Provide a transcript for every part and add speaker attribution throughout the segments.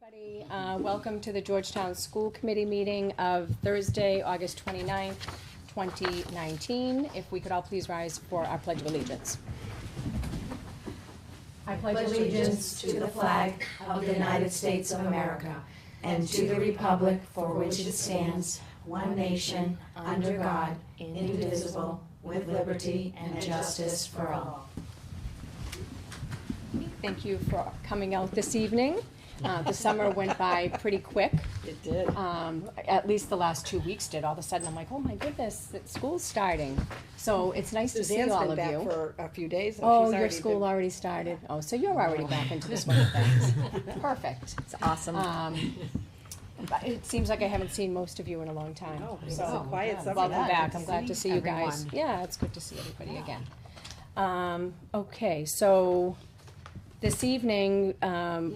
Speaker 1: Everybody, welcome to the Georgetown School Committee meeting of Thursday, August 29th, 2019. If we could all please rise for our Pledge of Allegiance.
Speaker 2: I pledge allegiance to the flag of the United States of America and to the republic for which it stands, one nation, under God, indivisible, with liberty and justice for all.
Speaker 1: Thank you for coming out this evening. The summer went by pretty quick.
Speaker 3: It did.
Speaker 1: At least the last 2 weeks did. All of a sudden, I'm like, oh my goodness, school's starting. So it's nice to see all of
Speaker 3: Suzanne's been
Speaker 1: you.
Speaker 3: back for a few days. And
Speaker 1: Oh,
Speaker 3: she's
Speaker 1: your
Speaker 3: already
Speaker 1: school
Speaker 3: been-
Speaker 1: already started. Oh, so you're already back into the swing of things. Perfect.
Speaker 2: It's awesome.
Speaker 1: But it seems like I haven't seen most of you in a long time.
Speaker 3: Oh, it was
Speaker 1: So,
Speaker 3: a quiet summer.
Speaker 1: welcome
Speaker 3: Yeah,
Speaker 1: back.
Speaker 3: good
Speaker 1: I'm
Speaker 3: to
Speaker 1: glad to see you guys.
Speaker 2: everyone.
Speaker 1: Yeah, it's good to see everybody again. Okay, so this evening,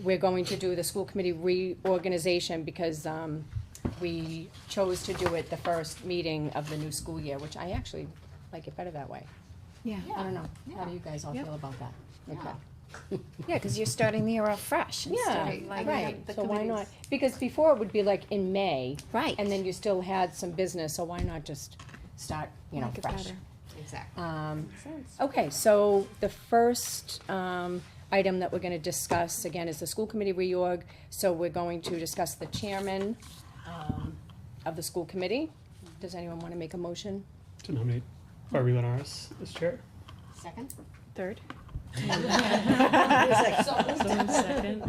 Speaker 1: we're going to do the school committee reorganization because we chose to do it the first meeting of the new school year, which I actually like it better that way.
Speaker 2: Yeah,
Speaker 1: I don't know. How do you guys all feel about that? Okay.
Speaker 2: yeah, because you're starting the year off fresh.
Speaker 1: Yeah,
Speaker 2: instead of, like,
Speaker 1: right,
Speaker 2: the
Speaker 1: so why not?
Speaker 2: committees.
Speaker 1: Because before it would be like in May.
Speaker 2: Right.
Speaker 1: And then you still had some business, so why not just start, you know,
Speaker 2: Make it
Speaker 1: fresh?
Speaker 2: better.
Speaker 3: Exactly.
Speaker 1: Okay, so the first, item that we're gonna discuss, again, is the school committee reorg. So we're going to discuss the chairman, of the school committee. Does anyone wanna make a motion?
Speaker 4: To nominate Barbie Linares as chair.
Speaker 1: Second.
Speaker 2: Third.
Speaker 4: Second.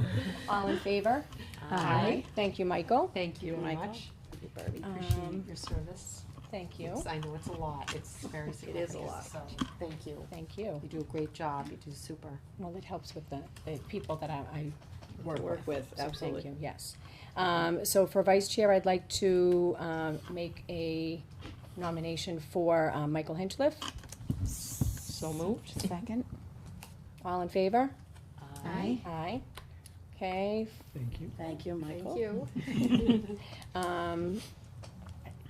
Speaker 1: All in favor?
Speaker 2: Aye.
Speaker 1: Thank you, Michael.
Speaker 5: Thank you very
Speaker 3: Michael.
Speaker 5: much.
Speaker 3: Barbie.
Speaker 5: Appreciate your service.
Speaker 1: Thank you,
Speaker 5: It's- I know it's a lot. It's very
Speaker 3: It is a
Speaker 5: significant,
Speaker 3: lot.
Speaker 5: so thank you.
Speaker 1: thank you.
Speaker 5: You do a great job. You do super.
Speaker 1: Well, it helps with the people that I work
Speaker 3: Work with,
Speaker 1: So
Speaker 3: absolutely.
Speaker 1: thank you, yes. So for vice chair, I'd like to make a nomination for Michael Hinchliffe.
Speaker 5: So moved.
Speaker 2: Second.
Speaker 1: All in favor?
Speaker 2: Aye.
Speaker 1: Aye. Okay.
Speaker 4: Thank you.
Speaker 3: Thank you, Michael.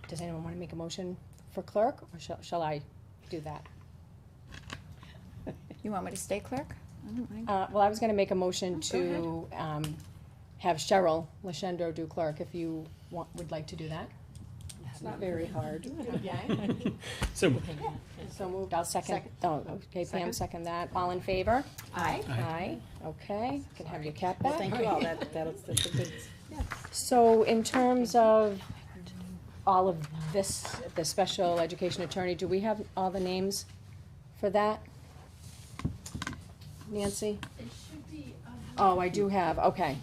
Speaker 1: Does anyone want to make a motion for clerk, or shall I do that?
Speaker 2: You want me to stay clerk? I don't mind.
Speaker 1: Well, I was gonna make a motion to have Cheryl Lashendro do clerk, if you would like to do that.
Speaker 3: It's not very hard.
Speaker 1: Okay.
Speaker 4: So,
Speaker 1: So moved, I'll second, oh, okay, Pam, second that, all in favor?
Speaker 2: Aye.
Speaker 1: Aye, okay, can have your cap
Speaker 3: Well,
Speaker 1: back.
Speaker 3: thank you all. That's a good.
Speaker 1: So in terms of all of this, the special education attorney, do we have all the names for that? Nancy? It should be. Oh, I do have, okay,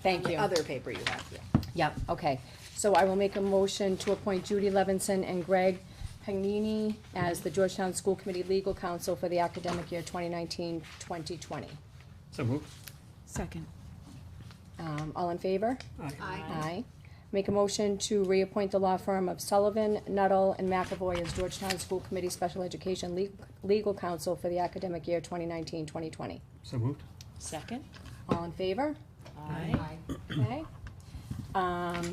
Speaker 1: thank
Speaker 3: The
Speaker 1: you.
Speaker 3: other paper you have, yeah.
Speaker 1: Yep, okay. So I will make a motion to appoint Judy Levinson and Greg Pagnini as the Georgetown School Committee Legal Counsel for the academic year 2019-2020.
Speaker 4: so moved.
Speaker 2: Second.
Speaker 1: All in favor?
Speaker 4: Aye.
Speaker 1: Aye. Make a motion to reappoint the law firm of Sullivan, Nuttall, and McAvoy as Georgetown School Committee Special Education Legal Counsel for the academic year 2019-2020.
Speaker 4: So moved.
Speaker 2: Second.
Speaker 1: All in favor?
Speaker 2: Aye.
Speaker 1: Okay.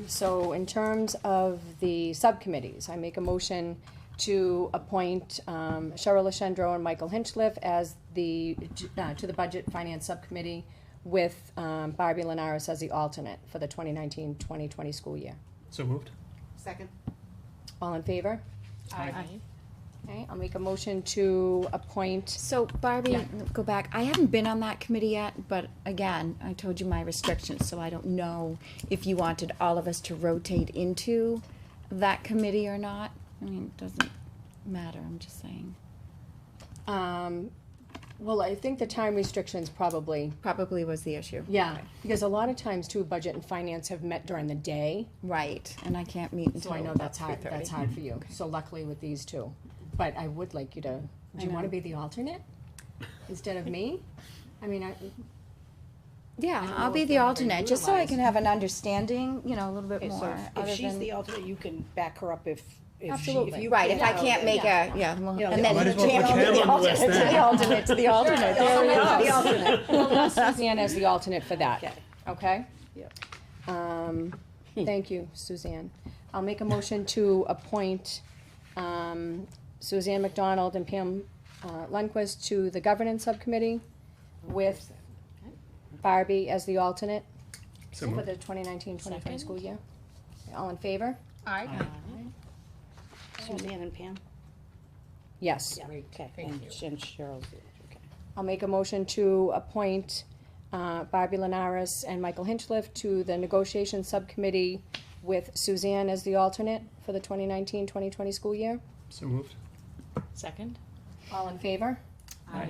Speaker 1: So in terms of the subcommittees, I make a motion to appoint Cheryl Lashendro and Michael Hinchliffe as to the Budget Finance Subcommittee with Barbie Linares as the alternate for the 2019-2020 school year.
Speaker 4: So moved.
Speaker 5: Second.
Speaker 1: All in favor?
Speaker 2: Aye.
Speaker 1: Okay, I'll make a motion to appoint,
Speaker 2: So Barbie,
Speaker 1: Yeah.
Speaker 2: go back. I haven't been on that committee yet, but again, I told you my restrictions, so I don't know if you wanted all of us to rotate into that committee or not. I mean, it doesn't matter, I'm just saying.
Speaker 1: well, I think the time restrictions probably,
Speaker 2: Probably was the issue.
Speaker 1: yeah, because a lot of times too, budget and finance have met during the day.
Speaker 2: Right, and I can't meet until
Speaker 1: So I know that's hard,
Speaker 2: 3:30.
Speaker 1: that's hard for you, so luckily with these two. But I would like you to, do you wanna be the alternate instead of me? I mean,
Speaker 2: Yeah,
Speaker 5: don't
Speaker 2: I'll
Speaker 5: know
Speaker 2: be
Speaker 5: if
Speaker 2: the
Speaker 5: they're
Speaker 2: alternate,
Speaker 5: gonna
Speaker 2: just so I
Speaker 5: utilize-
Speaker 2: can have an understanding, you know, a little bit
Speaker 3: Okay, so
Speaker 2: more.
Speaker 3: if
Speaker 2: other
Speaker 3: she's
Speaker 2: than-
Speaker 3: the alternate, you can back her up if
Speaker 1: Absolutely.
Speaker 3: you
Speaker 2: Right, if I
Speaker 3: can't,
Speaker 2: can't
Speaker 3: then-
Speaker 2: make a, yeah, well,
Speaker 3: You know,
Speaker 2: and
Speaker 3: the
Speaker 2: then
Speaker 4: Might
Speaker 2: the
Speaker 4: as well put
Speaker 2: channel
Speaker 4: Cam
Speaker 2: to the
Speaker 4: on the list
Speaker 2: alternate, to the
Speaker 4: then.
Speaker 2: alternate, to the alternate, there we go.
Speaker 3: The alternate.
Speaker 1: Well, that's Suzanne as the alternate for that,
Speaker 3: Okay.
Speaker 1: okay?
Speaker 3: Yep.
Speaker 1: Thank you, Suzanne. I'll make a motion to appoint, Suzanne McDonald and Pam Lundquist to the governance subcommittee with Barbie as the alternate.
Speaker 4: So
Speaker 1: for
Speaker 4: moved.
Speaker 1: the 2019-2020
Speaker 5: Second.
Speaker 1: school year? All in favor?
Speaker 5: Aye.
Speaker 3: Suzanne and Pam?
Speaker 1: Yes.
Speaker 3: Yeah, okay,
Speaker 5: Thank
Speaker 3: and
Speaker 5: you.
Speaker 3: and Cheryl, okay.
Speaker 1: I'll make a motion to appoint Barbie Lenaris and Michael Hinchliff to the negotiation subcommittee with Suzanne as the alternate for the 2019-2020 school year.
Speaker 4: So moved.
Speaker 5: Second?
Speaker 1: All in favor?
Speaker 4: Aye.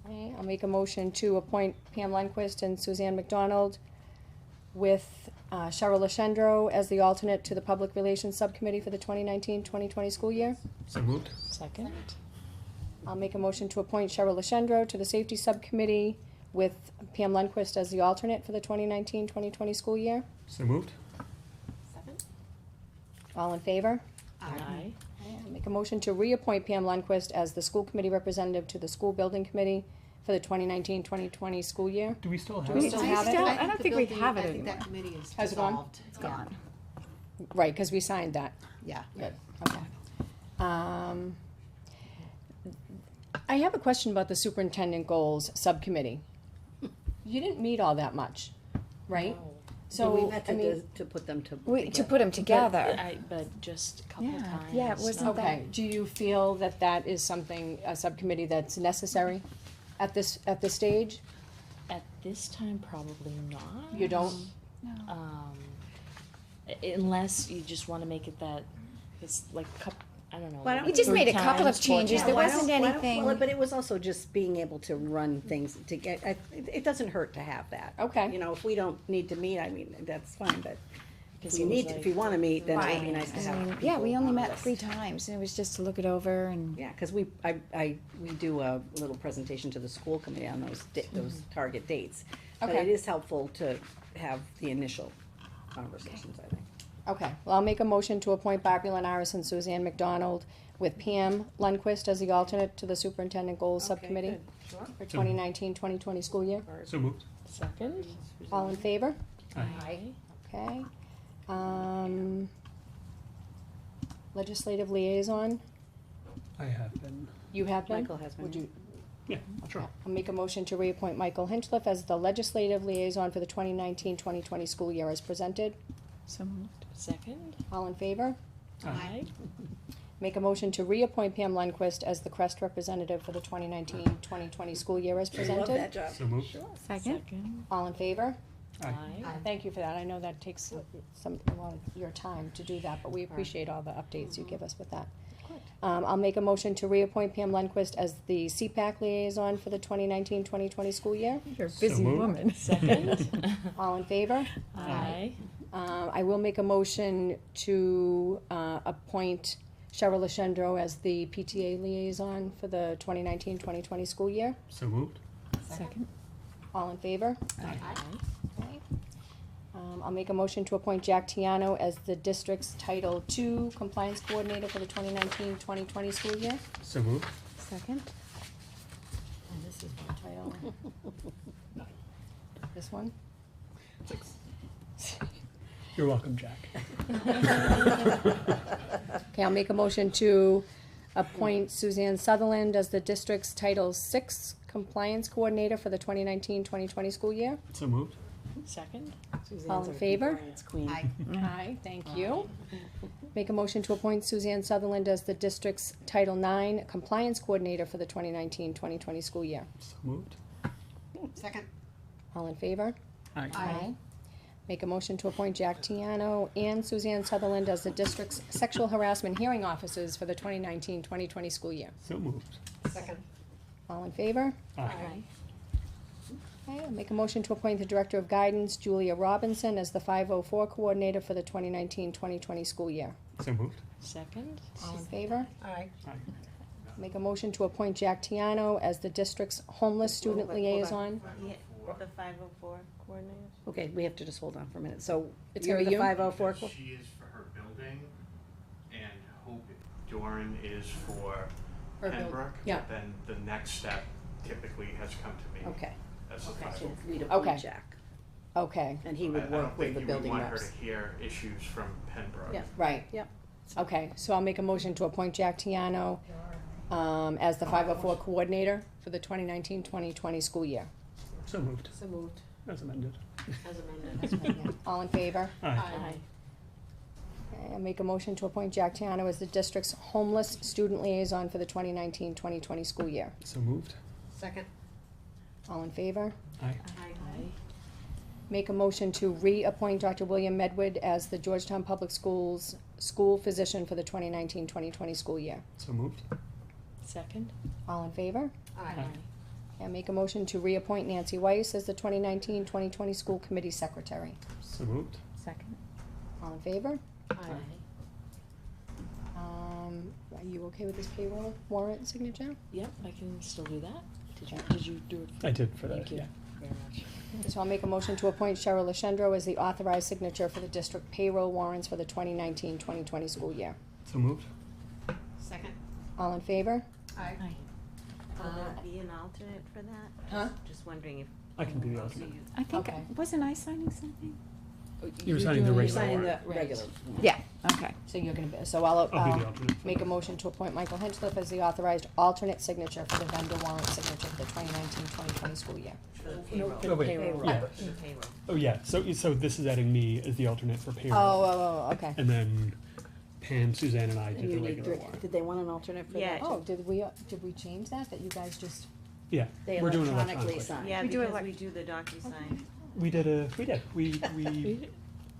Speaker 1: Okay, I'll make a motion to appoint Pam Lundquist and Suzanne McDonald with Cheryl Lashendro as the alternate to the Public Relations Subcommittee for the 2019-2020 school year.
Speaker 4: So moved.
Speaker 5: Second?
Speaker 1: I'll make a motion to appoint Cheryl Lashendro to the Safety Subcommittee with Pam Lundquist as the alternate for the 2019-2020 school year.
Speaker 4: So moved.
Speaker 5: Second?
Speaker 1: All in favor?
Speaker 5: Aye.
Speaker 1: Okay, I'll make a motion to reappoint Pam Lundquist as the school committee representative to the School Building Committee for the 2019-2020 school year.
Speaker 4: Do we still have
Speaker 1: we
Speaker 4: it?
Speaker 1: still have it?
Speaker 6: I don't think we have it
Speaker 5: I think that
Speaker 6: anymore.
Speaker 5: committee is
Speaker 1: Has it gone?
Speaker 5: dissolved.
Speaker 6: It's gone.
Speaker 1: Right, because we signed that.
Speaker 5: Yeah.
Speaker 1: Good, okay. I have a question about the superintendent goals subcommittee. You didn't meet all that much, right? So,
Speaker 3: We met
Speaker 1: I mean,
Speaker 3: to put them to.
Speaker 6: To put them together.
Speaker 5: But just a couple
Speaker 6: Yeah,
Speaker 5: times.
Speaker 6: yeah, it wasn't
Speaker 5: not-
Speaker 1: okay, do you feel that that is something, a subcommittee that's necessary at this stage?
Speaker 5: At this time, probably not.
Speaker 1: You don't?
Speaker 5: Unless you just wanna make it that, it's like I don't know.
Speaker 3: Why don't
Speaker 6: We just made a
Speaker 5: 3
Speaker 6: couple of
Speaker 5: times, 4
Speaker 6: changes.
Speaker 3: Yeah,
Speaker 6: There
Speaker 3: why
Speaker 6: wasn't
Speaker 3: don't- why don't-
Speaker 6: anything-
Speaker 3: Well, but it was also just being able to run things to get, it doesn't hurt to have that.
Speaker 1: Okay.
Speaker 3: You know, if we don't need to meet, I mean, that's fine, but if
Speaker 5: Because
Speaker 3: you
Speaker 5: it was
Speaker 3: need,
Speaker 5: like-
Speaker 3: if you wanna meet, then it would be
Speaker 6: Right.
Speaker 3: nice to
Speaker 6: I
Speaker 3: have
Speaker 6: mean,
Speaker 3: people
Speaker 6: yeah, we only
Speaker 3: on the
Speaker 6: met
Speaker 3: list.
Speaker 6: 3 times, and it was just to look it over and.
Speaker 3: Yeah, cause we do a little presentation to the school committee on those target dates. But
Speaker 1: Okay.
Speaker 3: it is helpful to have the initial conversations, I think.
Speaker 1: Okay, well, I'll make a motion to appoint Barbie Lenaris and Suzanne McDonald with Pam Lundquist as the alternate to the Superintendent Goals Subcommittee
Speaker 3: Okay, good. Sure.
Speaker 1: for 2019-2020 school year.
Speaker 4: So moved.
Speaker 5: Second?
Speaker 1: All in favor?
Speaker 4: Aye.
Speaker 1: Okay. Legislative liaison,
Speaker 4: I have been.
Speaker 1: you have been?
Speaker 3: Michael has been.
Speaker 1: Would you?
Speaker 4: Yeah, sure.
Speaker 1: I'll make a motion to reappoint Michael Hinchliff as the legislative liaison for the 2019-2020 school year as presented.
Speaker 6: So moved.
Speaker 5: Second?
Speaker 1: All in favor?
Speaker 5: Aye.
Speaker 1: Make a motion to reappoint Pam Lundquist as the Crest representative for the 2019-2020 school year as
Speaker 3: I love that
Speaker 1: presented.
Speaker 3: job.
Speaker 4: So moved.
Speaker 6: Second.
Speaker 1: All in favor?
Speaker 4: Aye.
Speaker 1: Thank you for that. I know that takes a lot of your time to do that, but we appreciate all the updates you give us with that. I'll make a motion to reappoint Pam Lundquist as the CPAC liaison for the 2019-2020 school year.
Speaker 6: You're a
Speaker 4: So
Speaker 6: busy
Speaker 4: moved.
Speaker 6: woman.
Speaker 5: Second?
Speaker 1: All in favor?
Speaker 5: Aye.
Speaker 1: I will make a motion to appoint Cheryl Lashendro as the PTA liaison for the 2019-2020 school year.
Speaker 4: So moved.
Speaker 6: Second.
Speaker 1: All in favor?
Speaker 5: Aye.
Speaker 1: Okay. I'll make a motion to appoint Jack Tiano as the district's Title II Compliance Coordinator for the 2019-2020 school year.
Speaker 4: So moved.
Speaker 6: Second.
Speaker 1: And this is my title. This one?
Speaker 4: You're welcome, Jack.
Speaker 1: Okay, I'll make a motion to appoint Suzanne Sutherland as the district's Title VI Compliance Coordinator for the 2019-2020 school year.
Speaker 4: So moved.
Speaker 5: Second?
Speaker 1: All in favor?
Speaker 3: Compliance queen.
Speaker 1: Aye, thank you. Make a motion to appoint Suzanne Sutherland as the district's Title IX Compliance Coordinator for the 2019-2020 school year.
Speaker 4: So moved.
Speaker 5: Second.
Speaker 1: All in favor?
Speaker 4: Aye.
Speaker 1: Make a motion to appoint Jack Tiano and Suzanne Sutherland as the district's sexual harassment hearing officers for the 2019-2020 school year.
Speaker 4: So moved.
Speaker 5: Second.
Speaker 1: All in favor?
Speaker 4: Aye.
Speaker 1: Okay, I'll make a motion to appoint the Director of Guidance, Julia Robinson, as the 504 Coordinator for the 2019-2020 school year.
Speaker 4: So moved.
Speaker 5: Second?
Speaker 1: All in favor?
Speaker 5: Aye.
Speaker 4: Aye.
Speaker 1: Make a motion to appoint Jack Tiano as the district's homeless student liaison.
Speaker 7: The 504 coordinators?
Speaker 3: Okay, we have to just hold on for a minute. So
Speaker 1: It's
Speaker 3: you're
Speaker 1: gonna be
Speaker 3: the
Speaker 1: you?
Speaker 3: 504?
Speaker 8: She is for her building, and Hope Doran is for
Speaker 1: Her buil-
Speaker 8: Pembroke.
Speaker 1: yeah.
Speaker 8: But then the next step typically has come to me
Speaker 3: Okay,
Speaker 8: as the
Speaker 3: so
Speaker 8: 504.
Speaker 3: we'd
Speaker 1: Okay.
Speaker 3: appoint Jack,
Speaker 1: Okay,
Speaker 3: and he
Speaker 8: I
Speaker 3: would
Speaker 8: don't
Speaker 3: work with
Speaker 8: think
Speaker 3: the
Speaker 8: you would
Speaker 3: building
Speaker 8: want her
Speaker 3: reps.
Speaker 8: to hear issues from Pembroke.
Speaker 3: Yeah.
Speaker 1: right.
Speaker 3: Yep.
Speaker 1: Okay, so I'll make a motion to appoint Jack Tiano as the 504 Coordinator for the 2019-2020 school year.
Speaker 4: So moved.
Speaker 5: So moved.
Speaker 4: As amended.
Speaker 7: As amended.
Speaker 1: All in favor?
Speaker 4: Aye.
Speaker 1: Okay, I make a motion to appoint Jack Tiano as the district's homeless student liaison for the 2019-2020 school year.
Speaker 4: So moved.
Speaker 7: Second.
Speaker 1: All in favor?
Speaker 4: Aye.
Speaker 7: Aye.
Speaker 1: Make a motion to reappoint Dr. William Medwood as the Georgetown Public Schools school physician for the 2019-2020 school year.
Speaker 4: So moved.
Speaker 5: Second?
Speaker 1: All in favor?
Speaker 7: Aye.
Speaker 1: I make a motion to reappoint Nancy Weiss as the 2019-2020 school committee secretary.
Speaker 4: So moved.
Speaker 6: Second.
Speaker 1: All in favor?
Speaker 7: Aye.
Speaker 1: Are you okay with this payroll warrant signature?
Speaker 5: Yep, I can still do that. Did you do it?
Speaker 4: I did for that,
Speaker 5: Thank you
Speaker 4: yeah.
Speaker 5: very much.
Speaker 1: So I'll make a motion to appoint Cheryl Lashendro as the authorized signature for the district payroll warrants for the 2019-2020 school year.
Speaker 4: So moved.
Speaker 7: Second.
Speaker 1: All in favor?
Speaker 7: Aye.
Speaker 5: Aye.
Speaker 7: Will there be an alternate for that?
Speaker 1: Huh?
Speaker 7: Just wondering if.
Speaker 4: I can be the
Speaker 7: Oh, so
Speaker 4: alternate.
Speaker 7: you-
Speaker 6: I think,
Speaker 1: Okay.
Speaker 6: wasn't I signing something?
Speaker 4: You were signing the
Speaker 5: doing-
Speaker 4: regular
Speaker 3: Signing the
Speaker 4: warrant.
Speaker 3: regular.
Speaker 6: Yeah, okay.
Speaker 1: So you're gonna be, so I'll,
Speaker 4: I'll be the alternate.
Speaker 1: make a motion to appoint Michael Hinchcliffe as the authorized alternate signature for the vendor warrant signature for the 2019-2020 school year.
Speaker 7: For the
Speaker 5: No,
Speaker 7: payroll.
Speaker 5: for
Speaker 4: Oh, wait,
Speaker 5: payroll.
Speaker 4: yeah.
Speaker 7: For the payroll.
Speaker 4: Oh, yeah, so this is adding me as the alternate for payroll.
Speaker 1: Okay.
Speaker 4: And then Pam, Suzanne, and I
Speaker 3: And
Speaker 4: did
Speaker 3: you
Speaker 4: the
Speaker 3: need,
Speaker 4: regular warrant.
Speaker 3: did they want an alternate for
Speaker 7: Yeah.
Speaker 3: that?
Speaker 1: Oh, did we change that you guys just,
Speaker 4: Yeah,
Speaker 3: They
Speaker 4: we're doing it
Speaker 3: electronically
Speaker 4: electronically.
Speaker 3: sign.
Speaker 7: Yeah,
Speaker 6: We do it
Speaker 7: because
Speaker 6: like-
Speaker 7: we do the DocuSign.
Speaker 4: We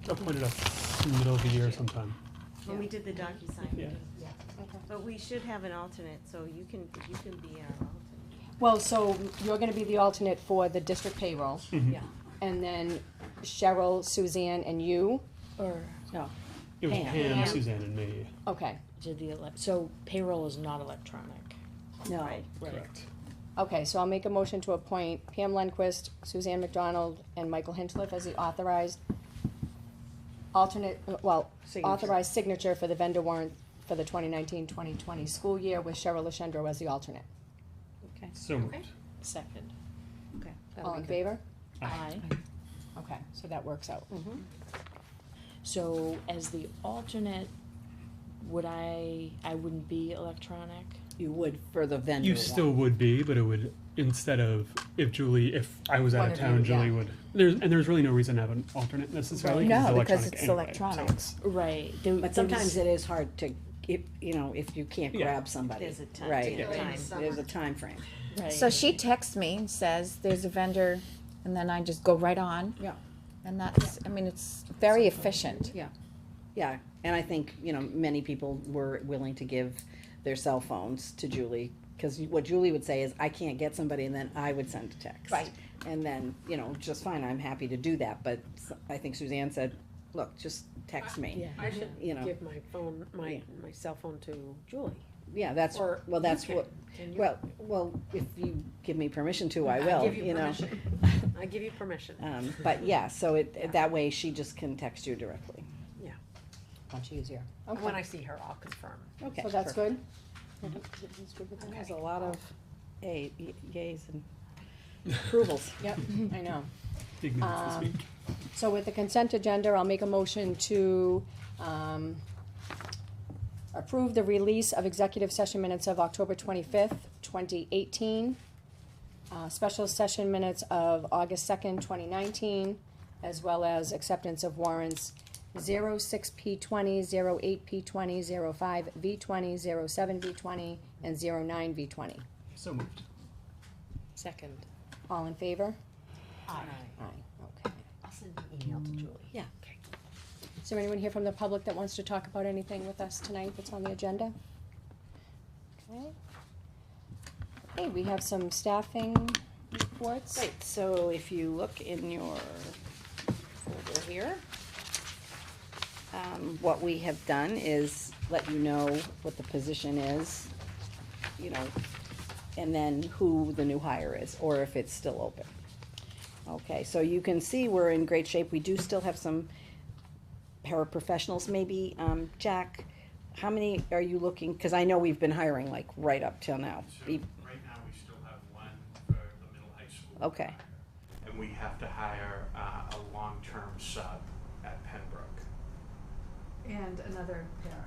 Speaker 4: appointed us in the middle of the year sometime.
Speaker 7: When we did the DocuSign, we
Speaker 4: Yeah.
Speaker 7: did.
Speaker 1: okay.
Speaker 7: But we should have an alternate, so you can be our alternate.
Speaker 1: Well, so you're gonna be the alternate for the district payroll,
Speaker 4: Mhm.
Speaker 3: Yeah,
Speaker 1: and then Cheryl, Suzanne, and you?
Speaker 5: Or
Speaker 3: no,
Speaker 4: It was
Speaker 3: Pam.
Speaker 4: Pam,
Speaker 7: Pam.
Speaker 4: Suzanne, and me.
Speaker 1: Okay,
Speaker 5: did the so payroll is not electronic.
Speaker 3: no.
Speaker 7: Right.
Speaker 4: Correct.
Speaker 1: okay, so I'll make a motion to appoint Pam Lundquist, Suzanne McDonald, and Michael Hinchcliffe as the authorized
Speaker 3: Signature.
Speaker 1: authorized signature for the vendor warrant for the 2019-2020 school year with Cheryl Lashendro as the alternate.
Speaker 3: Okay,
Speaker 4: So moved.
Speaker 5: Second.
Speaker 3: okay. that'll
Speaker 1: All
Speaker 3: be
Speaker 1: in
Speaker 3: good.
Speaker 1: favor?
Speaker 5: Aye.
Speaker 1: Okay, so that works out.
Speaker 5: So as the alternate, I wouldn't be electronic?
Speaker 3: You would for the vendor
Speaker 4: You
Speaker 3: one.
Speaker 4: still would be, but it would, instead of, if I was out
Speaker 1: One
Speaker 4: of
Speaker 1: of
Speaker 4: town,
Speaker 1: you,
Speaker 4: Julie
Speaker 1: yeah.
Speaker 4: would, there's really no reason to have an alternate necessarily,
Speaker 6: No,
Speaker 4: because
Speaker 6: because
Speaker 4: it's
Speaker 6: it's
Speaker 4: electronic anyway.
Speaker 6: electronics.
Speaker 5: Right.
Speaker 3: But sometimes it is hard to, if you can't
Speaker 4: Yeah.
Speaker 3: grab somebody.
Speaker 7: There's a time-
Speaker 3: Right,
Speaker 7: yeah,
Speaker 3: right.
Speaker 7: time.
Speaker 3: There's a time frame.
Speaker 5: Right.
Speaker 6: So she texts me and says, there's a vendor, and then I just go right on.
Speaker 3: Yeah.
Speaker 6: And that's, I mean, it's very efficient.
Speaker 3: Yeah, and I think, many people were willing to give their cell phones to Julie, because what Julie would say is, I can't get somebody, and then I would send a text.
Speaker 6: Right.
Speaker 3: And then, just fine, I'm happy to do that, but I think Suzanne said, look, just text me.
Speaker 5: Yeah.
Speaker 9: I should
Speaker 3: You know.
Speaker 9: give my phone, my cell phone to Julie.
Speaker 3: Yeah, that's,
Speaker 9: Or
Speaker 3: well, that's
Speaker 9: you
Speaker 3: what,
Speaker 9: Can you?
Speaker 3: well, if you give me permission to, I
Speaker 9: I
Speaker 3: will,
Speaker 9: give you
Speaker 3: you know.
Speaker 9: permission. I give you permission.
Speaker 3: But yeah, so that way she just can text you directly.
Speaker 1: Much easier.
Speaker 9: When I see her, I'll confirm.
Speaker 3: Okay.
Speaker 1: So that's
Speaker 3: perfect.
Speaker 1: good? That's good with that?
Speaker 3: There's a lot of yays and approvals.
Speaker 1: Yep, I know.
Speaker 4: Big minutes this week.
Speaker 1: So with the consent agenda, I'll make a motion to, approve the release of executive session minutes of October 25th, 2018, special session minutes of August 2nd, 2019, as well as acceptance of warrants 06P20, 08P20, 05V20, 07V20, and 09V20.
Speaker 4: So moved.
Speaker 5: Second.
Speaker 1: All in favor?
Speaker 7: Aye.
Speaker 1: Aye, okay.
Speaker 7: I'll send an email to Julie.
Speaker 3: Yeah.
Speaker 1: Is there anyone here from the public that wants to talk about anything with us tonight that's on the agenda? Okay. Okay, we have some staffing reports.
Speaker 3: Right, so if you look in your folder here, what we have done is let you know what the position is, and then who the new hire is, or if it's still open. Okay, so you can see we're in great shape. We do still have some paraprofessionals, maybe, Jack, how many are you looking, because I know we've been hiring like right up till now.
Speaker 8: So right now, we still have one for the middle high school.
Speaker 3: Okay.
Speaker 8: And we have to hire a long-term sub at Pembroke.
Speaker 10: And another pair.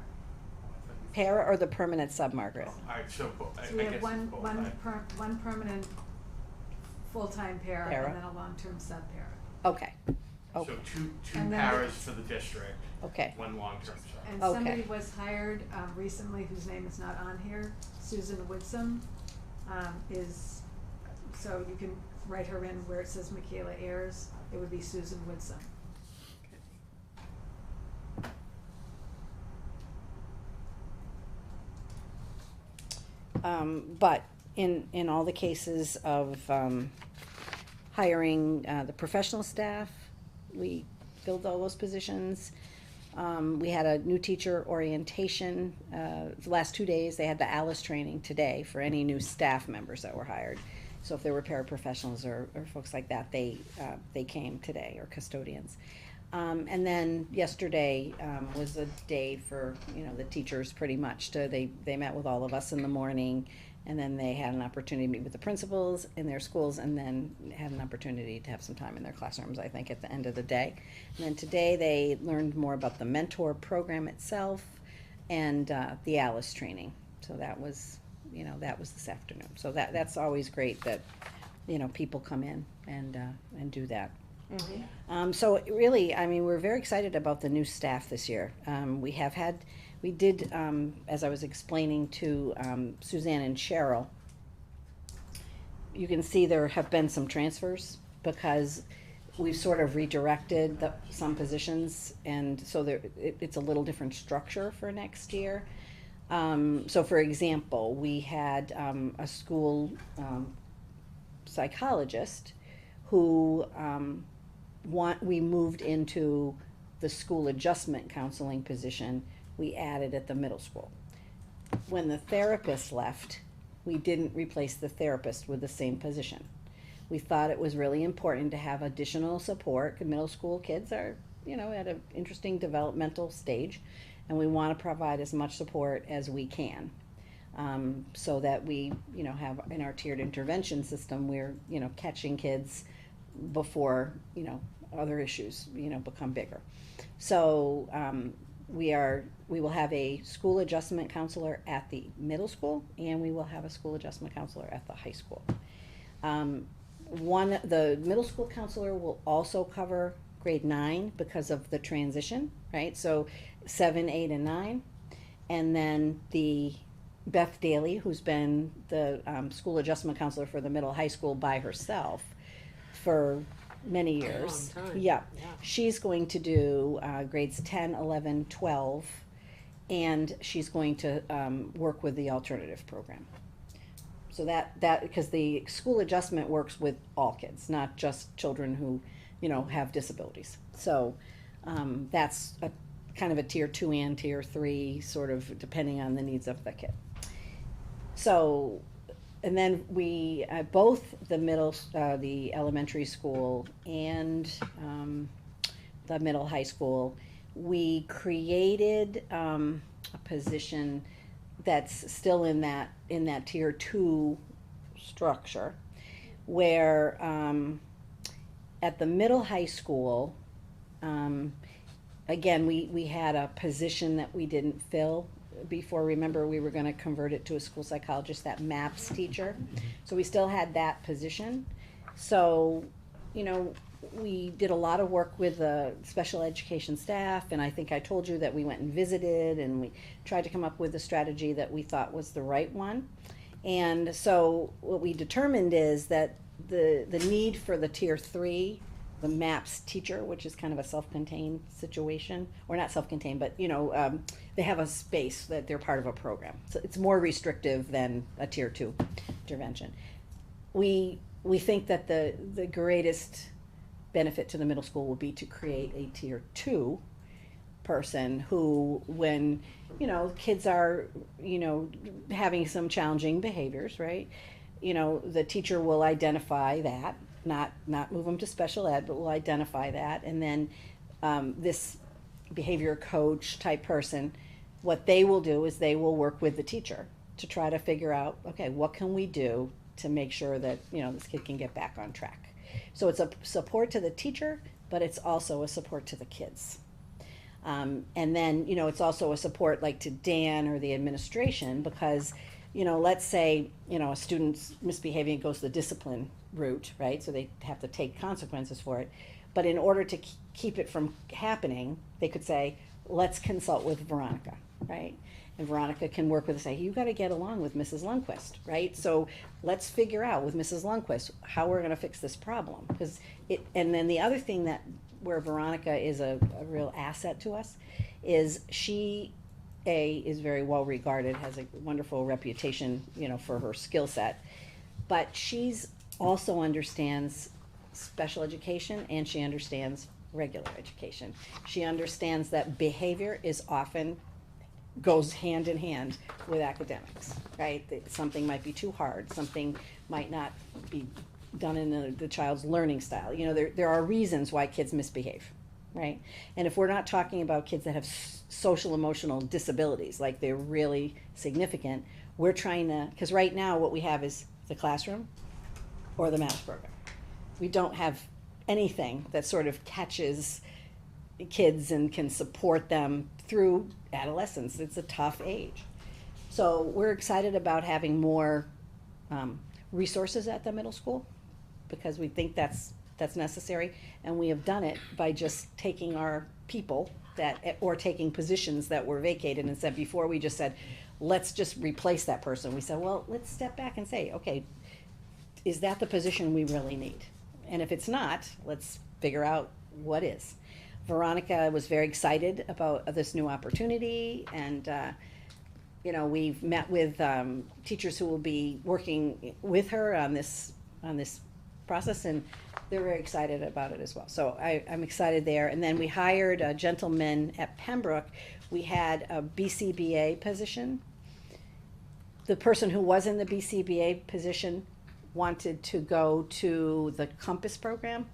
Speaker 3: Para or the permanent sub, Margaret?
Speaker 8: All right, so I
Speaker 10: So we
Speaker 8: guess
Speaker 10: have
Speaker 8: both,
Speaker 10: one permanent full-time pair
Speaker 3: Para.
Speaker 10: and then a long-term sub pair.
Speaker 3: Okay,
Speaker 8: So
Speaker 3: okay,
Speaker 8: two
Speaker 10: And then
Speaker 8: paras for the district,
Speaker 3: okay,
Speaker 8: one long-term sub.
Speaker 10: And
Speaker 3: Okay.
Speaker 10: somebody was hired, recently whose name is not on here, Susan Woodson, is, so you can write her in where it says Michaela Ayers, it would be Susan Woodson.
Speaker 3: but in all the cases of, hiring, the professional staff, we filled all those positions. We had a new teacher orientation, the last 2 days, they had the Alice training today for any new staff members that were hired. So if there were paraprofessionals or folks like that, they came today, or custodians. And then yesterday, was a day for, the teachers pretty much they met with all of us in the morning, and then they had an opportunity to meet with the principals in their schools, and then had an opportunity to have some time in their classrooms, I think, at the end of the day. And then today, they learned more about the mentor program itself and, the Alice training. So that was, that was this afternoon. So that's always great that, people come in and do that. So really, I mean, we're very excited about the new staff this year. We did, as I was explaining to Suzanne and Cheryl, you can see there have been some transfers because we've sort of redirected some positions, and so it's a little different structure for next year. So for example, we had a school psychologist who we moved into the school adjustment counseling position we added at the middle school. When the therapist left, we didn't replace the therapist with the same position. We thought it was really important to have additional support. Middle school kids are, at an interesting developmental stage, and we want to provide as much support as we can. So that we, have in our tiered intervention system, we're, catching kids before, other issues, become bigger. So, we will have a school adjustment counselor at the middle school, and we will have a school adjustment counselor at the high school. The middle school counselor will also cover grade 9 because of the transition, right? So 7, 8, and 9. And then Beth Daly, who's been the school adjustment counselor for the middle high school by herself for many years.
Speaker 9: A long time.
Speaker 3: Yeah.
Speaker 9: Yeah.
Speaker 3: She's going to do grades 10, 11, 12, and she's going to work with the alternative program. So that because the school adjustment works with all kids, not just children who, have disabilities. So that's a kind of a tier 2 and tier 3, sort of depending on the needs of the kid. So, and then we, both the elementary school and the middle high school, we created a position that's still in that tier 2 structure, where at the middle high school, again, we had a position that we didn't fill before. Remember, we were gonna convert it to a school psychologist, that MAPS teacher. So we still had that position. So, we did a lot of work with the special education staff, and I think I told you that we went and visited, and we tried to come up with a strategy that we thought was the right one. And so what we determined is that the need for the tier 3, the MAPS teacher, which is kind of a self-contained situation, or not self-contained, but they have a space that they're part of a program. So it's more restrictive than a tier 2 intervention. We think that the greatest benefit to the middle school will be to create a tier 2 person who, when kids are having some challenging behaviors, right, the teacher will identify that, not move them to special ed, but will identify that, and then this behavior coach type person, what they will do is they will work with the teacher to try to figure out, okay, what can we do to make sure that this kid can get back on track. So it's a support to the teacher, but it's also a support to the kids. And then, it's also a support like to Dan or the administration, because, let's say, a student's misbehaving, goes the discipline route, right? So they have to take consequences for it. But in order to keep it from happening, they could say, let's consult with Veronica, right? And Veronica can work with, say, you gotta get along with Mrs. Lundquist, right? So let's figure out with Mrs. Lundquist how we're gonna fix this problem. Because and then the other thing where Veronica is a real asset to us is she, is very well regarded, has a wonderful reputation, for her skill set. But she's also understands special education and she understands regular education. She understands that behavior goes hand in hand with academics, right? That something might be too hard, something might not be done in the child's learning style. There are reasons why kids misbehave, right? And if we're not talking about kids that have social emotional disabilities, like they're really significant, we're trying to, because right now what we have is the classroom or the math program. We don't have anything that sort of catches kids and can support them through adolescence. It's a tough age. So we're excited about having more resources at the middle school because we think that's necessary. And we have done it by just taking our people or taking positions that were vacated and said, before we just said, let's just replace that person. We said, well, let's step back and say, okay, is that the position we really need? And if it's not, let's figure out what is. Veronica was very excited about this new opportunity, and we've met with teachers who will be working with her on this process, and they're very excited about it as well. So I'm excited there. And then we hired a gentleman at Pembroke. We had a BCBA position. The person who was in the BCBA position wanted to go to the Compass program.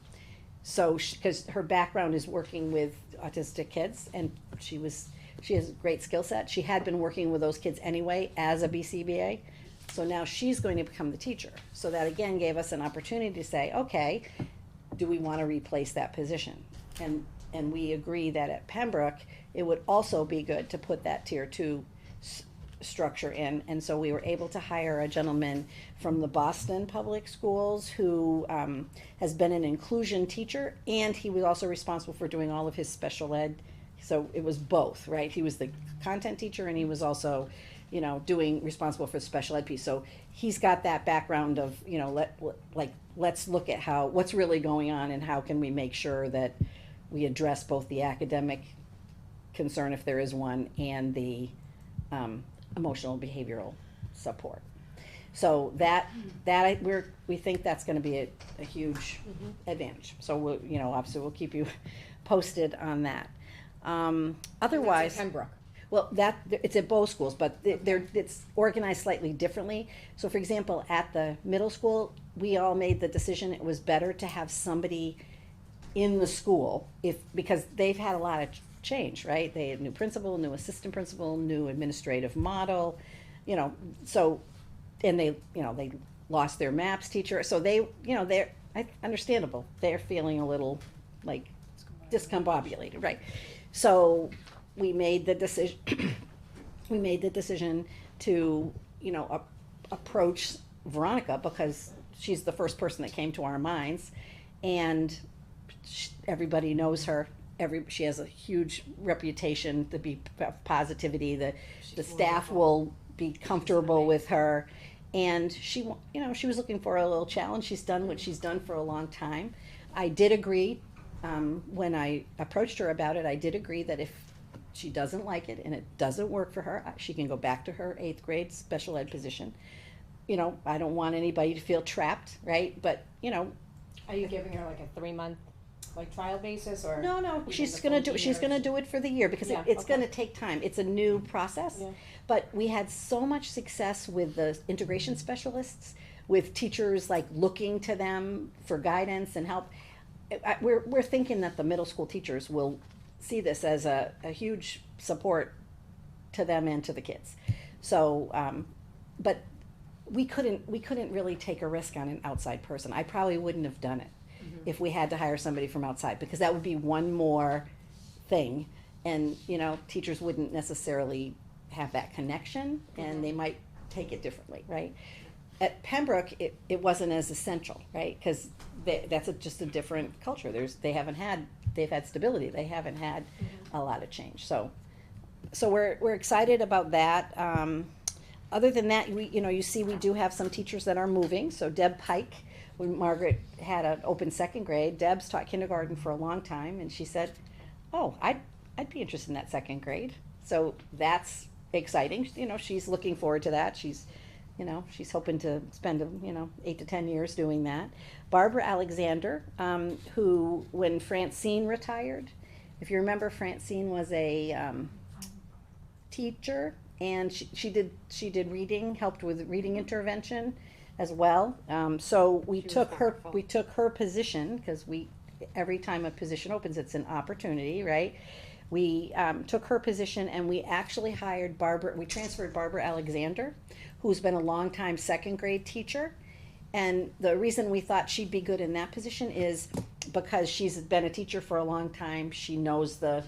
Speaker 3: So, because her background is working with autistic kids, and she has a great skill set. She had been working with those kids anyway as a BCBA, so now she's going to become the teacher. So that again gave us an opportunity to say, okay, do we want to replace that position? And we agree that at Pembroke, it would also be good to put that tier 2 structure in, and so we were able to hire a gentleman from the Boston Public Schools who has been an inclusion teacher, and he was also responsible for doing all of his special ed. So it was both, right? He was the content teacher and he was also, responsible for the special ed piece. So he's got that background of, let's look at what's really going on and how can we make sure that we address both the academic concern, if there is one, and the emotional behavioral support. So we think that's going to be a huge advantage. So obviously we'll keep you posted on that. Otherwise,
Speaker 1: Pembroke.
Speaker 3: well, it's at both schools, but it's organized slightly differently. So, for example, at the middle school, we all made the decision it was better to have somebody in the school because they've had a lot of change, right? They had new principal, new assistant principal, new administrative model, so, and they lost their maps teacher, so they're understandable. They're feeling a little like discombobulated, right? So we made the decision, to, approach Veronica because she's the first person that came to our minds, and everybody knows her. She has a huge reputation to be positivity. The staff will be comfortable with her, and she was looking for a little challenge. She's done what she's done for a long time. I did agree when I approached her about it. I did agree that if she doesn't like it and it doesn't work for her, she can go back to her 8th grade special ed position. I don't want anybody to feel trapped, right? But
Speaker 1: Are you giving her like a 3-month trial basis, or?
Speaker 3: No, she's gonna do it for the year because
Speaker 1: Yeah,
Speaker 3: it's
Speaker 1: okay.
Speaker 3: gonna take time. It's a new process.
Speaker 1: Yeah.
Speaker 3: But we had so much success with the integration specialists, with teachers looking to them for guidance and help. We're thinking that the middle school teachers will see this as a huge support to them and to the kids. So, but we couldn't really take a risk on an outside person. I probably wouldn't have done it if we had to hire somebody from outside, because that would be one more thing, and teachers wouldn't necessarily have that connection, and they might take it differently, right? At Pembroke, it wasn't as essential, right? Because just a different culture. They've had stability, they haven't had a lot of change, so we're excited about that. Other than that, you see we do have some teachers that are moving, so Deb Pike, when Margaret had an open second grade, Deb's taught kindergarten for a long time, and she said, oh, I'd be interested in that second grade, so that's exciting. She's looking forward to that. She's hoping to spend 8 to 10 years doing that. Barbara Alexander, who, when Francine retired, if you remember, Francine was a teacher, and she did reading, helped with reading intervention as well. So we took her position, because every time a position opens, it's an opportunity, right? We took her position, and we actually transferred Barbara Alexander, who's been a longtime second grade teacher. And the reason we thought she'd be good in that position is because she's been a teacher for a long time. She knows the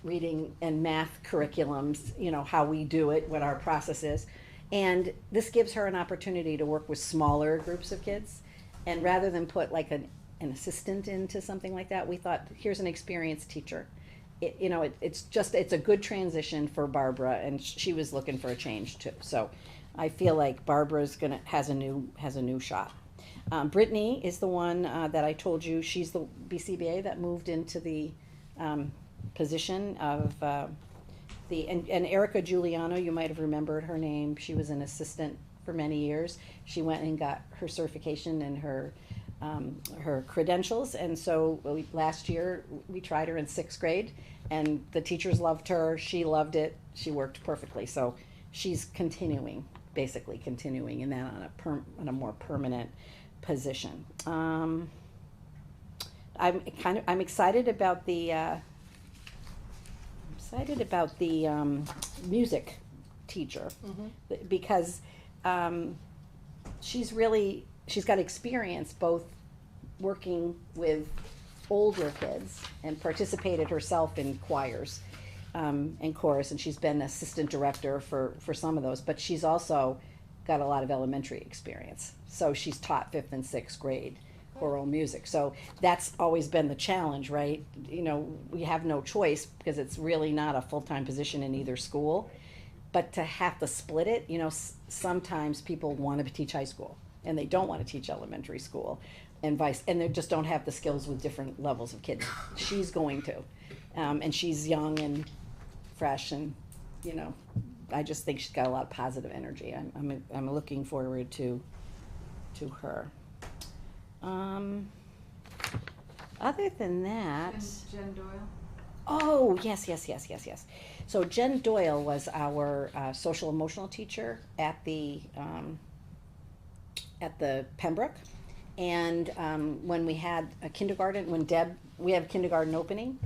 Speaker 3: reading and math curriculums, how we do it, what our process is. And this gives her an opportunity to work with smaller groups of kids. And rather than put like an assistant into something like that, we thought, here's an experienced teacher. It's a good transition for Barbara, and she was looking for a change too. So I feel like Barbara's has a new shot. Brittany is the one that I told you, she's the BCBA that moved into the position of and Erica Giuliano, you might have remembered her name. She was an assistant for many years. She went and got her certification and her credentials, and so last year we tried her in 6th grade, and the teachers loved her. She loved it. She worked perfectly. So she's basically continuing in that on a more permanent position. I'm excited about the music teacher, because she's got experience both working with older kids and participated herself in choirs and chorus, and she's been assistant director for some of those, but she's also got a lot of elementary experience. So she's taught 5th and 6th grade choral music. So that's always been the challenge, right? We have no choice because it's really not a full-time position in either school. But to have to split it, sometimes people want to teach high school and they don't want to teach elementary school, and they just don't have the skills with different levels of kids. She's going to, and she's young and fresh, and I just think she's got a lot of positive energy. I'm looking forward to her. Other than that,
Speaker 10: Jen Doyle.
Speaker 3: Oh, yes. So Jen Doyle was our social emotional teacher at the Pembroke, and when we had a kindergarten, we have kindergarten opening,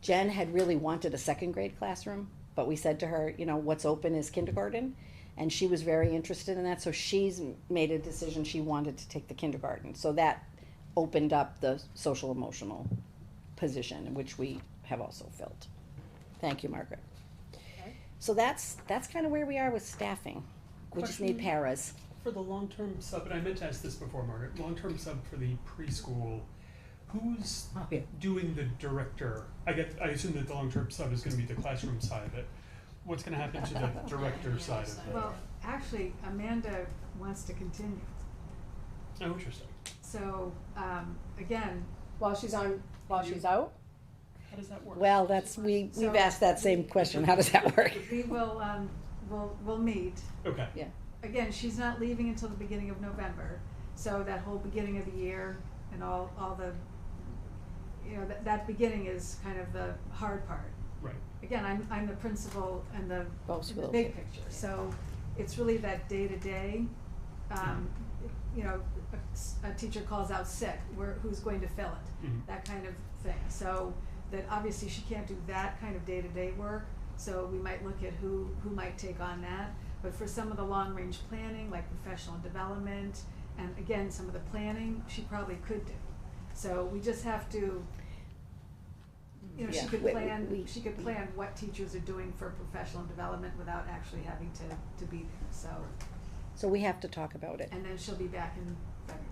Speaker 3: Jen had really wanted a 2nd grade classroom, but we said to her, what's open is kindergarten, and she was very interested in that, so she's made a decision she wanted to take the kindergarten. So that opened up the social emotional position, which we have also filled. Thank you, Margaret.
Speaker 1: Okay.
Speaker 3: So that's kind of where we are with staffing. We just need paras.
Speaker 4: For the long-term sub, and I meant to ask this before, Margaret, long-term sub for the preschool, who's doing the director? I assume that the long-term sub is going to be the classroom side of it. What's going to happen to the director side of it?
Speaker 10: Well, actually, Amanda wants to continue.
Speaker 4: Oh, interesting.
Speaker 10: So, again,
Speaker 1: While she's out?
Speaker 4: How does that work?
Speaker 3: Well, we've asked that same question. How does that work?
Speaker 10: we will, we'll meet.
Speaker 4: Okay.
Speaker 3: Yeah.
Speaker 10: Again, she's not leaving until the beginning of November, so that whole beginning of the year and all the, that beginning is kind of the hard part.
Speaker 4: Right.
Speaker 10: Again, I'm the principal and the
Speaker 3: Both schools.
Speaker 10: big picture, so it's really that day-to-day, a teacher calls out sick, who's going to fill it, that kind of thing. So that obviously she can't do that kind of day-to-day work, so we might look at who might take on that. But for some of the long-range planning, like professional development, and again, some of the planning, she probably could do. So we just have to, she could plan what teachers are doing for professional development without actually having to be there, so.
Speaker 3: So we have to talk about it.
Speaker 10: And then she'll be back in February.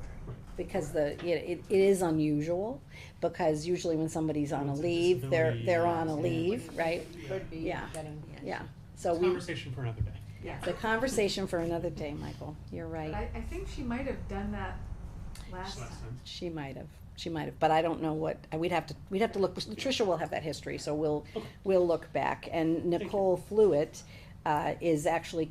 Speaker 3: because it is unusual, because usually when somebody's on a leave, they're on a leave, right?
Speaker 1: Could be
Speaker 3: Yeah.
Speaker 1: getting.
Speaker 3: Yeah, so
Speaker 4: Conversation for another day.
Speaker 3: the conversation for another day, Michael, you're
Speaker 10: But
Speaker 3: right.
Speaker 10: I think she might have done that last time.
Speaker 3: She might have, but I don't know what, we'd have to look, Tricia will have that history, so we'll look back. And Nicole Fluitt, is actually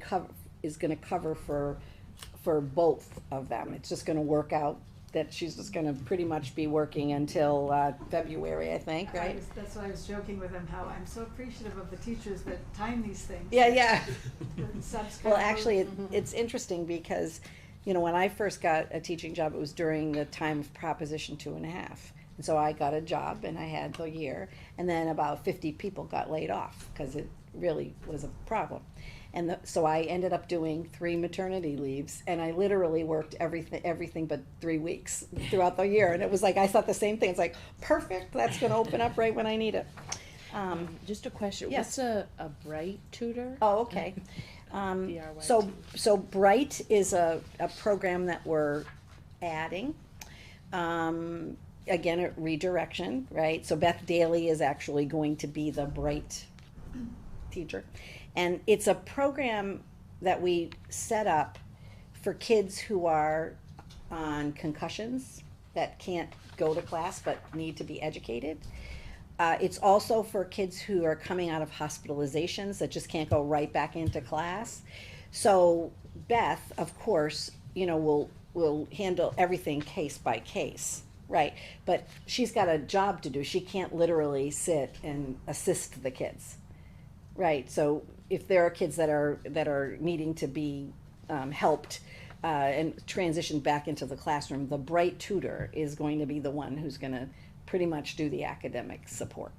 Speaker 3: is gonna cover for both of them. It's just gonna work out that she's just gonna pretty much be working until, February, I think, right?
Speaker 10: That's why I was joking with him, how I'm so appreciative of the teachers that time these things.
Speaker 3: Yeah.
Speaker 10: The subs
Speaker 3: Well,
Speaker 10: kind of
Speaker 3: actually,
Speaker 10: move.
Speaker 3: it's interesting because, when I first got a teaching job, it was during the time of Proposition 2.5. And so I got a job and I had the year, and then about 50 people got laid off, cause it really was a problem. And so I ended up doing 3 maternity leaves, and I literally worked everything but 3 weeks throughout the year, and it was like, I thought the same thing, it's like, perfect, that's gonna open up right when I need it.
Speaker 5: Just a question,
Speaker 3: Yes.
Speaker 5: what's a Bright tutor?
Speaker 3: Oh, okay.
Speaker 5: BRYT.
Speaker 3: So Bright is a program that we're adding. Again, a redirection, right? So Beth Daly is actually going to be the Bright teacher. And it's a program that we set up for kids who are on concussions, that can't go to class but need to be educated. It's also for kids who are coming out of hospitalizations that just can't go right back into class. So Beth, of course, will handle everything case by case, right? But she's got a job to do. She can't literally sit and assist the kids, right? So if there are kids that are needing to be helped and transitioned back into the classroom, the Bright tutor is going to be the one who's going to pretty much do the academic support.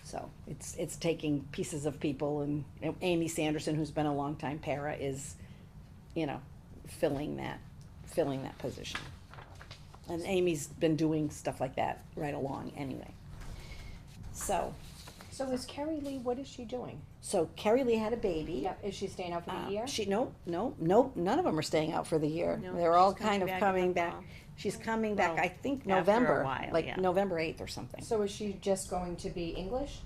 Speaker 3: So it's taking pieces of people, and Amy Sanderson, who's been a longtime para, is, filling that position. And Amy's been doing stuff like that right along anyway. So
Speaker 1: is Carrie Lee, what is she doing?
Speaker 3: Carrie Lee had a baby.
Speaker 1: Yeah, is she staying out for the year?
Speaker 3: Nope, none of them are staying out for the year.
Speaker 7: No,
Speaker 3: They're all
Speaker 7: she's
Speaker 3: kind of coming back.
Speaker 7: fall.
Speaker 3: She's coming back,
Speaker 7: Well,
Speaker 3: I think,
Speaker 7: after a
Speaker 3: November,
Speaker 7: while,
Speaker 3: like
Speaker 7: yeah.
Speaker 3: November 8th or something.
Speaker 1: So is she just going to be English?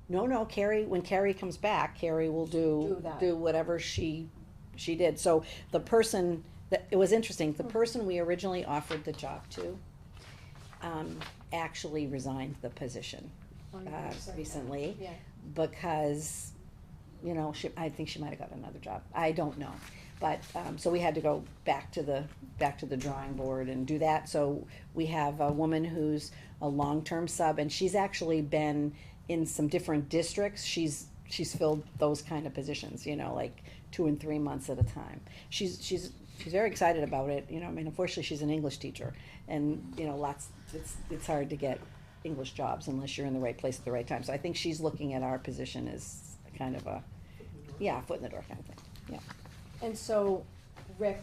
Speaker 3: No, when Carrie comes back, Carrie will
Speaker 1: Do that.
Speaker 3: do whatever she did. So the person, it was interesting, the person we originally offered the job to, actually resigned the position, recently.
Speaker 1: Yeah.
Speaker 3: Because, I think she might have got another job. I don't know. But, so we had to go back to the drawing board and do that. So we have a woman who's a long-term sub, and she's actually been in some different districts. She's filled those kind of positions, like 2 and 3 months at a time. She's very excited about it. Unfortunately, she's an English teacher, and, it's hard to get English jobs unless you're in the right place at the right time. So I think she's looking at our position as kind of a, foot in the door kind of thing, yeah.
Speaker 1: And so Rick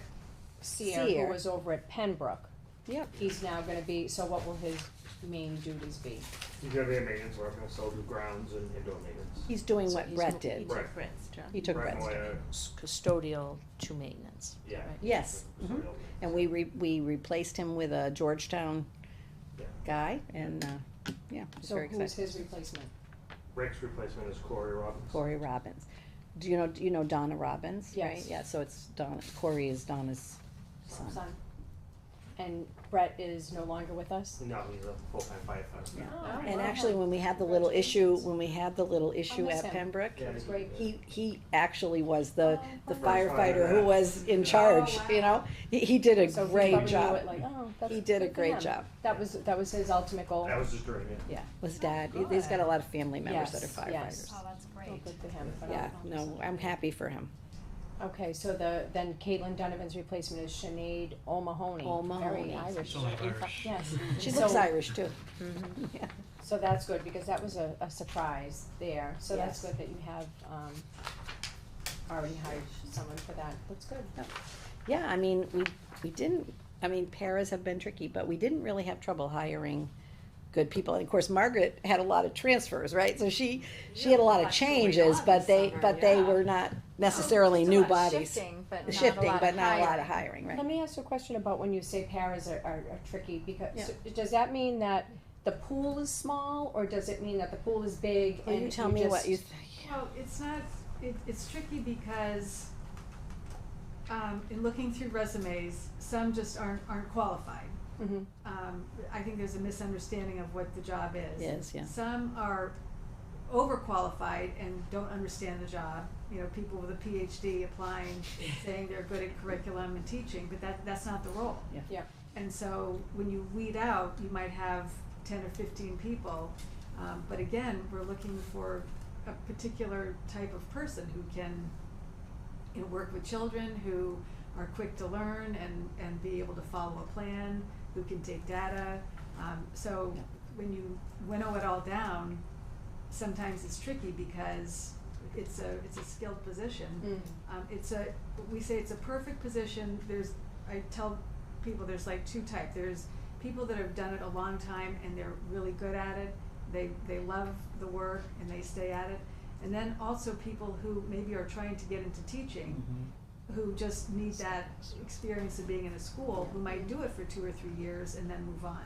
Speaker 1: Sear,
Speaker 3: Sear.
Speaker 1: who was over at Pembroke,
Speaker 3: Yep.
Speaker 1: he's now gonna be, so what will his main duties be?
Speaker 11: He's gonna be a maintenance worker, so do grounds and indoor maintenance.
Speaker 3: He's doing
Speaker 5: So
Speaker 3: what
Speaker 5: he's
Speaker 3: Brett
Speaker 5: mo-
Speaker 3: did.
Speaker 5: He
Speaker 11: Right.
Speaker 5: took Brett's job.
Speaker 3: He took
Speaker 11: Brett
Speaker 3: Brett's job.
Speaker 11: Moyer,
Speaker 5: Custodial to maintenance.
Speaker 11: yeah.
Speaker 5: Right.
Speaker 3: Yes,
Speaker 11: So
Speaker 3: mhm.
Speaker 11: he'll-
Speaker 3: And we replaced him with a Georgetown
Speaker 11: Yeah.
Speaker 3: guy, and, he's
Speaker 1: So
Speaker 3: very
Speaker 1: who's
Speaker 3: excited.
Speaker 1: his replacement?
Speaker 11: Rick's replacement is Corey Robbins.
Speaker 3: Corey Robbins. Do you know Donna Robbins, right?
Speaker 1: Yes.
Speaker 3: Yeah, so it's Donna, Corey is Donna's son.
Speaker 1: And Brett is no longer with us?
Speaker 11: No, he's a full-time firefighter.
Speaker 3: Yeah.
Speaker 1: Oh,
Speaker 3: And
Speaker 1: wow.
Speaker 3: actually, when we had the little issue
Speaker 1: miss
Speaker 3: at
Speaker 1: him.
Speaker 3: Pembroke,
Speaker 11: Yeah,
Speaker 1: That's great.
Speaker 3: he actually was the
Speaker 1: Oh,
Speaker 3: firefighter who was in charge, He did a
Speaker 1: So he
Speaker 3: great
Speaker 1: probably knew
Speaker 3: job.
Speaker 1: it like, oh, that's
Speaker 3: He did a
Speaker 1: good for
Speaker 3: great
Speaker 1: him.
Speaker 3: job.
Speaker 1: That was his ultimate goal?
Speaker 11: That was his dream, yeah.
Speaker 3: Yeah, was dad. He's got a lot of family members that are
Speaker 1: Yes,
Speaker 3: firefighters.
Speaker 1: yes.
Speaker 10: That's
Speaker 1: Oh, good for him.
Speaker 3: Yeah, no, I'm happy for him.
Speaker 1: Okay, so then Caitlin Donovan's replacement is Sinead O'Mahony.
Speaker 3: O'Mahony.
Speaker 1: Very Irish.
Speaker 4: Still not Irish.
Speaker 1: Yes.
Speaker 3: She
Speaker 1: So-
Speaker 3: looks Irish too.
Speaker 1: Mm-hmm.
Speaker 3: Yeah.
Speaker 1: So that's good, because that was a surprise there, so that's
Speaker 3: Yes.
Speaker 1: good that you have, already hired someone for that, that's good.
Speaker 3: Yeah, we didn't, paras have been tricky, but we didn't really have trouble hiring good people. And of course, Margaret had a lot of transfers, right? So she had a lot of changes, but they were not, necessarily new
Speaker 6: It's a lot of
Speaker 3: bodies.
Speaker 6: shifting, but not a
Speaker 3: Shifting,
Speaker 6: lot
Speaker 3: but
Speaker 6: of
Speaker 3: not a lot of
Speaker 6: hiring.
Speaker 3: hiring, right?
Speaker 1: Let me ask you a question about when you say paras are tricky, because,
Speaker 3: Yeah.
Speaker 1: so does that mean that the pool is small, or does it mean that the pool is big
Speaker 3: Well,
Speaker 1: and
Speaker 3: you tell me what
Speaker 1: just-
Speaker 3: you think.
Speaker 10: Well, it's not, it's tricky because, in looking through resumes, some just aren't qualified.
Speaker 1: Mhm.
Speaker 10: I think there's a misunderstanding of what the job is.
Speaker 3: Yes, yeah.
Speaker 10: Some are overqualified and don't understand the job. You know, people with a PhD applying, saying they're good at curriculum and teaching, but that's not the role.
Speaker 3: Yeah.
Speaker 1: Yeah.
Speaker 10: And so when you weed out, you might have 10 or 15 people. But again, we're looking for a particular type of person who can, you know, work with children, who are quick to learn and be able to follow a plan, who can take data. So when you winnow it all down, sometimes it's tricky because it's a skilled position. We say it's a perfect position. I tell people there's like two types. There's people that have done it a long time and they're really good at it. They love the work and they stay at it. And then also people who maybe are trying to get into teaching, who just need that experience of being in a school, who might do it for 2 or 3 years and then move on.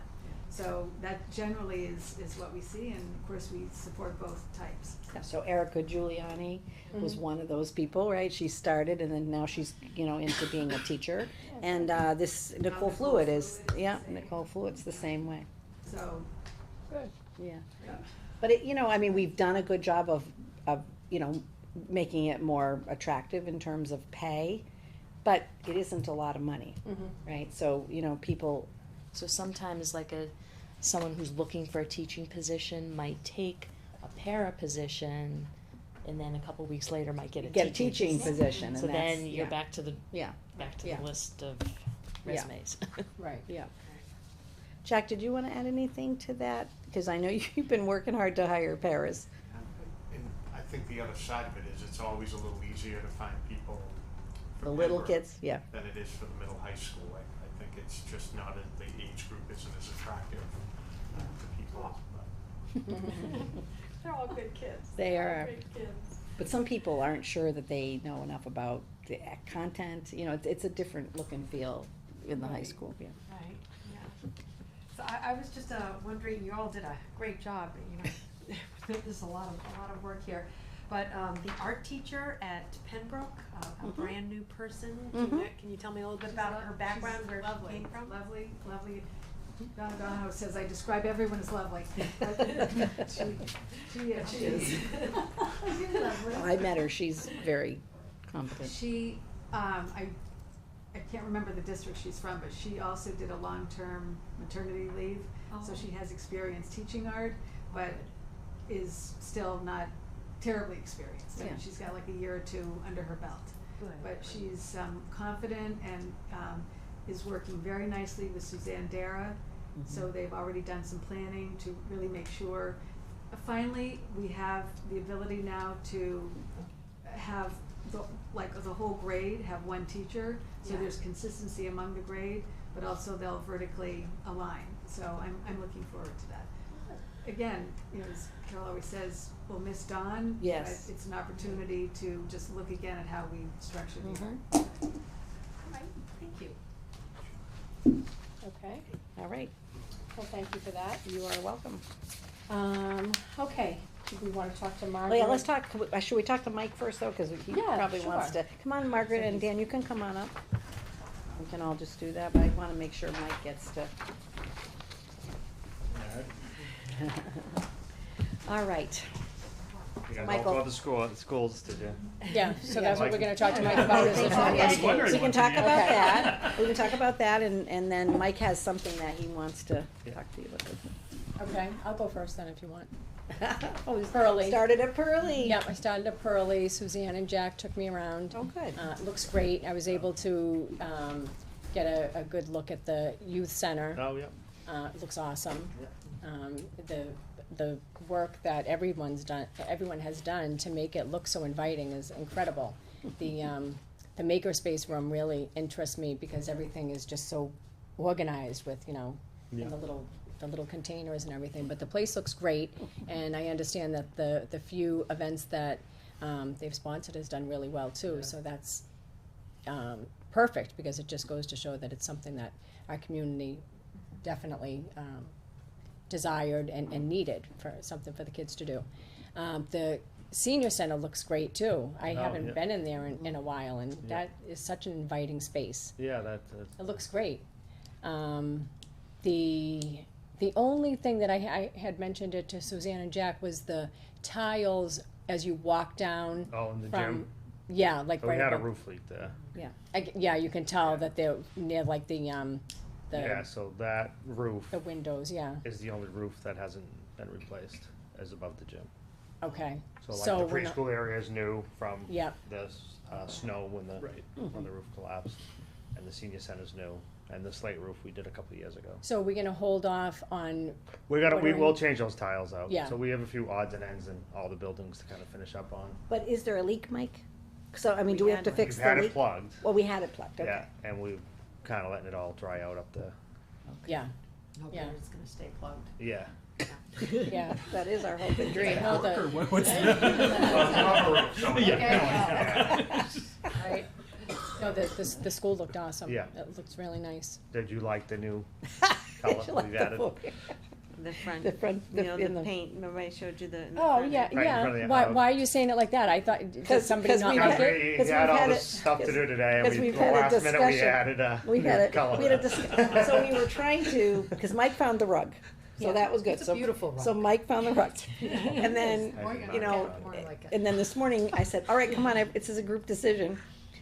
Speaker 10: So that generally is what we see, and of course we support both types.
Speaker 3: Yeah, so Erica Giuliani was one of those people, right? She started and then now she's, you know, into being a teacher. And this Nicole Fluid is, Nicole Fluid's the same way.
Speaker 10: So,
Speaker 1: Good.
Speaker 3: Yeah. But it, you know, I mean, we've done a good job of, you know, making it more attractive in terms of pay, but it isn't a lot of money, right? So, you know, people,
Speaker 5: So sometimes like someone who's looking for a teaching position might take a para position and then a couple weeks later might get a teaching
Speaker 3: position.
Speaker 5: So
Speaker 3: and that's-
Speaker 5: then you're
Speaker 3: yeah.
Speaker 5: back to the
Speaker 3: Yeah, yeah.
Speaker 5: the list of
Speaker 3: Yeah.
Speaker 5: resumes.
Speaker 1: Right.
Speaker 3: yeah. Jack, did you wanna add anything to that? Cause I know you've been working hard to hire paras.
Speaker 8: And I think the other side of it is it's always a little easier to find people for
Speaker 3: The little
Speaker 8: Pembroke
Speaker 3: kids, yeah.
Speaker 8: than it is for the middle high school. I think it's just not, the age group isn't as attractive to people. But
Speaker 9: They're all good kids.
Speaker 3: They
Speaker 9: They're all
Speaker 3: are.
Speaker 9: great kids.
Speaker 3: But some people aren't sure that they know enough about the content, you know, it's a different look and feel in the high school, yeah.
Speaker 9: Right, yeah. So I was just wondering, you all did a great job, you know, there's a lot of work here. But the art teacher at Pembroke, a brand new person, can you tell me a little bit about her background, where she came from?
Speaker 10: Lovely. Donna Donahoe says I describe everyone as lovely. She is. She's lovely.
Speaker 3: I met her, she's very competent.
Speaker 10: She, I can't remember the district she's from, but she also did a long-term maternity leave. So she has experience teaching art, but is still not terribly experienced. I mean,
Speaker 3: Yeah.
Speaker 10: she's got like a year or two under her belt.
Speaker 9: Good.
Speaker 10: But she's confident and is working very nicely with Suzanne Dara. So they've already done some planning to really make sure. Finally, we have the ability now to have the whole grade have one teacher. So there's consistency among the grade, but also they'll vertically align. So I'm looking forward to that. Again, you know, as Carol always says, we'll miss Dawn.
Speaker 3: Yes.
Speaker 10: But it's an opportunity to just look again at how we structure the year.
Speaker 9: All right, thank you.
Speaker 1: Okay.
Speaker 3: All right,
Speaker 1: Well, thank you for that.
Speaker 3: you are welcome.
Speaker 1: Okay. Do we wanna talk to Margaret?
Speaker 3: Well, yeah, let's talk, should we talk to Mike first though, cause he
Speaker 1: Yeah,
Speaker 3: probably wants
Speaker 1: sure.
Speaker 3: to, come on, Margaret and Dan, you can come on up. We can all just do that, but I wanna make sure Mike gets to. All right,
Speaker 11: You guys
Speaker 3: Michael.
Speaker 11: all go to schools, did you?
Speaker 1: Yeah, so that's what we're gonna talk to Mike about is the
Speaker 3: Okay,
Speaker 1: finance.
Speaker 11: wondering
Speaker 3: we can
Speaker 11: what
Speaker 3: talk
Speaker 11: to do.
Speaker 3: about
Speaker 1: Okay.
Speaker 3: that, we can talk about that, and then Mike has something that he wants to talk to you about.
Speaker 1: Okay, I'll go first then if you want.
Speaker 3: Oh, we
Speaker 1: Pearly.
Speaker 3: started at Pearly.
Speaker 1: Yep, I started at Pearly. Suzanne and Jack took me around.
Speaker 3: Oh, good.
Speaker 1: It looks great. I was able to get a good look at the youth center.
Speaker 11: Oh, yeah.
Speaker 1: It looks awesome. The work that everyone has done to make it look so inviting is incredible. The makerspace room really interests me because everything is just so organized with, you know, in the little containers and everything, but the place looks great, and I understand that the few events that they've sponsored has done really well too, so that's, perfect, because it just goes to show that it's something that our community definitely, desired and needed for something for the kids to do. The senior center looks great too. I haven't
Speaker 12: yeah.
Speaker 1: been in there in a while, and that is such an inviting space.
Speaker 12: Yeah, that's
Speaker 1: It looks great. The only thing that I had mentioned it to Suzanne and Jack was the tiles as you walk down
Speaker 12: oh, in the
Speaker 1: from,
Speaker 12: gym.
Speaker 1: yeah, like
Speaker 12: So we
Speaker 1: right
Speaker 12: had a
Speaker 1: above.
Speaker 12: roof leak there.
Speaker 1: Yeah, you can tell that they're near like
Speaker 12: Yeah,
Speaker 1: the
Speaker 12: so that roof
Speaker 1: windows, yeah,
Speaker 12: is the only roof that hasn't been replaced, is above the gym.
Speaker 1: okay.
Speaker 12: So
Speaker 1: So
Speaker 12: like the
Speaker 1: we're not-
Speaker 12: preschool area is new from
Speaker 1: Yep.
Speaker 12: the snow when the
Speaker 4: Right.
Speaker 12: when the roof collapsed, and the senior center's new, and the slate roof we did a couple of years ago.
Speaker 1: So we're gonna hold off on,
Speaker 12: We
Speaker 1: Ordering-
Speaker 12: will change those tiles out.
Speaker 1: Yeah.
Speaker 12: So we have a few odds and ends in all the buildings to kind of finish up on.
Speaker 3: But is there a leak, Mike? So, I mean, do
Speaker 7: We
Speaker 3: we have
Speaker 7: had
Speaker 3: to
Speaker 7: one.
Speaker 3: fix
Speaker 12: We've
Speaker 3: the
Speaker 12: had it
Speaker 3: leak?
Speaker 12: plugged.
Speaker 3: Well, we had it plugged, okay.
Speaker 12: Yeah, and we've kind of letting it all dry out up there.
Speaker 1: yeah,
Speaker 10: Hope
Speaker 1: Yeah.
Speaker 10: it's gonna stay plugged.
Speaker 12: Yeah.
Speaker 1: yeah.
Speaker 3: That is our hope and dream.
Speaker 1: No, the-
Speaker 4: Or what's
Speaker 12: Well, it's not a roof, so-
Speaker 4: Yeah,
Speaker 1: Right. No, the school looked awesome.
Speaker 12: Yeah.
Speaker 1: It looks really nice.
Speaker 12: Did you like the new
Speaker 3: Did you
Speaker 12: color
Speaker 3: like
Speaker 12: we've
Speaker 3: the
Speaker 12: added?
Speaker 3: book?
Speaker 7: The front,
Speaker 3: The front,
Speaker 7: you know,
Speaker 3: in
Speaker 7: the
Speaker 3: the.
Speaker 7: paint, remember I showed you the. in the
Speaker 1: Oh,
Speaker 7: front?
Speaker 1: yeah,
Speaker 12: Right in front of
Speaker 1: yeah.
Speaker 12: the
Speaker 1: Why,
Speaker 12: house.
Speaker 1: why are you saying it like that? I thought, did
Speaker 3: 'Cause-
Speaker 1: somebody
Speaker 3: 'cause
Speaker 1: not
Speaker 3: we've
Speaker 1: like
Speaker 3: had-
Speaker 1: it?
Speaker 12: We
Speaker 3: 'cause
Speaker 12: had
Speaker 3: we've
Speaker 12: all
Speaker 3: had
Speaker 12: this
Speaker 3: it-
Speaker 12: stuff to do today, and
Speaker 3: 'cause
Speaker 12: we,
Speaker 3: we've
Speaker 12: the
Speaker 3: had a
Speaker 12: last minute, we
Speaker 3: discussion.
Speaker 12: added a
Speaker 3: We
Speaker 12: new
Speaker 3: had a,
Speaker 12: color.
Speaker 3: we had a discussion, so we were trying to, because Mike found the rug, so
Speaker 1: Yeah.
Speaker 3: that was good.
Speaker 10: It's a
Speaker 3: So-
Speaker 10: beautiful rug.
Speaker 3: So Mike found the rug, and then,
Speaker 12: More
Speaker 3: you know,
Speaker 10: more like it.
Speaker 3: and then this morning, I said, all right, come on, this is a group decision.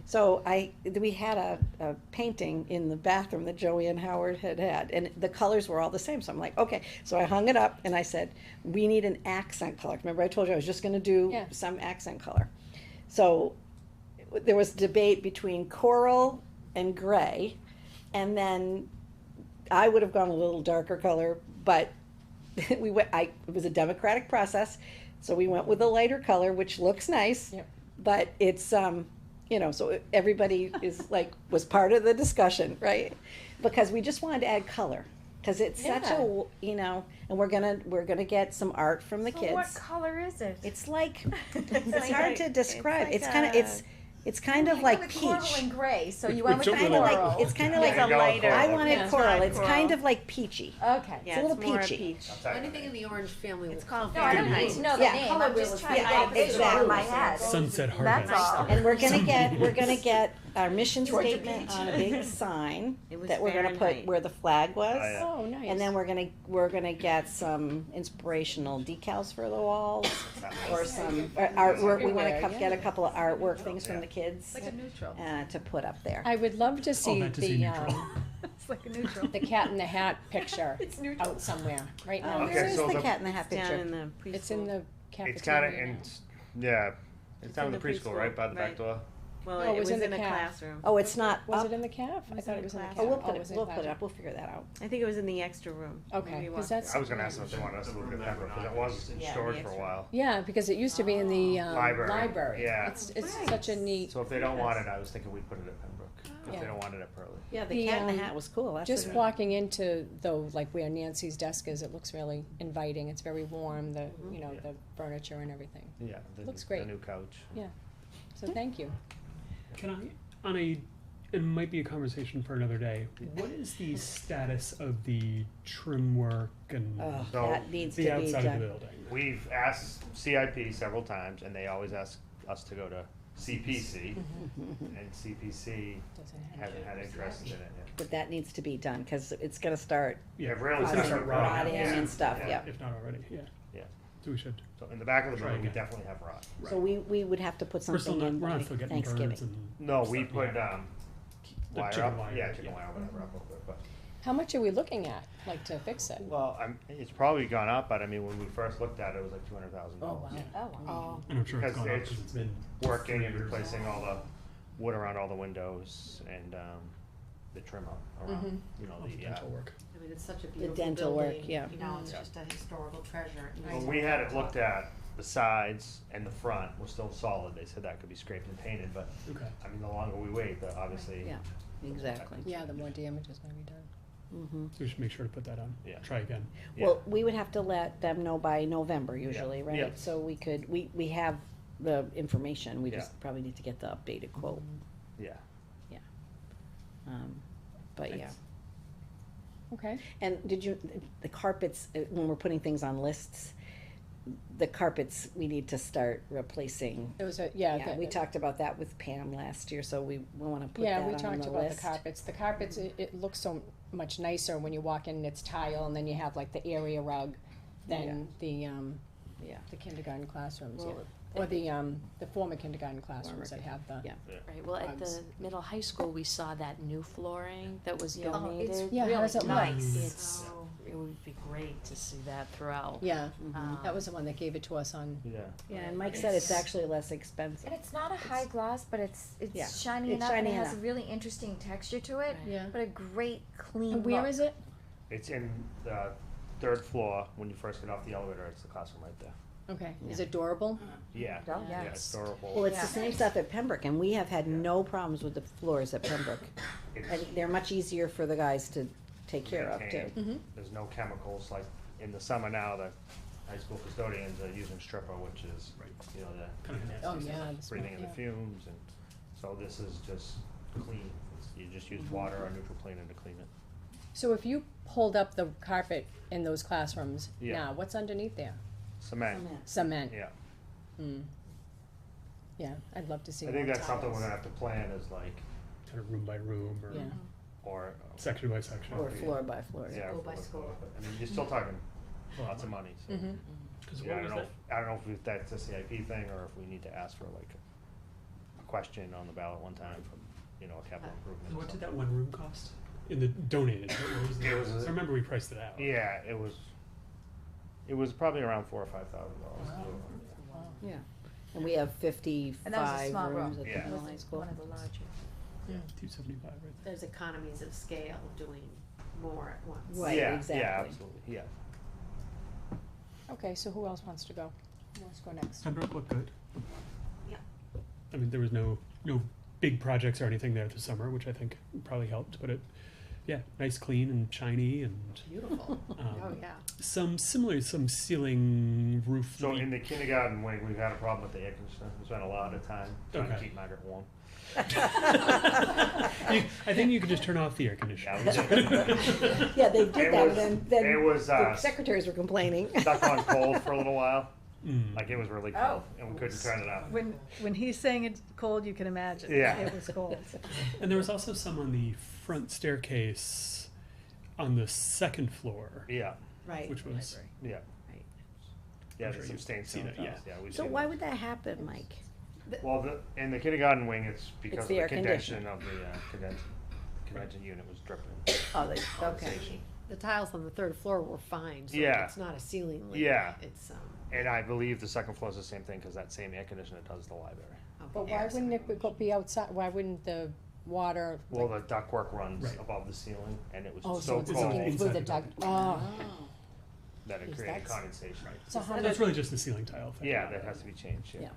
Speaker 3: So we had a painting in the bathroom that Joanne Howard had, and the colors were all the same, so I'm like, okay, so I hung it up, and I said, we need an accent color. Remember I told you I was just gonna do
Speaker 1: Yeah.
Speaker 3: some accent color. So, there was debate between coral and gray, and then I would have gone a little darker color, but it was a democratic process, so we went with a lighter color, which looks nice.
Speaker 1: Yep.
Speaker 3: But it's, you know, so everybody is like, was part of the discussion, right? Because we just wanted to add color, cause it's such
Speaker 1: Yeah.
Speaker 3: a, you know, and we're gonna get some art from the kids.
Speaker 6: What color is it?
Speaker 3: It's like, it's
Speaker 7: like
Speaker 3: hard
Speaker 7: a-
Speaker 3: to describe,
Speaker 7: it's
Speaker 3: it's
Speaker 7: like
Speaker 3: kinda,
Speaker 7: a-
Speaker 3: it's kind of like
Speaker 6: Coral
Speaker 3: peach.
Speaker 6: and gray, so you
Speaker 4: Which-
Speaker 6: went with
Speaker 4: which
Speaker 6: the
Speaker 3: Kinda
Speaker 6: coral.
Speaker 3: like, it's kinda
Speaker 7: It's
Speaker 3: like,
Speaker 7: a lighter.
Speaker 3: I wanted
Speaker 1: Yeah.
Speaker 3: coral,
Speaker 7: Not
Speaker 3: it's
Speaker 7: coral.
Speaker 3: kind of like peachy.
Speaker 6: Okay.
Speaker 7: Yeah,
Speaker 3: a little
Speaker 7: it's more
Speaker 3: peachy.
Speaker 7: peach.
Speaker 10: Anything in the orange family.
Speaker 7: It's called
Speaker 6: No, I don't
Speaker 7: Fahrenheit.
Speaker 6: need to know the
Speaker 3: Yeah.
Speaker 6: name,
Speaker 10: Color
Speaker 6: I'm
Speaker 10: wheel
Speaker 6: just
Speaker 10: is
Speaker 6: trying to
Speaker 3: yeah,
Speaker 6: get it
Speaker 3: exactly.
Speaker 6: in my head.
Speaker 4: Sunset
Speaker 6: That's
Speaker 4: Harvest.
Speaker 6: all.
Speaker 3: And we're gonna get our mission statement on a big sign
Speaker 7: It was
Speaker 3: that we're gonna put
Speaker 7: Fahrenheit.
Speaker 3: where the flag was.
Speaker 12: Oh, yeah.
Speaker 1: Oh, nice.
Speaker 3: And then we're gonna get some inspirational decals for the walls, or some artwork, we wanna
Speaker 1: Everywhere,
Speaker 3: get a couple of artwork things from
Speaker 12: Yeah.
Speaker 3: the kids,
Speaker 10: Like a neutral.
Speaker 3: to put up there.
Speaker 1: I would love to see
Speaker 4: meant to say
Speaker 1: the,
Speaker 4: neutral.
Speaker 10: It's like a neutral.
Speaker 1: the cat in the hat picture
Speaker 10: It's neutral.
Speaker 1: out somewhere, right now.
Speaker 12: Okay,
Speaker 3: Where is
Speaker 12: so
Speaker 3: the
Speaker 12: the-
Speaker 3: cat in the hat
Speaker 7: Down
Speaker 3: picture?
Speaker 7: in the preschool.
Speaker 1: It's in the
Speaker 12: It's kinda
Speaker 1: cafeteria
Speaker 12: in,
Speaker 1: now.
Speaker 12: yeah, it's down in
Speaker 7: in
Speaker 12: the
Speaker 7: the
Speaker 12: preschool,
Speaker 7: preschool,
Speaker 12: right, by the back
Speaker 7: right.
Speaker 12: door?
Speaker 7: Well,
Speaker 1: Oh,
Speaker 7: it was in a
Speaker 1: caf.
Speaker 7: classroom.
Speaker 3: Oh, it's not
Speaker 1: Was
Speaker 3: up?
Speaker 1: it in the calf? I
Speaker 7: was
Speaker 1: thought
Speaker 7: in
Speaker 1: it was in the
Speaker 7: the
Speaker 1: calf.
Speaker 7: class.
Speaker 3: Oh, we'll put
Speaker 1: it
Speaker 3: it,
Speaker 1: was in
Speaker 3: we'll
Speaker 1: the
Speaker 3: put it
Speaker 1: class.
Speaker 3: up, we'll figure that out.
Speaker 7: I think it was in the extra room.
Speaker 1: Okay,
Speaker 7: Maybe
Speaker 1: cause
Speaker 7: walk-
Speaker 1: that's,
Speaker 12: I was gonna ask them if they wanted us to move it to Pembroke, cause it was in
Speaker 7: Yeah,
Speaker 12: storage
Speaker 7: the
Speaker 12: for a
Speaker 7: extra.
Speaker 12: while.
Speaker 1: yeah, because it used to be in the,
Speaker 12: Library,
Speaker 1: library.
Speaker 12: yeah.
Speaker 1: It's such a neat,
Speaker 12: So if they don't want it, I was thinking we'd put it at Pembroke, if
Speaker 1: Yeah.
Speaker 12: they don't want it at Pearlie.
Speaker 3: Yeah, the
Speaker 1: The,
Speaker 3: cat in the
Speaker 1: um,
Speaker 3: hat was cool, that's
Speaker 1: just
Speaker 3: what-
Speaker 1: walking into though, like where Nancy's desk is, it looks really inviting, it's very warm, the, you know,
Speaker 12: Yeah.
Speaker 1: the furniture and everything.
Speaker 12: Yeah,
Speaker 1: Looks
Speaker 12: the
Speaker 1: great.
Speaker 12: new couch.
Speaker 1: So thank you.
Speaker 4: Can I, on a, it might be a conversation for another day, what is the status of the trim work and
Speaker 3: Oh,
Speaker 12: So,
Speaker 3: that needs to
Speaker 4: the
Speaker 3: be
Speaker 4: outside of the
Speaker 3: done.
Speaker 4: building?
Speaker 12: We've asked CIP several times, and they always ask us to go to CPC, and CPC
Speaker 1: Doesn't have-
Speaker 12: hasn't had interest in it yet.
Speaker 3: But that needs to be done, cause it's gonna start
Speaker 4: Yeah,
Speaker 12: It really
Speaker 4: it's
Speaker 12: started
Speaker 4: gonna start
Speaker 12: rotting,
Speaker 4: rotting,
Speaker 3: rotting and stuff, yeah.
Speaker 4: if not already, yeah.
Speaker 12: Yeah.
Speaker 4: So we should,
Speaker 12: So in the back of the
Speaker 4: Try
Speaker 12: building, we
Speaker 4: again.
Speaker 12: definitely have rot.
Speaker 3: So we would have to put
Speaker 4: we're still
Speaker 3: something
Speaker 4: not,
Speaker 3: in
Speaker 4: we're
Speaker 3: by
Speaker 4: not still getting birds
Speaker 3: Thanksgiving.
Speaker 4: and.
Speaker 12: No, we
Speaker 4: stuff,
Speaker 12: put,
Speaker 4: yeah. The
Speaker 12: wire
Speaker 4: chicken
Speaker 12: up,
Speaker 4: wire,
Speaker 12: yeah, chicken
Speaker 4: yeah.
Speaker 12: wire, whatever, up over it, but.
Speaker 1: How much are we looking at, like, to fix it?
Speaker 12: Well, it's probably gone up, but I mean, when we first looked at it, it was like $200,000.
Speaker 1: Oh, wow.
Speaker 6: Oh, wow.
Speaker 4: And I'm sure it's
Speaker 12: Because
Speaker 4: gone up
Speaker 12: it's
Speaker 4: because it's been
Speaker 12: Working
Speaker 4: 3
Speaker 12: and
Speaker 4: years.
Speaker 12: replacing all the wood around all the windows and, the trim up around, you know,
Speaker 4: Of
Speaker 12: the,
Speaker 4: dental work.
Speaker 10: I mean, it's such a beautiful
Speaker 3: dental work,
Speaker 10: building,
Speaker 3: yeah.
Speaker 10: You know, it's
Speaker 12: Yeah.
Speaker 10: just a historical treasure. It
Speaker 12: When
Speaker 10: needs
Speaker 12: we
Speaker 10: to
Speaker 12: had
Speaker 10: be
Speaker 12: it looked at, the sides and the front were still solid. They said that could be scraped and painted, but
Speaker 4: Okay.
Speaker 12: I mean, the longer we wait, the obviously.
Speaker 3: Yeah, exactly.
Speaker 1: Yeah, the more damage is gonna be done.
Speaker 3: Mm-hmm.
Speaker 4: So we should make sure to put that on.
Speaker 12: Yeah.
Speaker 4: Try again.
Speaker 12: Yeah.
Speaker 3: Well, we would have to let them know by November usually,
Speaker 12: Yeah.
Speaker 3: right? So we could, we have the information, we
Speaker 12: Yeah.
Speaker 3: just probably need to get the updated quote.
Speaker 12: Yeah.
Speaker 3: But yeah.
Speaker 4: Thanks.
Speaker 1: Okay.
Speaker 3: And did you, the carpets, when we're putting things on lists, the carpets, we need to start replacing.
Speaker 1: It was a,
Speaker 3: Yeah, we talked about that with Pam last year, so we wanna put that
Speaker 1: Yeah,
Speaker 3: on
Speaker 1: we
Speaker 3: the
Speaker 1: talked about the
Speaker 3: list.
Speaker 1: carpets. The carpets, it looks so much nicer when you walk in and it's tile, and then you have like the area rug than
Speaker 3: Yeah.
Speaker 1: the kindergarten classrooms, yeah.
Speaker 5: Well,
Speaker 1: Or the former kindergarten classrooms that have the.
Speaker 3: Yeah.
Speaker 5: Right, well, at
Speaker 1: Rugs.
Speaker 5: the middle high school, we saw that new flooring that was
Speaker 3: Yeah.
Speaker 5: donated.
Speaker 1: Yeah, how does it look?
Speaker 5: Nice, it's,
Speaker 9: Oh.
Speaker 5: it would be great to see that throughout.
Speaker 1: Yeah,
Speaker 5: Um,
Speaker 1: that was the one that gave it to us on,
Speaker 12: Yeah.
Speaker 3: Yeah, and Mike said it's actually less expensive.
Speaker 2: And it's not a high gloss, but it's
Speaker 3: Yeah,
Speaker 2: shiny
Speaker 3: it's
Speaker 2: enough and
Speaker 3: shiny
Speaker 2: it has a
Speaker 3: enough.
Speaker 2: really interesting texture to it,
Speaker 5: Right.
Speaker 1: yeah.
Speaker 2: but a great clean
Speaker 1: And where
Speaker 2: look.
Speaker 1: is it?
Speaker 12: It's in the third floor, when you first get off the elevator, it's the classroom right there.
Speaker 1: Okay, is it durable?
Speaker 12: Yeah.
Speaker 2: Oh,
Speaker 12: Yeah,
Speaker 2: yes.
Speaker 12: it's durable.
Speaker 3: Well, it's the
Speaker 2: Yeah.
Speaker 3: same stuff at Pembroke, and we have had no problems with the floors at Pembroke.
Speaker 12: It's-
Speaker 3: And they're much easier for the guys to take care of too.
Speaker 12: maintained.
Speaker 1: Mm-hmm.
Speaker 12: There's no chemicals, like in the summer now, the high school custodians are using stripper, which is, you know,
Speaker 4: Kind of
Speaker 1: Oh,
Speaker 4: nasty.
Speaker 1: yeah. the
Speaker 12: breathing in the
Speaker 1: smell,
Speaker 12: fumes, and so this is just clean. You just use water or neutral cleaner to clean it.
Speaker 1: So if you pulled up the carpet in those classrooms
Speaker 12: Yeah.
Speaker 1: now, what's underneath there?
Speaker 12: Cement,
Speaker 1: Cement.
Speaker 12: yeah.
Speaker 1: Mm. Yeah, I'd love to see
Speaker 12: I think
Speaker 1: more
Speaker 12: that's something we're
Speaker 1: tiles.
Speaker 12: gonna have to plan is like,
Speaker 4: Kind of room by room or
Speaker 1: Yeah.
Speaker 12: or.
Speaker 4: section by section.
Speaker 3: Or floor by floor.
Speaker 12: Yeah.
Speaker 9: School by
Speaker 12: floor
Speaker 9: school.
Speaker 12: but, I mean, you're still talking lots of money, so.
Speaker 1: Mhm.
Speaker 4: Because
Speaker 12: Yeah, I
Speaker 4: what
Speaker 12: don't
Speaker 4: was
Speaker 12: know,
Speaker 4: that?
Speaker 12: I don't know if that's a CIP thing, or if we need to ask for like a question on the ballot one time from, you know, a capital improvement.
Speaker 4: What
Speaker 12: or
Speaker 4: did that
Speaker 12: something.
Speaker 4: one room cost? In the donated, what was the,
Speaker 12: It was a-
Speaker 4: I remember we priced it out.
Speaker 12: Yeah, it was probably around $4,000 or $5,000.
Speaker 3: Yeah, and we have 55
Speaker 2: small
Speaker 3: rooms
Speaker 2: room.
Speaker 3: at the
Speaker 12: Yeah.
Speaker 3: middle high school.
Speaker 2: One of the larger.
Speaker 4: Yeah, 275 right there.
Speaker 9: There's economies of scale doing more at once.
Speaker 3: Right,
Speaker 12: Yeah,
Speaker 3: exactly.
Speaker 12: yeah, absolutely, yeah.
Speaker 1: Okay, so who else wants to go? Who wants to go next?
Speaker 4: Pembroke looked good.
Speaker 9: Yeah.
Speaker 4: I mean, there was no big projects or anything there this summer, which I think probably helped, but yeah, nice, clean and shiny, and
Speaker 9: Beautiful. Oh, yeah.
Speaker 4: some ceiling roof.
Speaker 12: So in the kindergarten wing, we've had a problem with the air conditioner. We spent a lot of time trying to
Speaker 4: Okay.
Speaker 12: keep Margaret warm.
Speaker 4: I think you could just turn off the air conditioner.
Speaker 12: Yeah, we did.
Speaker 3: Yeah, they did
Speaker 12: It
Speaker 3: that,
Speaker 12: was-
Speaker 3: and then
Speaker 12: it was,
Speaker 3: the secretaries were complaining.
Speaker 12: Stuck on cold for a little while,
Speaker 4: Mm.
Speaker 12: like it was really cold, and we couldn't turn it up.
Speaker 10: When he's saying it's cold, you can imagine.
Speaker 12: Yeah.
Speaker 10: It was cold.
Speaker 4: And there was also some on the front staircase on the second floor,
Speaker 12: Yeah,
Speaker 3: Right.
Speaker 4: which was
Speaker 12: yeah.
Speaker 3: Right.
Speaker 12: Yeah,
Speaker 4: I'm
Speaker 12: there's
Speaker 4: sure
Speaker 12: some
Speaker 4: you've
Speaker 12: stained
Speaker 4: seen
Speaker 12: steel
Speaker 4: it, yeah.
Speaker 12: tiles, yeah, we've
Speaker 3: So
Speaker 12: seen
Speaker 3: why
Speaker 12: them.
Speaker 3: would that happen, Mike?
Speaker 12: Well, in the kindergarten wing, it's because of
Speaker 3: the
Speaker 12: the
Speaker 3: air
Speaker 12: condension of the condenser unit was dripping.
Speaker 3: Oh, they, okay.
Speaker 12: Condensation.
Speaker 9: The tiles on the third floor were fine, so
Speaker 12: Yeah.
Speaker 9: it's not a ceiling leak.
Speaker 12: Yeah.
Speaker 9: It's,
Speaker 12: And I believe the second floor is the same thing, because that same air conditioner does the library.
Speaker 1: But
Speaker 9: okay,
Speaker 1: why
Speaker 9: air
Speaker 1: wouldn't it be outside, why wouldn't the water?
Speaker 12: Well,
Speaker 1: like-
Speaker 12: the ductwork runs
Speaker 4: Right.
Speaker 12: above the ceiling, and it was
Speaker 1: Oh,
Speaker 12: so
Speaker 1: it's
Speaker 12: cold
Speaker 1: leaking through the duct, oh.
Speaker 12: that it
Speaker 1: Is
Speaker 12: created
Speaker 1: that-
Speaker 12: condensation.
Speaker 1: So how
Speaker 4: that's
Speaker 1: did,
Speaker 4: really just the ceiling tile thing.
Speaker 12: Yeah, that has to be changed, yeah.
Speaker 3: Yeah.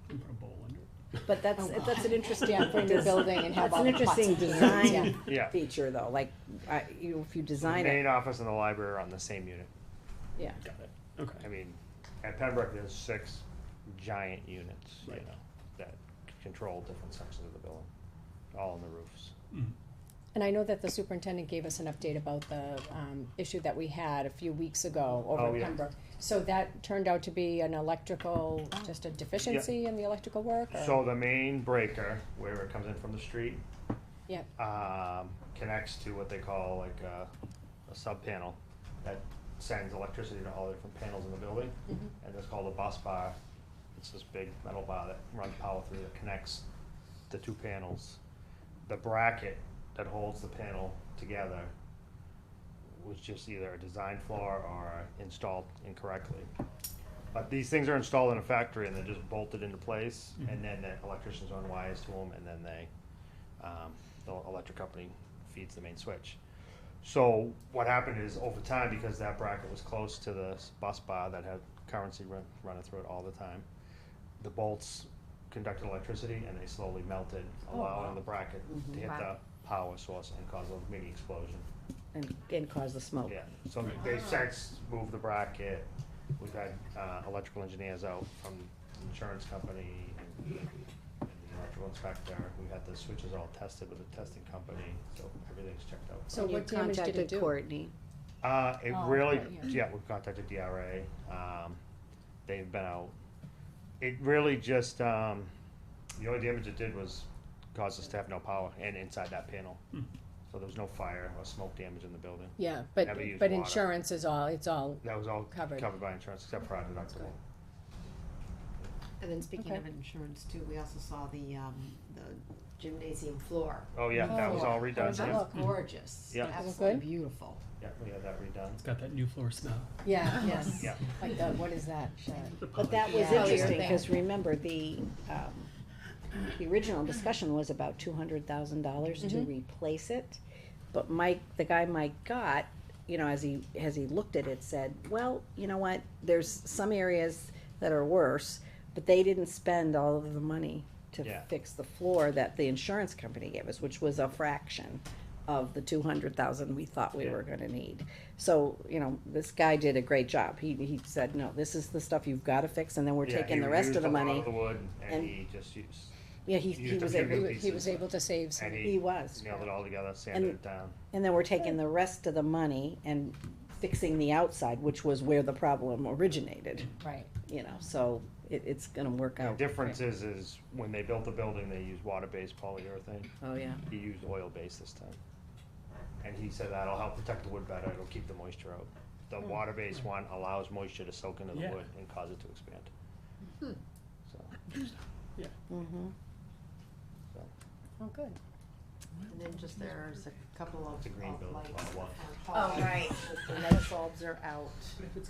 Speaker 4: And put a bowl under it.
Speaker 3: But that's an interesting.
Speaker 1: yeah, for a new building and have
Speaker 3: That's
Speaker 1: all
Speaker 3: an
Speaker 1: the pots
Speaker 3: interesting
Speaker 1: and pans, yeah.
Speaker 3: design
Speaker 12: Yeah.
Speaker 3: feature, though, like, if you
Speaker 12: The
Speaker 3: design
Speaker 12: main
Speaker 3: it,
Speaker 12: office and the library are on the same unit.
Speaker 3: yeah.
Speaker 4: Got it. Okay.
Speaker 12: I mean, at Pembroke, there's 6 giant units, you
Speaker 4: Right.
Speaker 12: know, that control different sections of the building, all on the roofs.
Speaker 4: Mm.
Speaker 1: And I know that the superintendent gave us an update about the, issue that we had a few weeks ago over
Speaker 12: Oh,
Speaker 1: at
Speaker 12: yeah.
Speaker 1: Pembroke. So that turned out to be an electrical, just a deficiency in the electrical work, or?
Speaker 12: So the main breaker, where it comes in from the street,
Speaker 1: Yeah,
Speaker 12: connects to what they call like a sub panel that sends electricity to all the different panels in the building.
Speaker 1: Mhm.
Speaker 12: And it's called a bus bar. It's this big metal bar that runs power through that connects the 2 panels. The bracket that holds the panel together was just either a design flaw or installed incorrectly. But these things are installed in a factory and they're just bolted into place, and then the electricians run wires to them, and then the electric company feeds the main switch. So what happened is, over time, because that bracket was close to the bus bar that had currency running through it all the time, the bolts conducted electricity and they slowly melted, allowing the bracket to hit the power source and cause a mini explosion.
Speaker 3: And cause the smoke.
Speaker 12: Yeah, so they since moved the bracket. We've had electrical engineers out from insurance company and the electrical inspector. We had the switches all tested with a testing company, so everything's checked out.
Speaker 1: So
Speaker 3: And you
Speaker 1: what damage did it
Speaker 3: contacted
Speaker 1: do?
Speaker 3: Courtney.
Speaker 12: It
Speaker 1: Oh,
Speaker 12: really,
Speaker 1: okay,
Speaker 12: yeah, we contacted DRA, they've been out. It really just, the only damage it did was cause us to have no power and inside that panel. So there was no fire or smoke damage in the building.
Speaker 1: Yeah, but,
Speaker 12: Never used
Speaker 1: but
Speaker 12: water.
Speaker 1: insurance is all, it's all,
Speaker 12: That was all
Speaker 1: Covered.
Speaker 12: covered by insurance, except for our deductible.
Speaker 2: And then speaking
Speaker 1: Okay.
Speaker 2: of insurance too, we also saw the gymnasium floor.
Speaker 12: Oh, yeah, that was all redone,
Speaker 1: How's that
Speaker 12: yeah.
Speaker 1: look?
Speaker 2: Gorgeous.
Speaker 12: Yeah.
Speaker 2: Absolutely
Speaker 1: Good?
Speaker 2: beautiful.
Speaker 12: Yeah, we had that redone.
Speaker 4: It's got that new floor smell.
Speaker 1: yeah, yes.
Speaker 12: Yeah.
Speaker 1: Like the, what is that?
Speaker 3: But that was
Speaker 1: Yeah.
Speaker 3: interesting,
Speaker 6: Yeah.
Speaker 3: cause remember, the original discussion was about $200,000 to replace it. But the guy Mike got, you know, as he looked at it, said, well, you know what, there's some areas that are worse, but they didn't spend all of the money to
Speaker 12: Yeah.
Speaker 3: fix the floor that the insurance company gave us, which was a fraction of the 200,000 we thought we were gonna need. So, you know, this guy did a great job. He said, no, this is the stuff you've gotta fix, and then we're
Speaker 12: Yeah,
Speaker 3: taking
Speaker 12: he
Speaker 3: the rest of the
Speaker 12: reused a lot
Speaker 3: money.
Speaker 12: of the wood, and
Speaker 3: and-
Speaker 12: he just used,
Speaker 3: Yeah, he
Speaker 12: used a
Speaker 3: was
Speaker 12: few
Speaker 3: able,
Speaker 12: new
Speaker 1: He was
Speaker 12: pieces,
Speaker 1: able to save some.
Speaker 12: and
Speaker 3: he was.
Speaker 12: nailed it all together, sanded
Speaker 3: And-
Speaker 12: it down.
Speaker 3: And then we're taking the rest of the money and fixing the outside, which was where the problem originated,
Speaker 1: Right.
Speaker 3: you know, so it's gonna work
Speaker 12: The
Speaker 3: out.
Speaker 12: difference is when they built the building, they used water-based polyurethane.
Speaker 3: Oh, yeah.
Speaker 12: He used oil-based this time. And he said that'll help protect the wood better, it'll keep the moisture out. The water-based one allows moisture to soak into the
Speaker 4: Yeah.
Speaker 12: wood and cause it to expand. So,
Speaker 3: Mm-hmm.
Speaker 1: Oh, good.
Speaker 2: And then just there's a couple of
Speaker 12: It's a green building,
Speaker 2: lights.
Speaker 12: it's all one.
Speaker 2: Oh, right. The light bulbs are out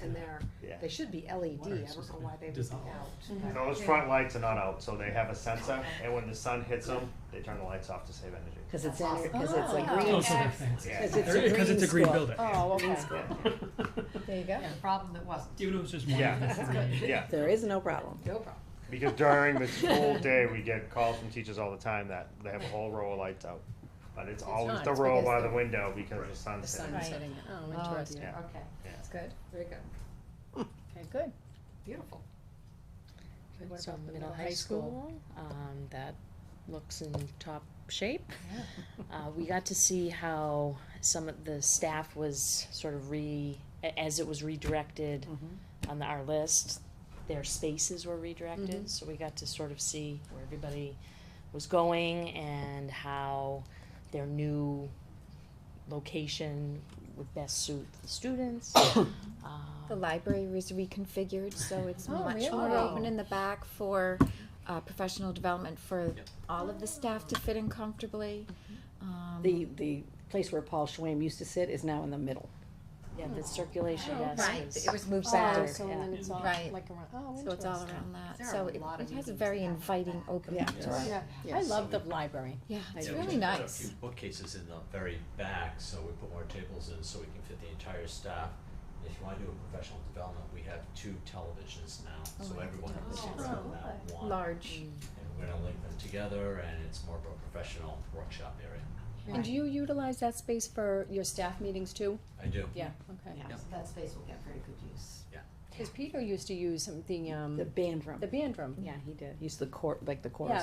Speaker 2: and
Speaker 12: Yeah.
Speaker 2: they should be LED.
Speaker 4: Water
Speaker 2: I
Speaker 4: is
Speaker 2: don't
Speaker 4: supposed
Speaker 2: know
Speaker 4: to
Speaker 2: why they would be
Speaker 4: dissolve.
Speaker 2: out.
Speaker 12: Those front lights are not out, so they have a sensor, and when the sun hits them, they turn the lights off to save energy.
Speaker 3: Cause it's
Speaker 2: That's
Speaker 3: cause it's
Speaker 1: awesome.
Speaker 3: a
Speaker 1: Oh.
Speaker 3: green,
Speaker 4: Oh, so they're fancy.
Speaker 12: Yeah.
Speaker 3: Because it's a
Speaker 4: Because it's a
Speaker 3: green
Speaker 4: green
Speaker 3: school.
Speaker 4: building.
Speaker 1: Oh,
Speaker 3: green
Speaker 1: okay.
Speaker 3: school.
Speaker 1: There you go.
Speaker 9: Yeah, problem that wasn't.
Speaker 4: Even though it's just one
Speaker 12: Yeah.
Speaker 4: of the three.
Speaker 12: Yeah,
Speaker 3: There is no problem.
Speaker 9: No problem.
Speaker 12: because during the school day, we get calls from teachers all the time that they have a whole row of lights out. But it's always
Speaker 1: not,
Speaker 12: the
Speaker 1: it's
Speaker 12: row
Speaker 1: because
Speaker 12: by
Speaker 1: the-
Speaker 12: the window because the
Speaker 1: The
Speaker 12: sun's
Speaker 1: sun
Speaker 12: hitting.
Speaker 1: is setting. Oh,
Speaker 9: Oh,
Speaker 1: interesting.
Speaker 9: dear, okay,
Speaker 1: That's good.
Speaker 9: very good,
Speaker 1: Okay, good.
Speaker 9: beautiful.
Speaker 1: What
Speaker 5: So
Speaker 1: about the
Speaker 5: middle high school, that looks in top shape. We got to see how some of the staff was sort of as it was redirected on our list, their spaces were redirected, so we got to sort of see where everybody was going and how their new location would best suit the students.
Speaker 6: The library was reconfigured, so it's
Speaker 1: Oh,
Speaker 6: much
Speaker 1: really?
Speaker 6: more open in the back for professional development for all of the staff to fit in comfortably.
Speaker 3: The place where Paul Schwam used to sit is now in the middle.
Speaker 5: Yeah, the circulation
Speaker 1: Oh,
Speaker 5: desk
Speaker 6: Right,
Speaker 5: is.
Speaker 6: it was moved
Speaker 1: Oh,
Speaker 6: back.
Speaker 1: so
Speaker 5: yeah.
Speaker 1: then it's all
Speaker 6: Right.
Speaker 1: like around, oh,
Speaker 6: So it's all
Speaker 1: interesting.
Speaker 6: around that.
Speaker 2: There
Speaker 6: So
Speaker 2: are a
Speaker 6: it
Speaker 2: lot of
Speaker 6: it has a
Speaker 2: meetings
Speaker 6: very
Speaker 2: that happen
Speaker 6: inviting
Speaker 2: back.
Speaker 6: opening to it.
Speaker 1: Yeah, I
Speaker 3: Yes.
Speaker 1: love the library.
Speaker 6: Yeah, it's
Speaker 3: I do
Speaker 6: really
Speaker 3: too.
Speaker 11: Put a
Speaker 6: nice.
Speaker 11: few bookcases in the very back, so we put more tables in so we can fit the entire staff. And if you wanna do a professional development, we have 2 televisions now, so everyone can see
Speaker 1: Oh,
Speaker 11: from that one.
Speaker 6: Large.
Speaker 11: And we're gonna link them together, and it's more of a professional workshop area.
Speaker 1: And do you utilize that space for your staff meetings too?
Speaker 11: I do.
Speaker 1: Yeah, okay.
Speaker 2: Yeah, so that space will get very good use.
Speaker 1: Cause Peter used to use
Speaker 3: The band room.
Speaker 1: the band room.
Speaker 3: Yeah, he did. Used the chorus
Speaker 1: Yeah,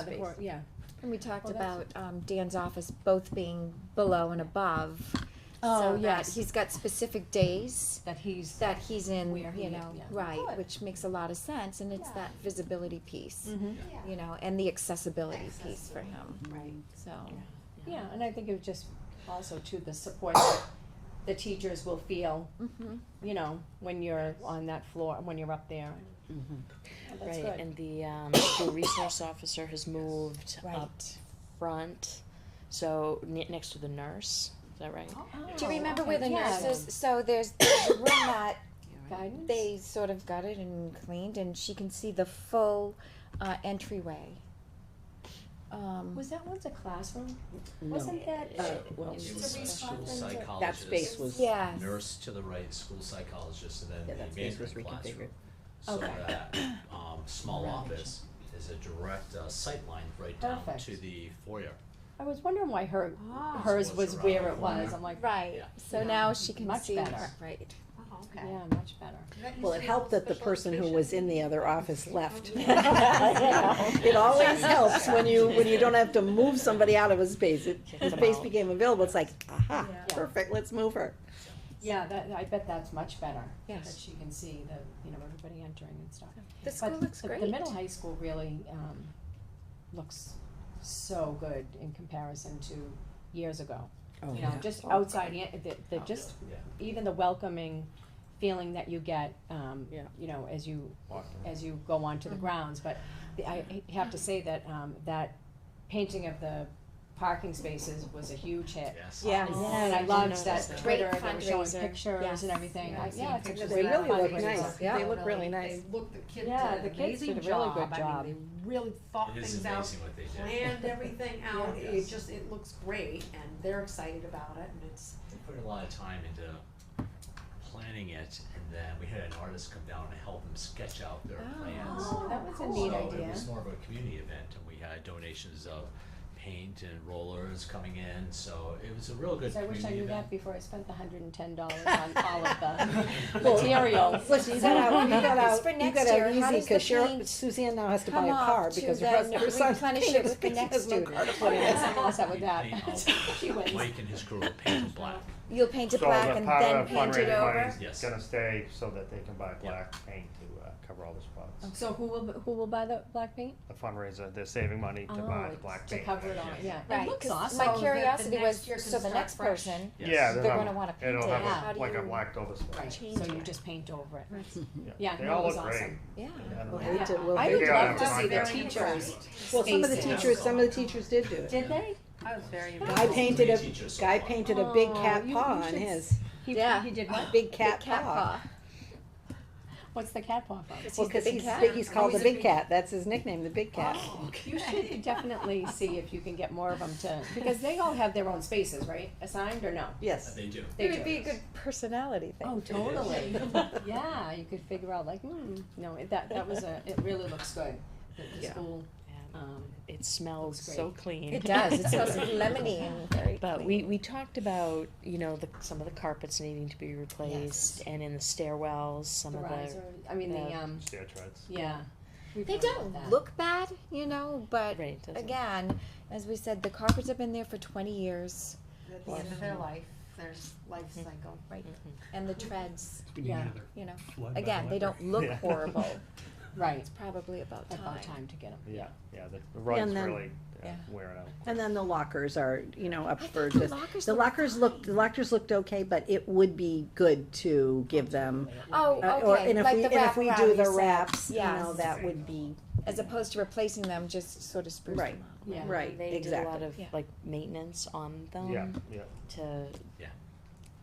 Speaker 1: the
Speaker 3: space.
Speaker 1: yeah.
Speaker 6: And we talked
Speaker 1: Oh, that's-
Speaker 6: about Dan's office both being below and above.
Speaker 1: Oh,
Speaker 6: So that
Speaker 1: yes.
Speaker 6: he's got specific days
Speaker 1: That he's.
Speaker 6: that he's in,
Speaker 1: Where he-
Speaker 6: you know,
Speaker 1: yeah.
Speaker 6: right,
Speaker 1: Good.
Speaker 6: which makes a lot of sense, and it's that visibility piece,
Speaker 1: Mhm.
Speaker 6: you know, and the accessibility piece for him,
Speaker 2: Right.
Speaker 6: so.
Speaker 1: Yeah, and I think it was just also to the support that the teachers will feel, you know, when you're on that floor, when you're up there. Yeah, that's
Speaker 5: Right,
Speaker 1: good.
Speaker 5: and the school resource officer has moved up
Speaker 6: Right.
Speaker 5: front, so next to the nurse, is that right?
Speaker 6: Do you remember where the
Speaker 1: okay, yeah.
Speaker 6: nurses, so there's a room that
Speaker 1: Guidance?
Speaker 6: they sort of gutted and cleaned, and she can see the full entryway.
Speaker 1: Was that once a classroom?
Speaker 3: No.
Speaker 1: Wasn't that?
Speaker 3: Well,
Speaker 11: It
Speaker 1: It's
Speaker 11: was
Speaker 1: a
Speaker 11: a school
Speaker 1: reconfiguration.
Speaker 11: psychologist.
Speaker 3: that space was.
Speaker 6: Yeah.
Speaker 11: Nurse to the right, school psychologist, and
Speaker 3: Yeah,
Speaker 11: then
Speaker 3: that
Speaker 11: the
Speaker 3: space was
Speaker 11: management classroom.
Speaker 3: reconfigured.
Speaker 11: So
Speaker 1: Okay.
Speaker 11: that, small office is a direct, sight line right down
Speaker 1: Perfect.
Speaker 11: to the foyer.
Speaker 1: I was wondering why hers
Speaker 11: So
Speaker 1: was
Speaker 11: it's
Speaker 1: where
Speaker 11: around
Speaker 1: it
Speaker 11: the
Speaker 1: was.
Speaker 11: corner.
Speaker 1: I'm like,
Speaker 6: Right,
Speaker 11: Yeah.
Speaker 6: so now she can
Speaker 1: Much
Speaker 6: see,
Speaker 1: better.
Speaker 6: right.
Speaker 9: Okay.
Speaker 1: Yeah, much better.
Speaker 9: That used
Speaker 3: Well,
Speaker 9: to
Speaker 3: it
Speaker 9: be
Speaker 3: helped that the
Speaker 9: special
Speaker 3: person who
Speaker 9: education.
Speaker 3: was in the other office left. It always helps when you don't have to move somebody out of a space. The space became available, it's like, aha,
Speaker 1: Yeah.
Speaker 3: perfect, let's move her.
Speaker 1: Yeah, I bet that's much better.
Speaker 6: Yes.
Speaker 1: That she can see everybody entering and stuff.
Speaker 6: The school
Speaker 1: But
Speaker 6: looks
Speaker 1: the
Speaker 6: great.
Speaker 1: middle high school really, looks so good in comparison to years ago.
Speaker 3: Oh,
Speaker 1: You know, just outside, just,
Speaker 11: Yeah.
Speaker 1: even the welcoming feeling that you get,
Speaker 3: Yeah.
Speaker 1: you know, as you
Speaker 12: Walking.
Speaker 1: go onto the grounds, but I have to say that, that painting of the parking spaces was a huge hit.
Speaker 11: Yes.
Speaker 6: Yeah.
Speaker 1: And I loved that
Speaker 11: that.
Speaker 1: Twitter,
Speaker 6: Great
Speaker 1: they were showing
Speaker 6: fundraiser.
Speaker 1: pictures
Speaker 6: Yes.
Speaker 1: and everything,
Speaker 9: Yeah, I've seen
Speaker 1: yeah, it's
Speaker 9: pictures
Speaker 1: a
Speaker 9: of
Speaker 3: They
Speaker 1: great
Speaker 3: really look
Speaker 1: fundraiser.
Speaker 3: nice, yeah. They look really nice.
Speaker 9: They look, the kids
Speaker 1: Yeah,
Speaker 9: did
Speaker 1: the
Speaker 9: an
Speaker 1: kids
Speaker 9: amazing
Speaker 1: did a really
Speaker 9: job.
Speaker 1: good job.
Speaker 9: I mean, they really thought
Speaker 11: It is
Speaker 9: things out,
Speaker 11: amazing what they did.
Speaker 9: planned everything out.
Speaker 11: Yeah.
Speaker 9: It just, it looks great and they're excited about it and it's,
Speaker 11: They put a lot of time into planning it, and then we had an artist come down and help them sketch out their plans.
Speaker 1: Oh, that was a neat
Speaker 11: So
Speaker 1: idea.
Speaker 11: it was more of a community event, and we had donations of paint and rollers coming in, so it was a real good
Speaker 1: So I wish
Speaker 11: community
Speaker 1: I knew
Speaker 11: event.
Speaker 1: that before I spent the $110 on all of the materials.
Speaker 3: Listen, you got out,
Speaker 6: For
Speaker 3: you
Speaker 6: next
Speaker 3: got
Speaker 6: year,
Speaker 3: out
Speaker 6: how
Speaker 3: easy,
Speaker 6: does the
Speaker 3: cause
Speaker 6: paint
Speaker 3: Suzanne now has to buy
Speaker 6: come
Speaker 3: a car
Speaker 6: off to
Speaker 3: because
Speaker 6: then
Speaker 3: her son
Speaker 6: replenish it
Speaker 3: painted
Speaker 6: with the
Speaker 3: his
Speaker 6: next
Speaker 3: pictures in
Speaker 6: student?
Speaker 3: car to put
Speaker 1: What
Speaker 3: in.
Speaker 1: is all set with
Speaker 11: We
Speaker 1: that?
Speaker 11: paint-
Speaker 1: She wins.
Speaker 11: Mike and his crew will paint it black.
Speaker 6: You'll paint it
Speaker 12: So
Speaker 6: black
Speaker 12: the
Speaker 6: and
Speaker 12: part
Speaker 6: then
Speaker 12: of the
Speaker 6: paint it
Speaker 12: fundraising
Speaker 6: over?
Speaker 12: money's
Speaker 11: Yes.
Speaker 12: gonna stay so that they can buy
Speaker 11: Yeah.
Speaker 12: black paint to cover all the spots.
Speaker 1: So who will buy the black paint?
Speaker 12: The fundraiser, they're saving money to buy the black
Speaker 1: To
Speaker 12: paint.
Speaker 1: cover it all, yeah.
Speaker 6: Right,
Speaker 1: It looks
Speaker 6: 'cause
Speaker 1: awesome.
Speaker 6: my
Speaker 9: So that the
Speaker 6: curiosity
Speaker 9: next
Speaker 6: was,
Speaker 9: year can
Speaker 6: so the
Speaker 9: start
Speaker 6: next
Speaker 9: fresh.
Speaker 6: person,
Speaker 11: Yes.
Speaker 12: Yeah,
Speaker 6: they're gonna wanna paint
Speaker 12: it'll
Speaker 6: it.
Speaker 12: have
Speaker 1: How
Speaker 12: a,
Speaker 6: do
Speaker 12: like a
Speaker 6: you
Speaker 12: blacked over spot.
Speaker 1: Right,
Speaker 6: change
Speaker 1: so you
Speaker 6: it?
Speaker 1: just paint over it.
Speaker 12: Yeah,
Speaker 1: Yeah,
Speaker 12: they
Speaker 1: no,
Speaker 12: all
Speaker 1: it was
Speaker 12: look great.
Speaker 1: awesome.
Speaker 6: Yeah.
Speaker 3: We'll
Speaker 1: Yeah.
Speaker 3: hate to, we'll
Speaker 1: I
Speaker 3: hate
Speaker 1: would
Speaker 12: Figure
Speaker 3: to.
Speaker 12: out
Speaker 1: love to
Speaker 12: how to
Speaker 1: see the
Speaker 12: find
Speaker 1: teachers.
Speaker 3: Well, some of the
Speaker 1: spaces.
Speaker 3: teachers did do it.
Speaker 1: Did they?
Speaker 9: I was very
Speaker 3: Guy
Speaker 9: impressed.
Speaker 3: painted
Speaker 11: Teachers so
Speaker 3: guy
Speaker 11: far.
Speaker 3: painted a big
Speaker 1: Oh,
Speaker 3: cat
Speaker 1: you
Speaker 3: paw on
Speaker 1: should
Speaker 3: his.
Speaker 6: Yeah.
Speaker 1: He did what?
Speaker 3: Big cat
Speaker 6: Cat
Speaker 3: paw.
Speaker 6: paw.
Speaker 1: What's the cat paw from?
Speaker 6: Because
Speaker 3: Well,
Speaker 6: he's the
Speaker 3: 'cause
Speaker 6: big
Speaker 3: he's
Speaker 6: cat.
Speaker 3: big, he's called the
Speaker 9: he's a
Speaker 3: big
Speaker 9: big-
Speaker 3: cat, that's his nickname, the big cat.
Speaker 1: Oh, you should definitely see if you can get more of them to, because they all have their own spaces, right? Assigned or no?
Speaker 3: Yes.
Speaker 11: They do.
Speaker 1: They
Speaker 6: It would
Speaker 1: do.
Speaker 6: be a good personality thing.
Speaker 1: Oh, totally. Yeah, you could figure out like, no, that was it really looks good. The
Speaker 3: Yeah.
Speaker 1: school,
Speaker 5: And it smells
Speaker 1: Looks
Speaker 5: so
Speaker 1: great.
Speaker 5: clean.
Speaker 6: It does, it smells lemony and very
Speaker 5: But
Speaker 6: clean.
Speaker 5: we talked about, some of the carpets needing to be replaced, and in the stairwells, some
Speaker 1: the
Speaker 5: of
Speaker 1: riser, I mean, the,
Speaker 12: Stair treads.
Speaker 1: yeah. We've
Speaker 6: They
Speaker 1: talked about
Speaker 6: don't
Speaker 1: that.
Speaker 6: look bad, but
Speaker 5: Right, it doesn't-
Speaker 6: again, as we said, the carpets have been there for 20 years,
Speaker 9: At the end of their life, their life cycle.
Speaker 6: right? And the treads,
Speaker 4: We need
Speaker 1: Yeah.
Speaker 4: another
Speaker 6: you know,
Speaker 4: flood by
Speaker 6: again,
Speaker 4: the
Speaker 6: they don't look
Speaker 12: Yeah.
Speaker 6: horrible.
Speaker 1: Right,
Speaker 6: It's probably about time.
Speaker 1: about time to get them.
Speaker 12: Yeah, the rug's
Speaker 3: And then-
Speaker 12: really
Speaker 6: Yeah.
Speaker 12: wearing out.
Speaker 3: And then the lockers are, up
Speaker 6: I
Speaker 3: for
Speaker 6: thought the
Speaker 3: just,
Speaker 6: lockers
Speaker 3: the
Speaker 6: looked
Speaker 3: lockers looked okay, but it would be good to give them.
Speaker 6: Oh,
Speaker 3: Or,
Speaker 6: okay,
Speaker 3: and if
Speaker 6: like
Speaker 3: we,
Speaker 6: the
Speaker 3: and if we
Speaker 6: wraparound
Speaker 3: do
Speaker 6: you
Speaker 3: the
Speaker 6: said.
Speaker 3: wraps,
Speaker 6: Yes.
Speaker 3: that would be,
Speaker 6: As opposed to replacing them, just sort of spruce
Speaker 3: Right.
Speaker 6: them up.
Speaker 1: Yeah.
Speaker 3: right,
Speaker 5: They did a lot
Speaker 3: exactly.
Speaker 5: of
Speaker 6: Yeah.
Speaker 5: like maintenance on them
Speaker 12: Yeah,
Speaker 5: to.
Speaker 11: Yeah.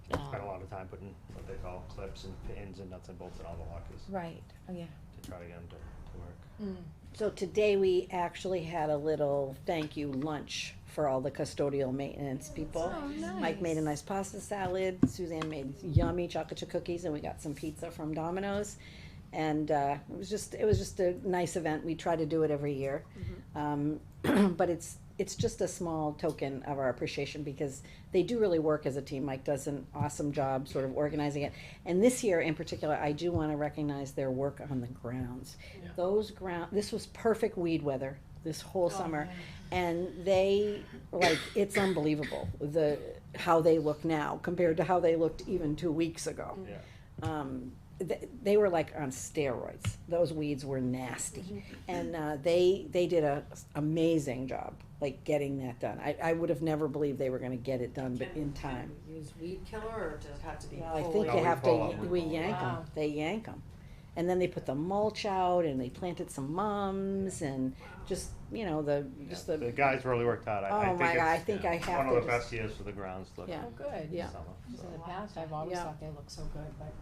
Speaker 12: spent a lot of time putting what they call clips and pins and nuts and bolts in all the lockers
Speaker 6: Right, oh yeah.
Speaker 12: to try to get them to work.
Speaker 3: So today we actually had a little thank you lunch for all the custodial maintenance people.
Speaker 6: Oh,
Speaker 3: Mike made a nice pasta salad, Suzanne made yummy chocolate chip cookies, and we got some pizza from Domino's. And, it was just a nice event, we try to do it every year. But it's just a small token of our appreciation, because they do really work as a team. Mike does an awesome job sort of organizing it. And this year in particular, I do wanna recognize their work on the grounds.
Speaker 11: Yeah.
Speaker 3: This was perfect weed weather this whole summer. And they, it's unbelievable, how they look now compared to how they looked even 2 weeks ago.
Speaker 12: Yeah.
Speaker 3: They were like on steroids. Those weeds were nasty. And they did a amazing job, like getting that done. I would have never believed they were gonna get it done, but in time.
Speaker 9: Can we use weed killer or does it have to be?
Speaker 3: Well, I
Speaker 9: full
Speaker 3: think
Speaker 12: No,
Speaker 3: you
Speaker 12: we
Speaker 3: have
Speaker 12: pull
Speaker 3: to,
Speaker 12: them.
Speaker 3: we yank them,
Speaker 1: Wow.
Speaker 3: they yank them. And then they put the mulch out and they planted some mums and just,
Speaker 12: The guys really worked hard. I
Speaker 3: Oh
Speaker 12: think
Speaker 3: my God, I
Speaker 12: it's
Speaker 3: think I have
Speaker 12: one
Speaker 3: to
Speaker 12: of the
Speaker 3: just-
Speaker 12: best years for the grounds look
Speaker 3: Yeah.
Speaker 1: Oh, good.
Speaker 3: Yeah.
Speaker 12: summer.
Speaker 1: Because
Speaker 12: So
Speaker 1: in the past, I've always
Speaker 3: Yeah.
Speaker 1: thought they looked so good, but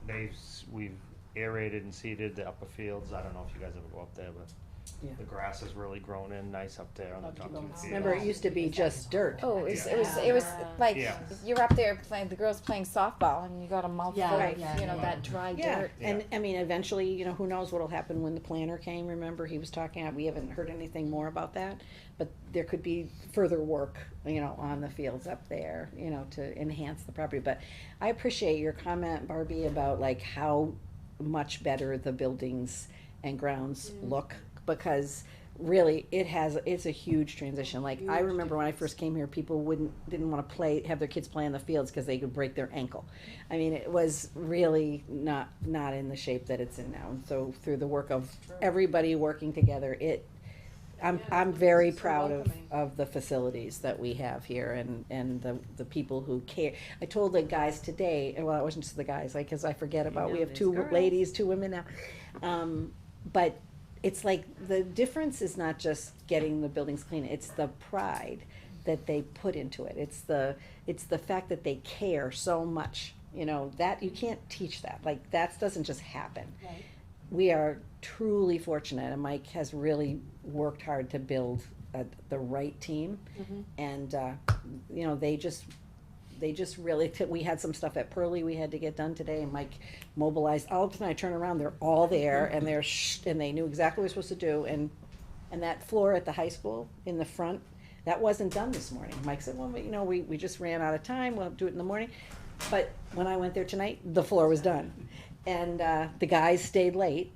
Speaker 12: we've aerated and seeded the upper fields. I don't know if you guys ever go up there, but
Speaker 3: Yeah.
Speaker 12: The grass has really grown in nice up there on the
Speaker 1: Love to
Speaker 12: top
Speaker 1: go
Speaker 12: two
Speaker 1: and see
Speaker 12: fields.
Speaker 3: Remember, it used to be just dirt.
Speaker 6: Oh, it was,
Speaker 12: Yeah.
Speaker 6: it was
Speaker 5: Yeah.
Speaker 6: like,
Speaker 12: Yeah.
Speaker 6: you're up there playing, the girls playing softball and you got a mouthful
Speaker 1: Yeah,
Speaker 6: of,
Speaker 1: yeah,
Speaker 6: you know,
Speaker 1: yeah.
Speaker 6: that dry
Speaker 3: Yeah,
Speaker 6: dirt.
Speaker 3: and I mean, eventually, you know, who knows what'll happen when the planner came, remember, he was talking, we haven't heard anything more about that. But there could be further work, you know, on the fields up there, you know, to enhance the property. But I appreciate your comment, Barbie, about like how much better the buildings and grounds look, because really, it's a huge transition. Like, I remember when I first came here, people didn't wanna have their kids play in the fields because they could break their ankle. I mean, it was really not in the shape that it's in now. And so through the work of everybody working together, I'm very
Speaker 1: so
Speaker 3: proud
Speaker 1: welcoming.
Speaker 3: of the facilities that we have here and the people who care. I told the guys today, well, it wasn't just the guys, like, cause I forget about, we have two ladies, two women now. But it's like, the difference is not just getting the buildings clean, it's the pride that they put into it. It's the fact that they care so much, you know, that, you can't teach that, like, that doesn't just happen.
Speaker 1: Right.
Speaker 3: We are truly fortunate, and Mike has really worked hard to build the right team. And, you know, they just really, we had some stuff at Pearlie we had to get done today, and Mike mobilized, all of a sudden I turn around, they're all there, and and they knew exactly what they were supposed to do, and that floor at the high school in the front, that wasn't done this morning. Mike said, well, you know, we just ran out of time, we'll do it in the morning. But when I went there tonight, the floor was done. And, the guys stayed late,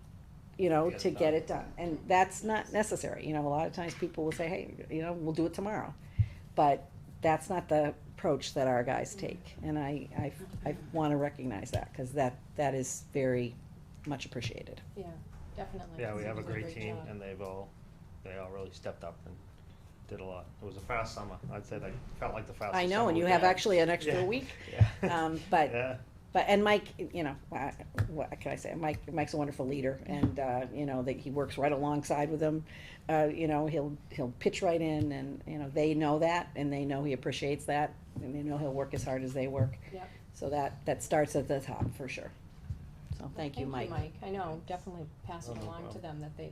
Speaker 3: you know, to get it done. And that's not necessary, you know, a lot of times people will say, hey, you know, we'll do it tomorrow. But that's not the approach that our guys take, and I wanna recognize that, cause that is very much appreciated.
Speaker 1: Yeah, definitely.
Speaker 12: Yeah, we have a
Speaker 1: They did
Speaker 12: great team,
Speaker 1: job.
Speaker 12: and they all really stepped up and did a lot. It was a fast summer, I'd say, like, felt like the fastest
Speaker 3: I know,
Speaker 12: summer
Speaker 3: and you
Speaker 12: we've
Speaker 3: have
Speaker 12: had.
Speaker 3: actually an extra
Speaker 12: Yeah.
Speaker 3: week,
Speaker 12: Yeah.
Speaker 3: but,
Speaker 12: Yeah.
Speaker 3: and Mike, you know, what can I say, Mike's a wonderful leader, and, you know, that he works right alongside with them. You know, he'll pitch right in, and, you know, they know that, and they know he appreciates that, and they know he'll work as hard as they work.
Speaker 1: Yep.
Speaker 3: So that starts at the top, for sure. So, thank you, Mike.
Speaker 1: I know, definitely pass it
Speaker 12: Oh, no
Speaker 1: along to
Speaker 12: problem.
Speaker 1: them, that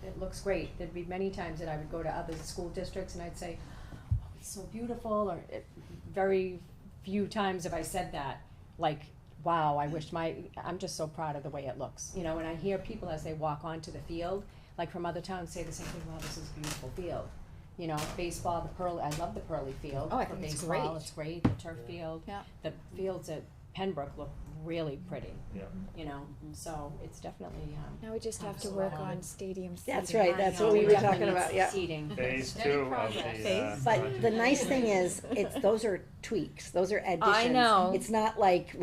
Speaker 1: it looks great. There'd be many times that I would go to other school districts and I'd say, oh, it's so beautiful, or very few times have I said that, like, wow, I wish I'm just so proud of the way it looks, you know, and I hear people as they walk onto the field, like from other towns, say the same thing, wow, this is a beautiful field. You know, baseball, I love the Pearlie field.
Speaker 6: Oh, I
Speaker 1: for
Speaker 6: think it's
Speaker 1: baseball,
Speaker 6: great.
Speaker 1: it's great, the turf field.
Speaker 6: Yeah.
Speaker 1: The fields at Pembroke look really pretty,
Speaker 12: Yeah.
Speaker 1: you know, so it's definitely,
Speaker 6: Now we just have to work on stadium seating.
Speaker 3: That's right, that's
Speaker 1: I
Speaker 3: what
Speaker 1: know,
Speaker 3: we were
Speaker 1: definitely
Speaker 3: talking about,
Speaker 1: needs
Speaker 3: yeah.
Speaker 1: seating.
Speaker 12: Phase
Speaker 9: Steady
Speaker 12: 2 of
Speaker 9: progress.
Speaker 12: the,
Speaker 3: But the nice thing is, those are tweaks, those are additions.
Speaker 6: know.
Speaker 3: It's not like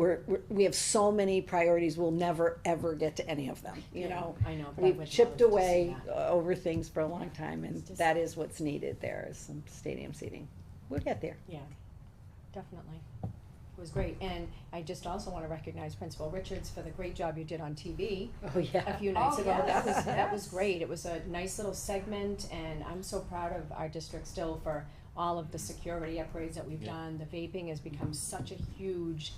Speaker 3: we have so many priorities, we'll never, ever get to any of them, you know?
Speaker 1: I know, but I
Speaker 3: We've
Speaker 1: wish I
Speaker 3: chipped
Speaker 1: would just
Speaker 3: away
Speaker 1: see that.
Speaker 3: over things for a long time, and
Speaker 6: It's just-
Speaker 3: that is what's needed there, is some stadium seating. We'll get there.
Speaker 1: Yeah, definitely. It was great, and I just also wanna recognize Principal Richards for the great job you did on TV
Speaker 3: Oh,
Speaker 1: a
Speaker 3: yeah.
Speaker 1: few nights
Speaker 9: Oh,
Speaker 1: ago. That
Speaker 9: yes,
Speaker 1: was great. It was a nice little segment, and I'm so proud of our district still for all of the security upgrades that we've
Speaker 11: Yeah.
Speaker 1: done. The vaping has become such a huge,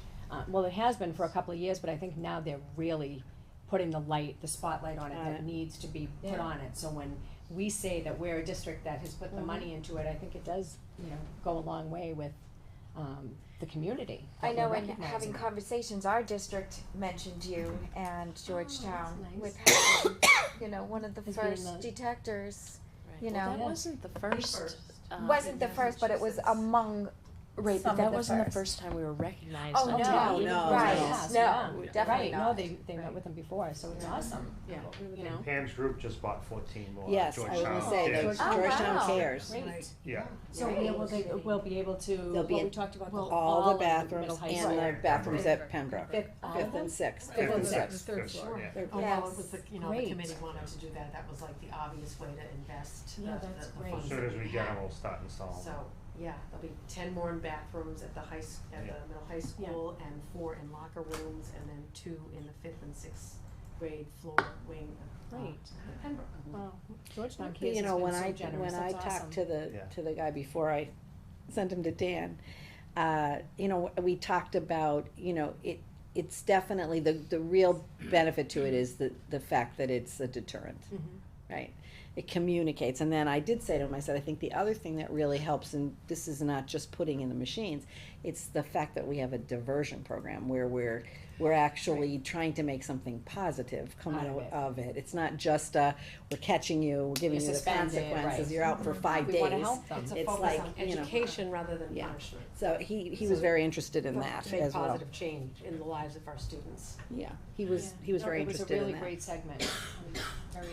Speaker 1: well, it has been for a couple of years, but I think now they're really putting the spotlight on it
Speaker 3: On
Speaker 1: that
Speaker 3: it.
Speaker 1: needs to be put
Speaker 6: Yeah.
Speaker 1: on it. So when we say that we're a district that has put the money into it, I think it does, you know, go a long way with, the community.
Speaker 6: I
Speaker 1: that
Speaker 6: know,
Speaker 1: we're
Speaker 6: in
Speaker 1: recognizing
Speaker 6: having
Speaker 1: it.
Speaker 6: conversations, our district mentioned you and Georgetown
Speaker 1: nice.
Speaker 6: with having, you know, one of the
Speaker 1: As being
Speaker 6: first
Speaker 1: the-
Speaker 6: detectors, you
Speaker 5: Well,
Speaker 6: know.
Speaker 5: that wasn't the first.
Speaker 6: Wasn't the first, but it was among
Speaker 5: Right,
Speaker 6: some
Speaker 5: but that
Speaker 6: of the
Speaker 5: wasn't the
Speaker 6: first.
Speaker 5: first time we were recognized
Speaker 6: Oh,
Speaker 5: on
Speaker 6: no,
Speaker 5: TV.
Speaker 3: no,
Speaker 6: right,
Speaker 1: Yes,
Speaker 6: no,
Speaker 1: yeah.
Speaker 6: definitely
Speaker 1: Right, no,
Speaker 6: not.
Speaker 1: they met with them before, so it's awesome.
Speaker 6: Yeah.
Speaker 1: You know?
Speaker 12: Pam's group just bought 14 more
Speaker 3: Yes, I was
Speaker 12: Georgetown
Speaker 3: gonna say,
Speaker 12: kids.
Speaker 3: that
Speaker 6: Oh,
Speaker 3: Georgetown
Speaker 6: wow.
Speaker 3: cares.
Speaker 1: Great.
Speaker 12: Yeah,
Speaker 1: So we'll be able to,
Speaker 3: They'll
Speaker 1: what
Speaker 3: be
Speaker 1: we
Speaker 3: in
Speaker 1: talked about,
Speaker 3: All the
Speaker 1: middle
Speaker 3: bathrooms
Speaker 1: high
Speaker 3: and
Speaker 1: school.
Speaker 3: the bathrooms at Pembroke,
Speaker 1: Fifth, all of
Speaker 3: fifth
Speaker 1: them?
Speaker 3: and sixth,
Speaker 1: Fifth and
Speaker 3: sixth.
Speaker 9: Third
Speaker 12: floor,
Speaker 9: floor.
Speaker 12: yeah.
Speaker 3: Third
Speaker 9: Oh,
Speaker 3: floor.
Speaker 9: well, it was the, you know, the
Speaker 1: Great.
Speaker 9: committee wanted to do that, that was like the obvious way to invest
Speaker 1: Yeah,
Speaker 9: the
Speaker 1: that's
Speaker 9: the
Speaker 1: great.
Speaker 12: as
Speaker 9: funds
Speaker 12: soon
Speaker 9: that
Speaker 12: as we get them, we'll start installing.
Speaker 9: So, yeah, there'll be 10 more in bathrooms at the
Speaker 12: Yeah.
Speaker 9: middle high school, and 4 in locker rooms, and then 2 in the 5th and 6th grade floor wing of,
Speaker 1: Great.
Speaker 9: the Pembroke.
Speaker 1: Wow, Georgetown kids
Speaker 3: You
Speaker 1: has
Speaker 3: know,
Speaker 1: been
Speaker 3: when
Speaker 1: so
Speaker 3: I,
Speaker 1: generous,
Speaker 3: when I
Speaker 1: that's awesome.
Speaker 3: talked to
Speaker 12: Yeah.
Speaker 3: the guy before I sent him to Dan, you know, we talked about, you know, it's definitely, the real benefit to it is the fact that it's a deterrent,
Speaker 1: Mhm.
Speaker 3: right? it communicates. And then I did say to him, I said, I think the other thing that really helps, and this is not just putting in the machines, it's the fact that we have a diversion program where we're actually trying to make something positive come
Speaker 1: Out of
Speaker 3: out
Speaker 1: it.
Speaker 3: of it. It's not just, we're catching you, we're giving
Speaker 1: You're
Speaker 3: you the
Speaker 1: suspended,
Speaker 3: consequences,
Speaker 1: right.
Speaker 3: you're out for 5 days.
Speaker 1: We wanna help them.
Speaker 9: It's a
Speaker 3: It's
Speaker 9: focus
Speaker 3: like,
Speaker 9: on
Speaker 3: you know,
Speaker 9: education rather than
Speaker 3: yeah.
Speaker 9: punishment.
Speaker 3: So he was very interested in that
Speaker 9: To make
Speaker 3: as well.
Speaker 9: positive change in the lives of our students.
Speaker 3: Yeah, he was
Speaker 1: No,
Speaker 3: very interested in
Speaker 1: It was a really
Speaker 3: that.
Speaker 1: great segment. Very,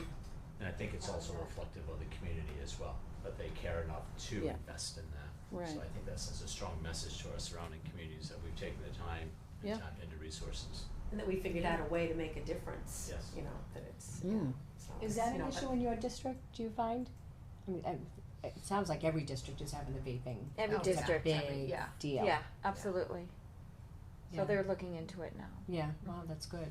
Speaker 11: And I think it's also reflective of the community as well, that they care enough to
Speaker 3: Yeah.
Speaker 11: invest in that.
Speaker 3: Right.
Speaker 11: So I think that sends a strong message to our surrounding communities that we've taken the time
Speaker 3: Yeah.
Speaker 11: and tapped into resources.
Speaker 9: And that we figured out a way to make a difference.
Speaker 11: Yes.
Speaker 9: You know, that it's,
Speaker 3: Mm.
Speaker 9: so
Speaker 1: is
Speaker 9: it's,
Speaker 1: that
Speaker 9: you know,
Speaker 1: an issue in your district, do you find? I mean, it sounds like every district is having the vaping.
Speaker 6: Every
Speaker 1: It's a
Speaker 6: district,
Speaker 1: big
Speaker 9: yeah.
Speaker 1: deal.
Speaker 6: Yeah, absolutely.
Speaker 1: Yeah.
Speaker 6: So they're looking into it now.
Speaker 1: Yeah, wow, that's good.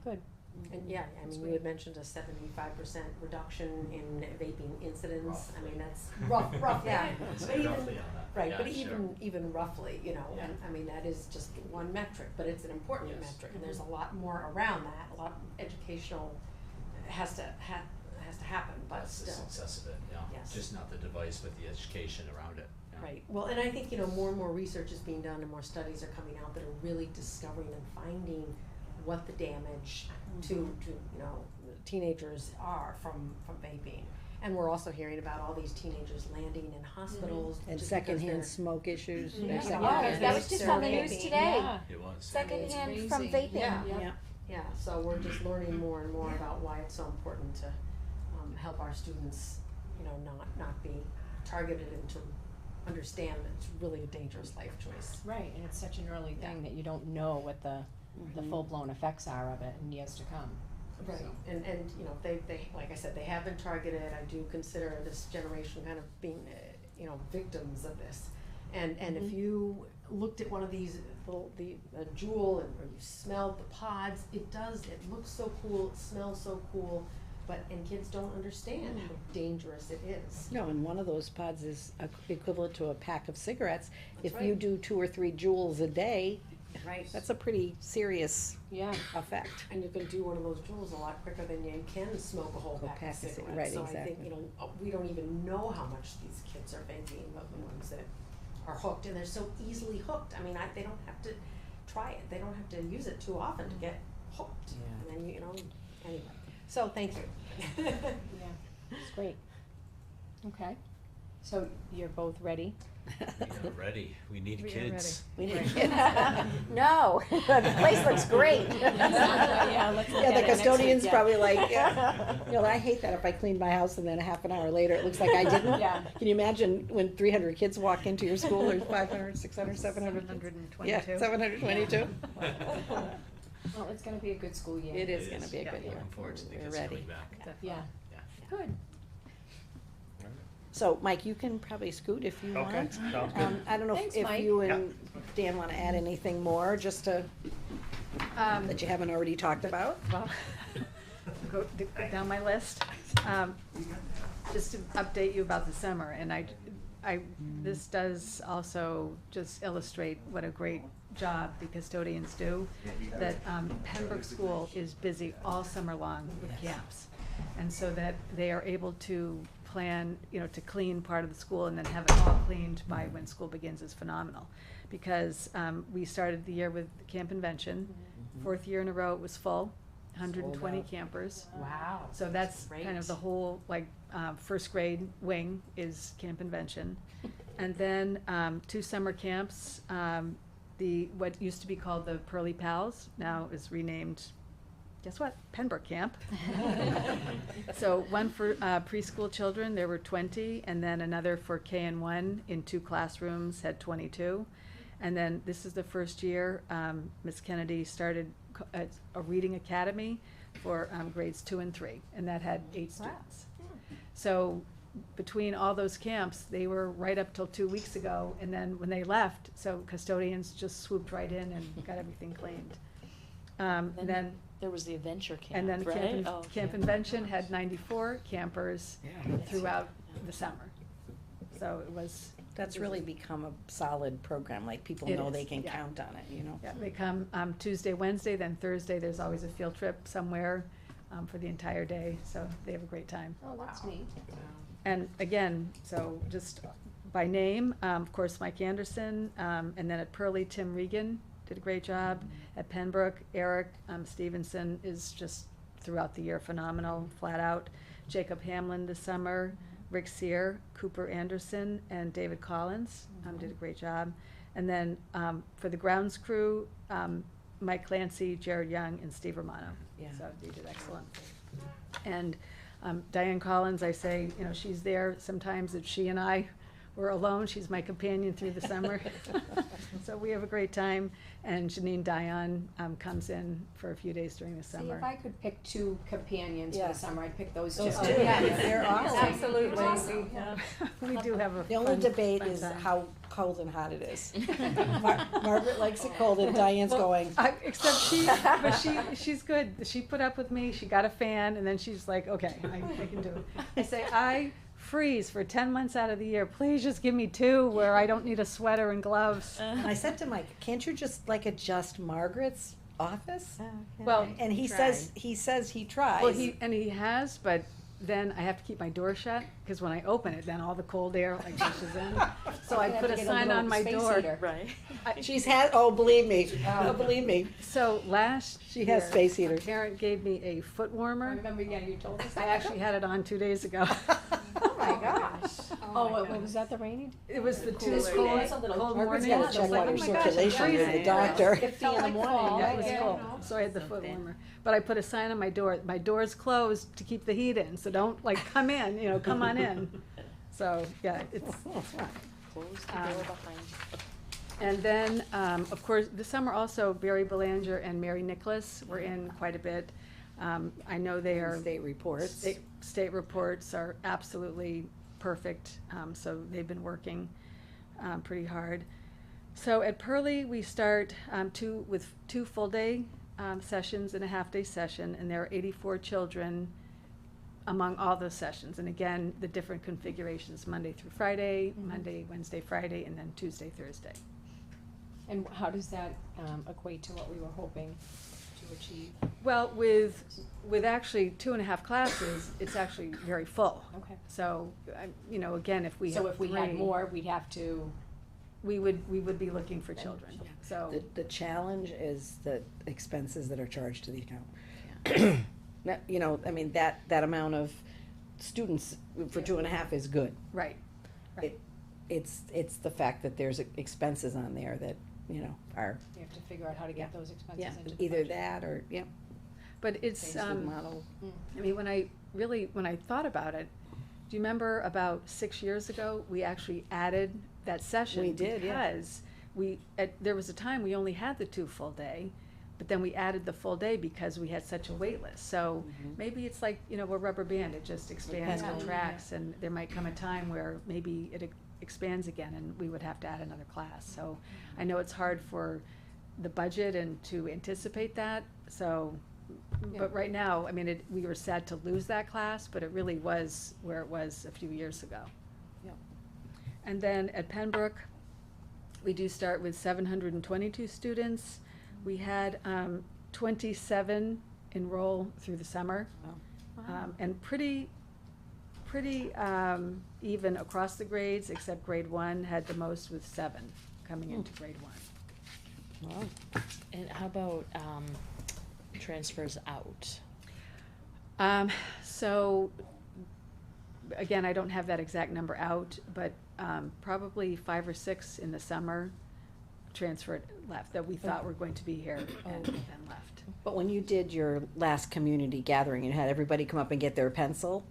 Speaker 1: Good.
Speaker 9: And yeah, I mean, you had mentioned a 75% reduction in vaping incidents. I mean, that's rough, yeah.
Speaker 11: It's
Speaker 9: But even,
Speaker 11: roughly on that.
Speaker 9: right,
Speaker 11: Yeah,
Speaker 9: but
Speaker 11: sure.
Speaker 9: even roughly, you know,
Speaker 11: Yeah.
Speaker 9: and I mean, that is just one metric, but it's an important
Speaker 11: Yes.
Speaker 9: metric. And there's a lot more around that, a lot educational has to happen, but
Speaker 11: That's the
Speaker 9: still.
Speaker 11: success of it, yeah.
Speaker 9: Yes.
Speaker 11: Just not the device, but the education around it. Yeah.
Speaker 9: Right, well, and I think, you know, more and more research is being done and more studies are coming out that are really discovering and finding what the damage to, you know, teenagers are from vaping. And we're also hearing about all these teenagers landing in hospitals.
Speaker 3: And
Speaker 9: just because
Speaker 3: secondhand
Speaker 9: they're-
Speaker 3: smoke issues.
Speaker 9: Yeah.
Speaker 3: there's
Speaker 9: Yeah,
Speaker 3: secondhand-
Speaker 6: that was just on the news
Speaker 9: Vaping.
Speaker 6: today.
Speaker 1: Yeah.
Speaker 11: It was.
Speaker 6: Secondhand from
Speaker 1: crazy.
Speaker 6: vaping.
Speaker 9: Yeah.
Speaker 3: Yeah.
Speaker 9: Yeah, so we're just learning more and more about why it's so important to help our students, you know, not be targeted and to understand that it's really a dangerous life choice.
Speaker 1: Right, and it's such an early thing that you don't know what the full-blown effects are of it in years to come.
Speaker 9: Right,
Speaker 1: So.
Speaker 9: and you know, they, like I said, they have been targeted. I do consider this generation kind of being, you know, victims of this. And if you looked at one of these little, the Juul, or you smelled the pods, it looks so cool, it smells so cool, and kids don't understand how dangerous it is.
Speaker 3: No, and one of those pods is equivalent to a pack of cigarettes.
Speaker 9: That's
Speaker 3: If you
Speaker 9: right.
Speaker 3: do 2 or 3 joules a day,
Speaker 9: Right.
Speaker 3: that's a pretty serious
Speaker 1: Yeah.
Speaker 3: effect.
Speaker 9: And you can do one of those Juuls a lot quicker than you can smoke a whole pack of cigarettes.
Speaker 3: right,
Speaker 9: So I think,
Speaker 3: exactly.
Speaker 9: you know, we don't even know how much these kids are vaping, but the ones that are hooked, and they're so easily hooked. I mean, they don't have to try it, they don't have to use it too often to get hooked.
Speaker 3: Yeah.
Speaker 9: And then, you know, anyway, so thank you.
Speaker 1: Yeah, it's great. Okay, so you're both ready?
Speaker 11: We are ready. We need kids.
Speaker 3: We need
Speaker 6: No, the place looks great.
Speaker 1: Yeah, let's look
Speaker 3: Yeah,
Speaker 1: at
Speaker 3: the
Speaker 1: it next
Speaker 3: custodian's
Speaker 1: week, yeah.
Speaker 3: probably like, yeah. You know, I hate that if I clean my house and then a half an hour later, it looks like I didn't.
Speaker 1: Yeah.
Speaker 3: Can you imagine when 300 kids walk into your school, or 500, 600, 700?
Speaker 10: 722.
Speaker 3: Yeah, 722.
Speaker 1: Well, it's gonna be a good school year.
Speaker 3: It is gonna be a good year.
Speaker 11: Looking forward to the
Speaker 3: We're
Speaker 11: kids
Speaker 3: ready.
Speaker 11: coming back.
Speaker 1: Yeah,
Speaker 11: Yeah.
Speaker 1: good.
Speaker 3: So, Mike, you can probably scoot if you
Speaker 12: Okay,
Speaker 3: want.
Speaker 12: sounds good.
Speaker 3: I don't know
Speaker 1: Thanks,
Speaker 3: if
Speaker 1: Mike.
Speaker 3: you and Dan wanna add anything more, just to, that you haven't already talked about.
Speaker 10: Well, go down my list. Just to update you about the summer, and this does also just illustrate what a great job the custodians do. That Pembroke School is busy all summer long with camps. And so that they are able to plan, you know, to clean part of the school and then have it all cleaned by when school begins is phenomenal. Because we started the year with Camp Invention, 4th year in a row it was full, 120 campers.
Speaker 9: Wow.
Speaker 10: So that's kind
Speaker 9: Great.
Speaker 10: of the whole, like, first grade wing is Camp Invention. And then 2 summer camps, what used to be called the Pearly Pals now is renamed, guess what, Pembroke Camp. So one for preschool children, there were 20, and then another for K&1 in 2 classrooms had 22. And then this is the first year, Ms. Kennedy started a reading academy for grades 2 and 3, and that had 8 students. So between all those camps, they were right up till 2 weeks ago, and then when they left, so custodians just swooped right in and got everything cleaned. Then
Speaker 5: There was the adventure camp,
Speaker 10: and then
Speaker 5: right?
Speaker 10: Camp Invention had 94 campers throughout the summer. So it was.
Speaker 3: That's really become a solid program, like people
Speaker 10: It
Speaker 3: know
Speaker 10: is,
Speaker 3: they can
Speaker 10: yeah.
Speaker 3: count on it, you know?
Speaker 10: Yeah, they come Tuesday, Wednesday, then Thursday, there's always a field trip somewhere. for the entire day, so they have a great time.
Speaker 1: Oh, that's neat.
Speaker 10: And again, so just by name, of course, Mike Anderson, and then at Pearlie, Tim Regan did a great job. At Pembroke, Eric Stevenson is just throughout the year phenomenal, flat out. Jacob Hamlin this summer, Rick Sear, Cooper Anderson, and David Collins did a great job. And then for the grounds crew, Mike Clancy, Jared Young, and Steve Romano.
Speaker 3: Yeah.
Speaker 10: So they did excellent. And Diane Collins, I say, you know, she's there sometimes if she and I were alone. She's my companion through the summer. So we have a great time. And Janine Dion comes in for a few days during the
Speaker 1: See,
Speaker 10: summer.
Speaker 1: if I could pick two companions for
Speaker 3: Yeah.
Speaker 1: the summer, I'd pick those two.
Speaker 3: Those two, they're awesome.
Speaker 1: Absolutely.
Speaker 3: Awesome.
Speaker 10: We do have a
Speaker 3: The only
Speaker 10: fun-
Speaker 3: debate
Speaker 10: fun
Speaker 3: is
Speaker 10: time.
Speaker 3: how cold and hot it is. Margaret likes it cold and Diane's going.
Speaker 10: Except she's good. She put up with me. She got a fan, and then she's like, okay, I can do it. I say, I freeze for 10 months out of the year. Please just give me 2 where I don't need a sweater and gloves.
Speaker 3: And I said to Mike, can't you just like adjust Margaret's office?
Speaker 10: Well,
Speaker 3: And he says he tries.
Speaker 10: well, he has, but then I have to keep my door shut, because when I open it, then all the cold air like rushes in. So I
Speaker 1: You'd have
Speaker 10: put
Speaker 1: to
Speaker 10: a
Speaker 1: get
Speaker 10: sign
Speaker 1: little
Speaker 10: on my
Speaker 1: space
Speaker 10: door.
Speaker 1: heater.
Speaker 5: Right.
Speaker 3: She's had, oh, believe me, believe me.
Speaker 10: So last
Speaker 3: She has
Speaker 10: year,
Speaker 3: space
Speaker 10: a
Speaker 3: heaters.
Speaker 10: parent gave me a foot
Speaker 1: I
Speaker 10: warmer.
Speaker 1: remember, yeah, you told us.
Speaker 10: I actually had it on 2 days ago.
Speaker 1: Oh, my gosh. Oh, what was that, the rainy?
Speaker 10: It was the
Speaker 1: Cooler
Speaker 10: cold,
Speaker 1: days. A little-
Speaker 10: cold
Speaker 3: Margaret's
Speaker 10: morning.
Speaker 3: gotta
Speaker 10: I
Speaker 3: check
Speaker 10: was like,
Speaker 3: out
Speaker 10: oh
Speaker 3: her
Speaker 10: my gosh, I'm
Speaker 3: circulation with the
Speaker 10: freezing.
Speaker 3: doctor.
Speaker 1: 50 in the
Speaker 10: Like
Speaker 1: morning.
Speaker 10: fall,
Speaker 1: Yeah,
Speaker 10: it was
Speaker 1: yeah.
Speaker 10: cold, so I had the foot warmer. But I put a sign on my door, my door's closed to keep the heat in, so don't like come in, you know, come on in. So, yeah, it's fun.
Speaker 5: Close the door behind you.
Speaker 10: And then, of course, this summer also Barry Belanger and Mary Nicholas were in quite a bit. I know they are.
Speaker 3: State reports.
Speaker 10: State reports are absolutely perfect, so they've been working pretty hard. So at Pearlie, we start with 2 full-day sessions and a half-day session, and there are 84 children among all those sessions. And again, the different configurations, Monday through Friday, Monday, Wednesday, Friday, and then Tuesday, Thursday.
Speaker 1: And how does that equate to what we were hoping to achieve?
Speaker 10: Well, with actually 2.5 classes, it's actually very full.
Speaker 1: Okay.
Speaker 10: So, you know, again, if we have
Speaker 1: So if we had
Speaker 10: 3,
Speaker 1: more, we'd have to,
Speaker 10: we would be looking for children, so.
Speaker 3: The challenge is the expenses that are charged to the account. Now, you know, I mean, that amount of students for 2.5 is good.
Speaker 10: Right,
Speaker 3: It's the fact that there's expenses on there that, you know, are,
Speaker 1: we have to figure out how to get those expenses
Speaker 3: yeah,
Speaker 1: into the
Speaker 3: either
Speaker 1: budget.
Speaker 3: that or, yeah.
Speaker 10: but it's,
Speaker 3: Things with model.
Speaker 10: I mean, when I thought about it, do you remember about 6 years ago, we actually added that session?
Speaker 3: We did, yeah.
Speaker 10: Because there was a time we only had the 2 full day, but then we added the full day because we had such a wait list. So maybe it's like, you know, a rubber band, it just expands,
Speaker 3: Pendulum.
Speaker 10: contracts, and there might come a time where maybe it expands again and we would have to add another class. So I know it's hard for the budget and to anticipate that, so, but right now, I mean, we were sad to lose that class, but it really was where it was a few years ago.
Speaker 3: Yep.
Speaker 10: And then at Pembroke, we do start with 722 students. We had 27 enroll through the summer. And pretty even across the grades, except grade 1 had the most with 7 coming into grade 1.
Speaker 3: Wow.
Speaker 5: And how about transfers out?
Speaker 10: So, again, I don't have that exact number out, but probably 5 or 6 in the summer transferred left, that we thought were going to be here and then left.
Speaker 3: But when you did your last community gathering, you had everybody come up and get their pencil,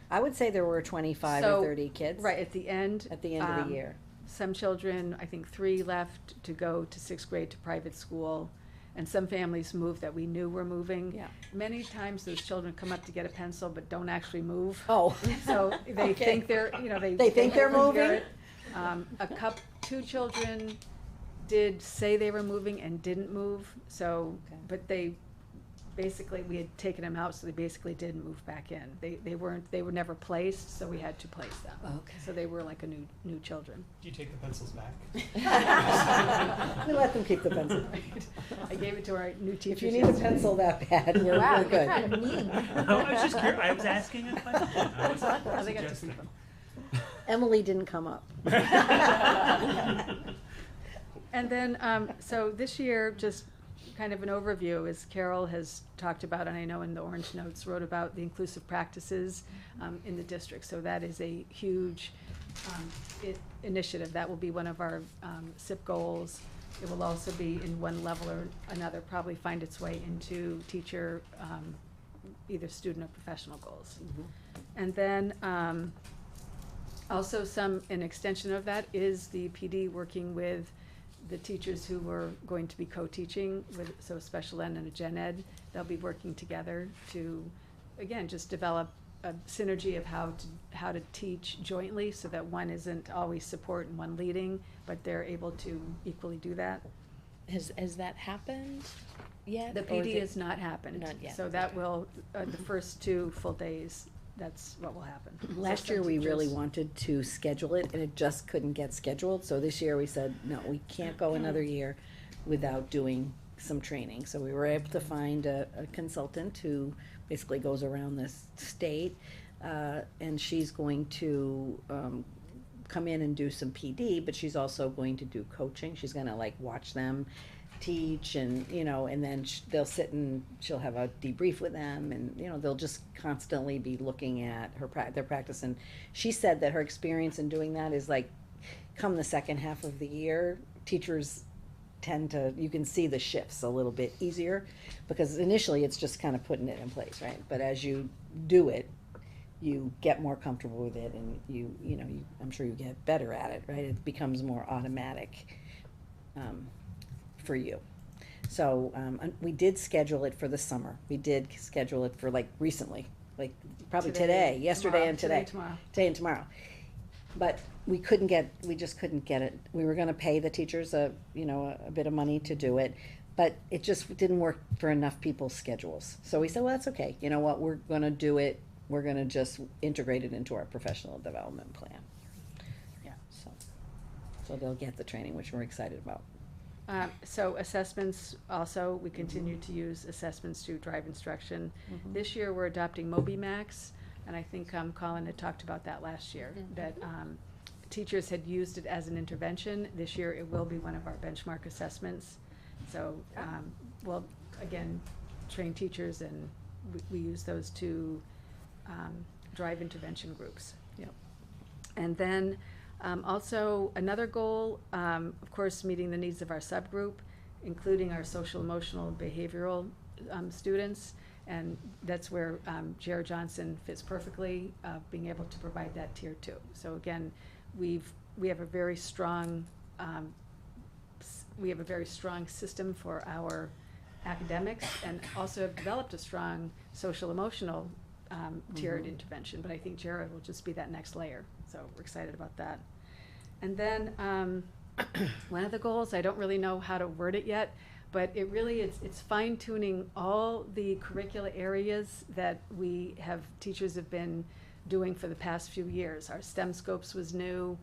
Speaker 3: I would say there were 25
Speaker 10: So,
Speaker 3: or 30 kids.
Speaker 10: Right, at the end.
Speaker 3: At the end of the year.
Speaker 10: Some children, I think 3 left to go to 6th grade to private school, and some families moved that we knew were moving.
Speaker 3: Yeah.
Speaker 10: Many times those children come up to get a pencil but don't actually move.
Speaker 3: Oh.
Speaker 10: So they
Speaker 3: Okay.
Speaker 10: think they're, you know,
Speaker 3: They think they're moving?
Speaker 10: Two children did say they were moving and didn't move, so,
Speaker 3: Okay.
Speaker 10: but they basically, we had taken them out, so they basically did move back in. They were never placed, so we had to place them.
Speaker 3: Okay.
Speaker 10: So they were like a new children.
Speaker 4: Do you take the pencils back?
Speaker 3: We let them keep the pencil.
Speaker 10: I gave it to our new teachers.
Speaker 3: If you need a pencil that bad, we're good.
Speaker 4: I was just curious, I was asking a question. I was
Speaker 10: Oh, they got to
Speaker 4: suggesting.
Speaker 10: keep them.
Speaker 3: Emily didn't come up.
Speaker 10: And then, so this year, just kind of an overview, as Carol has talked about, and I know in the Orange Notes, wrote about the inclusive practices in the district. So that is a huge initiative. That will be one of our SIP goals. It will also be in one level or another, probably find its way into teacher, either student or professional goals. And then also an extension of that is the PD working with the teachers who were going to be co-teaching with, so special ed and a gen ed. They'll be working together to, again, just develop a synergy of how to teach jointly, so that one isn't always support and one leading, but they're able to equally do that.
Speaker 5: Has that happened yet?
Speaker 10: The
Speaker 5: or is
Speaker 10: PD
Speaker 5: it-
Speaker 10: has not happened.
Speaker 5: Not yet,
Speaker 10: So that
Speaker 5: okay.
Speaker 10: will, the first 2 full days, that's what will happen.
Speaker 3: Last year, we really wanted to schedule it, and it just couldn't get scheduled, so this year we said, no, we can't go another year without doing some training. So we were able to find a consultant who basically goes around the state, and she's going to, come in and do some PD, but she's also going to do coaching. She's gonna like watch them teach, and and then they'll sit and she'll have a debrief with them, and they'll just constantly be looking at their practice. And she said that her experience in doing that is like, come the second half of the year, teachers tend to, you can see the shifts a little bit easier, because initially it's just kind of putting it in place, right? But as you do it, you get more comfortable with it, and I'm sure you get better at it, right? It becomes more automatic for you. So we did schedule it for the summer. We did schedule it for like recently, like probably today, yesterday and today. Today and tomorrow. But we just couldn't get it. We were gonna pay the teachers a bit of money to do it, but it just didn't work for enough people's schedules. So we said, well, that's okay. You know what, we're gonna do it. We're gonna just integrate it into our professional development plan. Yeah, so they'll get the training, which we're excited about.
Speaker 10: So assessments, also, we continue to use assessments to drive instruction. This year, we're adopting MobiMax, and I think Colin had talked about that last year, that teachers had used it as an intervention. This year, it will be one of our benchmark assessments. So we'll, again, train teachers, and we use those to drive intervention groups. Yep. And then also, another goal, of course, meeting the needs of our subgroup, including our social, emotional, and behavioral students. And that's where Jared Johnson fits perfectly, being able to provide that tier 2. So again, we have a very strong system for our academics, and also have developed a strong social, emotional tiered intervention. But I think Jared will just be that next layer. So we're excited about that. And then one of the goals, I don't really know how to word it yet, but it really it's fine tuning all the curricula areas that teachers have been doing for the past few years. Our STEM scopes was new,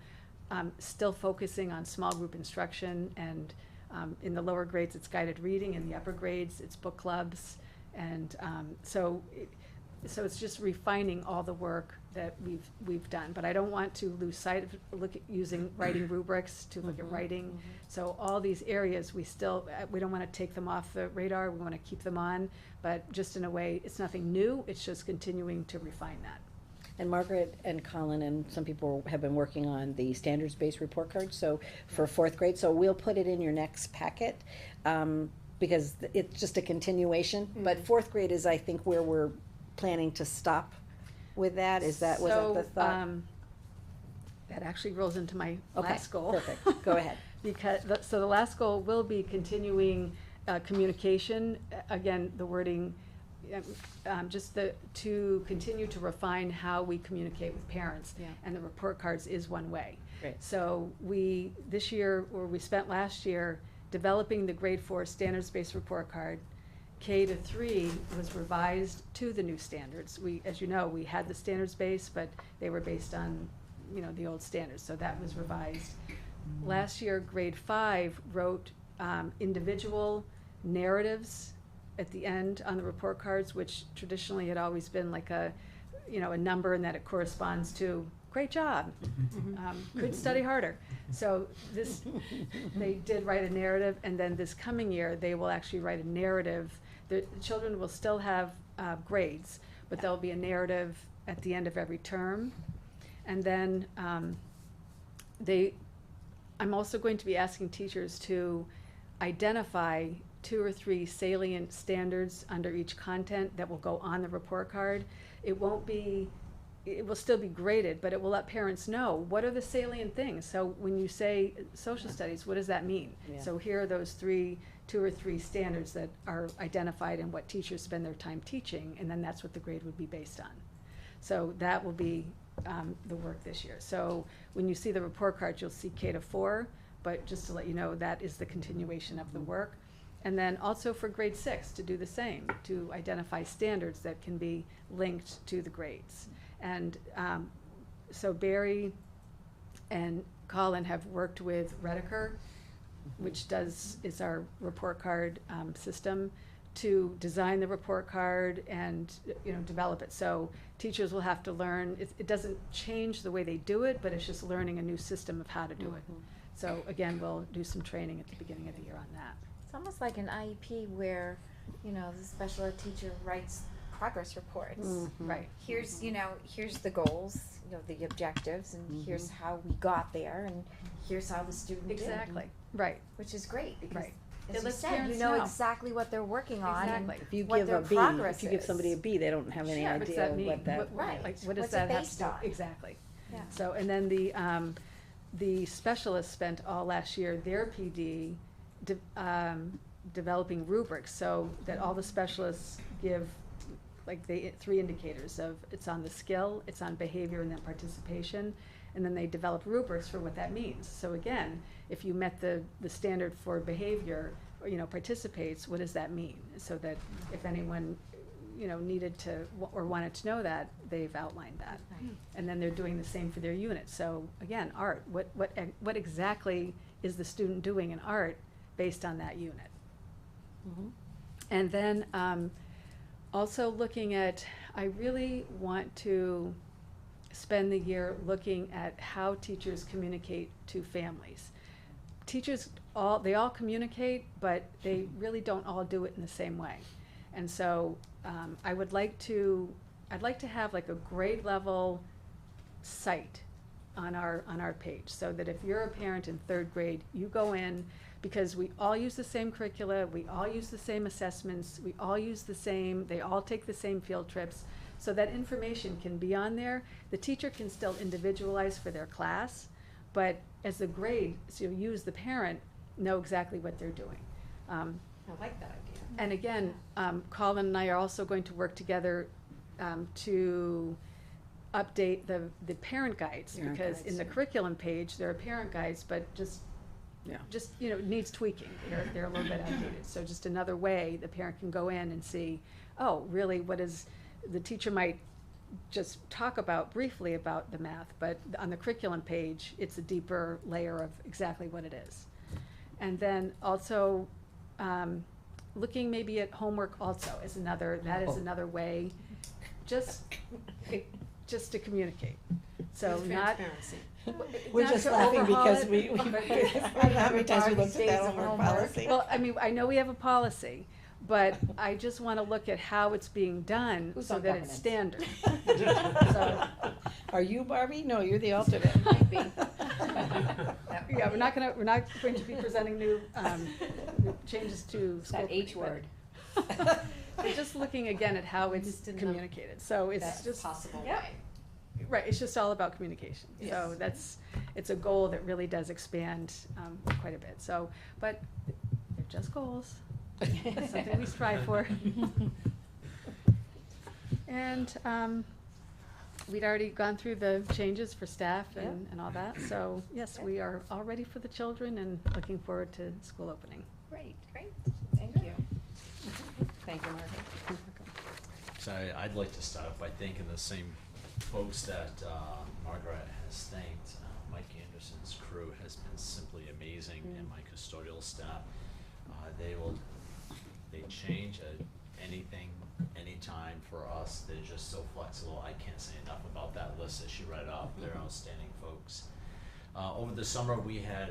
Speaker 10: still focusing on small group instruction, and in the lower grades it's guided reading, in the upper grades it's book clubs, and so it's just refining all the work that we've done. But I don't want to lose sight of using writing rubrics to look at writing. So all these areas, we don't want to take them off the radar. We want to keep them on, but just in a way, it's nothing new. It's just continuing to refine that.
Speaker 3: And Margaret and Colin and some people have been working on the standards-based report card, so for 4th grade. So we'll put it in your next packet, because it's just a continuation. But 4th grade is, I think, where we're planning to stop with that. Was that the thought?
Speaker 10: That actually rolls into my last goal.
Speaker 3: Perfect, go ahead.
Speaker 10: Because, so the last goal will be continuing communication, again, the wording, to continue to refine how we communicate with parents.
Speaker 3: Yeah.
Speaker 10: And the report cards is one way.
Speaker 3: Great.
Speaker 10: So we spent last year developing the grade 4 standards-based report card, K to 3 was revised to the new standards. We, as you know, we had the standards base, but they were based on, the old standards, so that was revised. Last year, grade 5 wrote individual narratives at the end on the report cards, which traditionally had always been like a number, and that it corresponds to great job, could study harder. So they did write a narrative, and then this coming year, they will actually write a narrative. The children will still have grades, but there'll be a narrative at the end of every term. And then I'm also going to be asking teachers to identify 2 or 3 salient standards under each content that will go on the report card. It will still be graded, but it will let parents know what are the salient things. So when you say social studies, what does that mean?
Speaker 3: Yeah.
Speaker 10: So here are those 2 or 3 standards that are identified in what teachers spend their time teaching, and then that's what the grade would be based on. So that will be the work this year. So when you see the report cards, you'll see K to 4, but just to let you know, that is the continuation of the work. And then also for grade 6 to do the same, to identify standards that can be linked to the grades. And so Barry and Colin have worked with Rediker, which is our report card system, to design the report card and develop it. So teachers will have to learn. It doesn't change the way they do it, but it's just learning a new system of how to do it. So again, we'll do some training at the beginning of the year on that.
Speaker 6: It's almost like an IEP where, the special ed teacher writes progress reports.
Speaker 10: Right.
Speaker 6: Here's the goals, the objectives, and here's how we got there, and here's how the student did.
Speaker 10: Exactly. Right.
Speaker 6: Which is great, because
Speaker 10: Right. It
Speaker 6: as you
Speaker 10: lets
Speaker 6: said,
Speaker 10: parents
Speaker 6: you know
Speaker 10: know.
Speaker 6: exactly what they're working on
Speaker 10: Exactly.
Speaker 6: and
Speaker 3: If you
Speaker 6: what
Speaker 3: give
Speaker 6: their
Speaker 3: a B,
Speaker 6: progress
Speaker 3: if you give somebody a
Speaker 6: is.
Speaker 3: B, they don't have any
Speaker 10: Yeah, what's
Speaker 3: idea
Speaker 10: that mean?
Speaker 3: what that.
Speaker 6: Right.
Speaker 10: Like, what does
Speaker 6: What's it
Speaker 10: that have
Speaker 6: based
Speaker 10: to do?
Speaker 6: on?
Speaker 10: Exactly.
Speaker 6: Yeah.
Speaker 10: So, and then the specialists spent all last year, their PD, developing rubrics, so that all the specialists give, like, 3 indicators of, it's on the skill, it's on behavior, and then participation, and then they develop rubrics for what that means. So again, if you met the standard for behavior, participates, what does that mean? So that if anyone, needed to, or wanted to know that, they've outlined that. And then they're doing the same for their unit. So again, art, what exactly is the student doing in art based on that unit? And then also looking at, I really want to spend the year looking at how teachers communicate to families. Teachers they all communicate, but they really don't all do it in the same way. And so I'd like to have like a grade level site on our page, so that if you're a parent in 3rd grade, you go in, because we all use the same curricula, we all use the same assessments, they all take the same field trips, so that information can be on there. The teacher can still individualize for their class, but as the grade, so you use the parent, know exactly what they're doing.
Speaker 9: I like that idea.
Speaker 10: And again, Colin and I are also going to work together to update the parent guides,
Speaker 3: Parent
Speaker 10: because
Speaker 3: guides,
Speaker 10: in the
Speaker 3: yeah.
Speaker 10: curriculum page, there are parent guides, but just needs tweaking. They're a little bit outdated. So just another way the parent can go in and see, oh, really, the teacher might just talk briefly about the math, but on the curriculum page, it's a deeper layer of exactly what it is. And then also, looking maybe at homework also is another way, just to communicate. So not.
Speaker 9: Transparency.
Speaker 3: We're
Speaker 10: not
Speaker 3: just
Speaker 10: to
Speaker 3: laughing
Speaker 10: overhaul
Speaker 3: because
Speaker 10: it.
Speaker 3: we I don't know how many times we looked at that homework policy.
Speaker 10: Well, I mean, I know we have a policy, but I just want to look at how it's being done
Speaker 1: Who's
Speaker 10: so
Speaker 1: on
Speaker 10: that it's
Speaker 1: governance?
Speaker 10: standard. So,
Speaker 3: Are you Barbie? No, you're the alternate.
Speaker 10: yeah, we're not going to be presenting new changes to school.
Speaker 1: That H word.
Speaker 10: We're just looking again at how it's communicated. So it's
Speaker 1: Best
Speaker 10: just
Speaker 1: possible
Speaker 10: yeah.
Speaker 1: way.
Speaker 10: Right, it's just all about communication. So it's a goal that really does expand quite a bit. So, but they're just goals. It's something we strive for. And we'd already gone through the changes for staff and all that. So yes, we are all ready for the children and looking forward to school opening.
Speaker 1: Great, thank you.
Speaker 3: Thank you, Margaret.
Speaker 11: So I'd like to start off by thanking the same folks that Margaret has thanked. Mike Anderson's crew has been simply amazing, and my custodial staff. They change anything, anytime for us. They're just so flexible. I can't say enough about that list that she read off. They're outstanding folks. Over the summer, we had,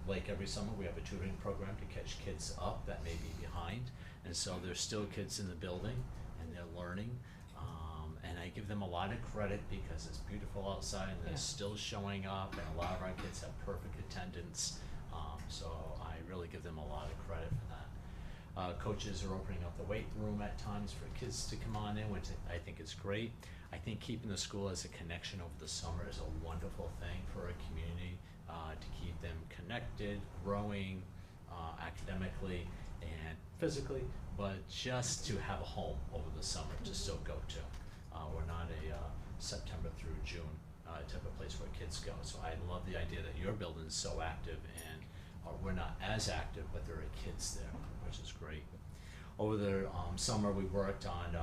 Speaker 11: like every summer, we have a tutoring program to catch kids up that may be behind. And so there's still kids in the building and they're learning. And I give them a lot of credit because it's beautiful outside and they're still showing up, and a lot of our kids have perfect attendance. So I really give them a lot of credit for that. Coaches are opening up the weight room at times for kids to come on in, which I think is great. I think keeping the school as a connection over the summer is a wonderful thing for a community, to keep them connected, growing academically and physically, but just to have a home over the summer to still go to. We're not a September through June type of place where kids go. So I love the idea that your building is so active, and we're not as active, but there are kids there, which is great. Over the summer, we worked on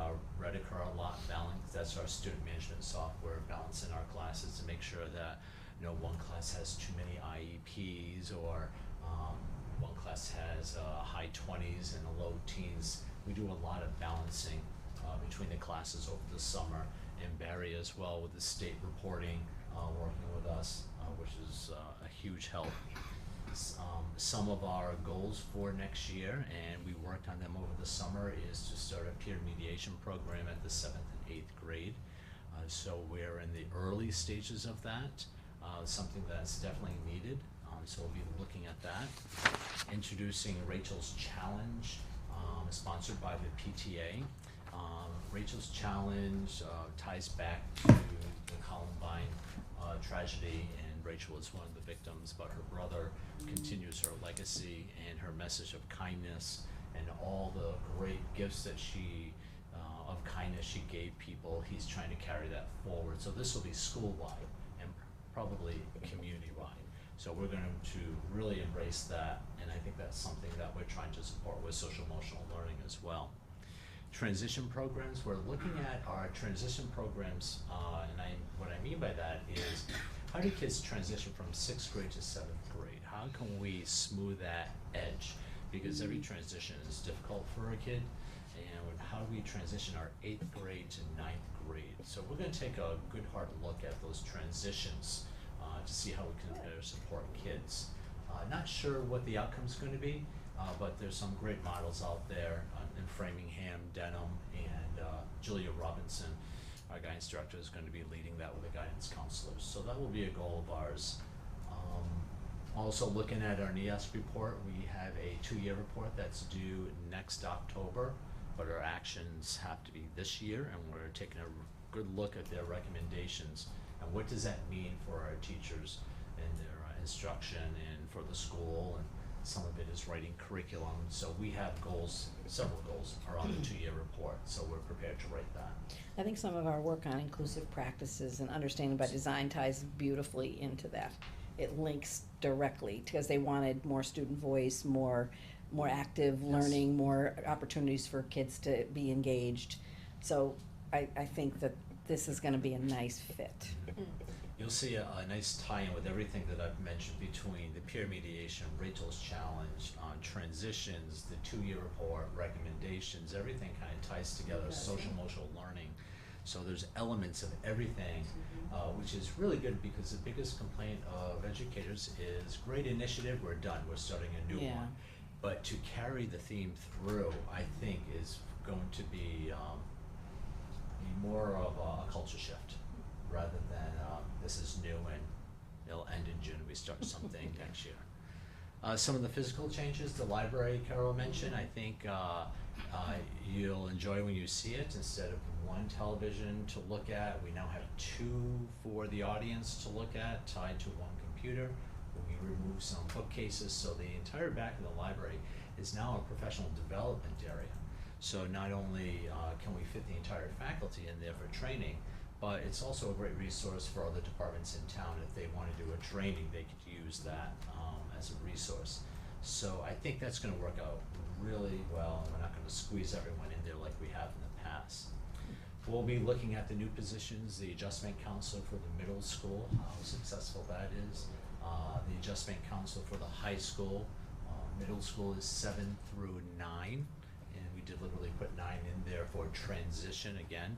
Speaker 11: Rediker lot balance. That's our student management software, balancing our classes to make sure that one class has too many IEPs, or one class has high 20s and a low teens. We do a lot of balancing between the classes over the summer, and Barry as well with the state reporting, working with us, which is a huge help. Some of our goals for next year, and we worked on them over the summer, is to start a peer mediation program at the 7th and 8th grade. So we're in the early stages of that, something that's definitely needed. So we'll be looking at that. Introducing Rachel's Challenge, sponsored by the PTA. Rachel's Challenge ties back to the Columbine tragedy, and Rachel is one of the victims, but her brother continues her legacy and her message of kindness and all the great gifts that of kindness she gave people. He's trying to carry that forward. So this will be school-wide and probably community-wide. So we're going to really embrace that, and I think that's something that we're trying to support with social emotional learning as well. Transition programs, we're looking at our transition programs, and what I mean by that is, how do kids transition from 6th grade to 7th grade? How can we smooth that edge? Because every transition is difficult for a kid, and how do we transition our 8th grade to 9th grade? So we're going to take a good hard look at those transitions to see how we can better support kids. Not sure what the outcome's going to be, but there's some great models out there in Framingham, Denham, and Julia Robinson, our guidance director, is going to be leading that with the guidance counselors. So that will be a goal of ours. Also looking at our NEAS report, we have a 2-year report that's due next October, but our actions have to be this year, and we're taking a good look at their recommendations and what does that mean for our teachers and their instruction and for the school, and some of it is writing curriculum. So we have goals, several goals are on the 2-year report, so we're prepared to write that.
Speaker 3: I think some of our work on inclusive practices and understanding by design ties beautifully into that. It links directly, because they wanted more student voice, more active learning, more opportunities for kids to be engaged. So I think that this is gonna be a nice fit.
Speaker 11: You'll see a nice tie-in with everything that I've mentioned between the peer mediation, Rachel's Challenge, transitions, the 2-year report, recommendations, everything kind of ties together, social emotional learning. So there's elements of everything, which is really good, because the biggest complaint of educators is, great initiative, we're done, we're starting a new one. But to carry the theme through, I think, is going to be more of a culture shift, rather than this is new and it'll end in June, we start something next year. Some of the physical changes, the library Carol mentioned, I think you'll enjoy when you see it. Instead of one television to look at, we now have 2 for the audience to look at, tied to one computer. We removed some bookcases, so the entire back of the library is now a professional development area. So not only can we fit the entire faculty in there for training, but it's also a great resource for other departments in town. If they want to do a training, they could use that as a resource. So I think that's gonna work out really well, and we're not gonna squeeze everyone in there like we have in the past. We'll be looking at the new positions, the adjustment counselor for the middle school, how successful that is. The adjustment counselor for the high school. Middle school is 7 through 9, and we deliberately put 9 in there for transition again.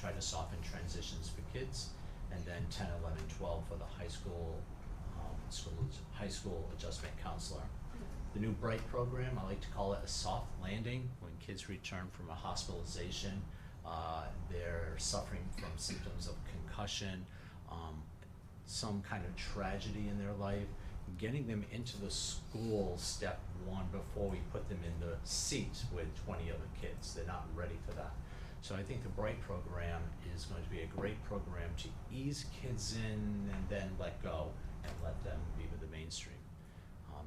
Speaker 11: Try to soften transitions for kids. And then 10, 11, 12 for the high school, high school adjustment counselor. The new Bright program, I like to call it a soft landing. When kids return from a hospitalization, they're suffering from symptoms of concussion, some kind of tragedy in their life. Getting them into the school, step one, before we put them in the seat with 20 other kids. They're not ready for that. So I think the Bright program is going to be a great program to ease kids in and then let go and let them be with the mainstream.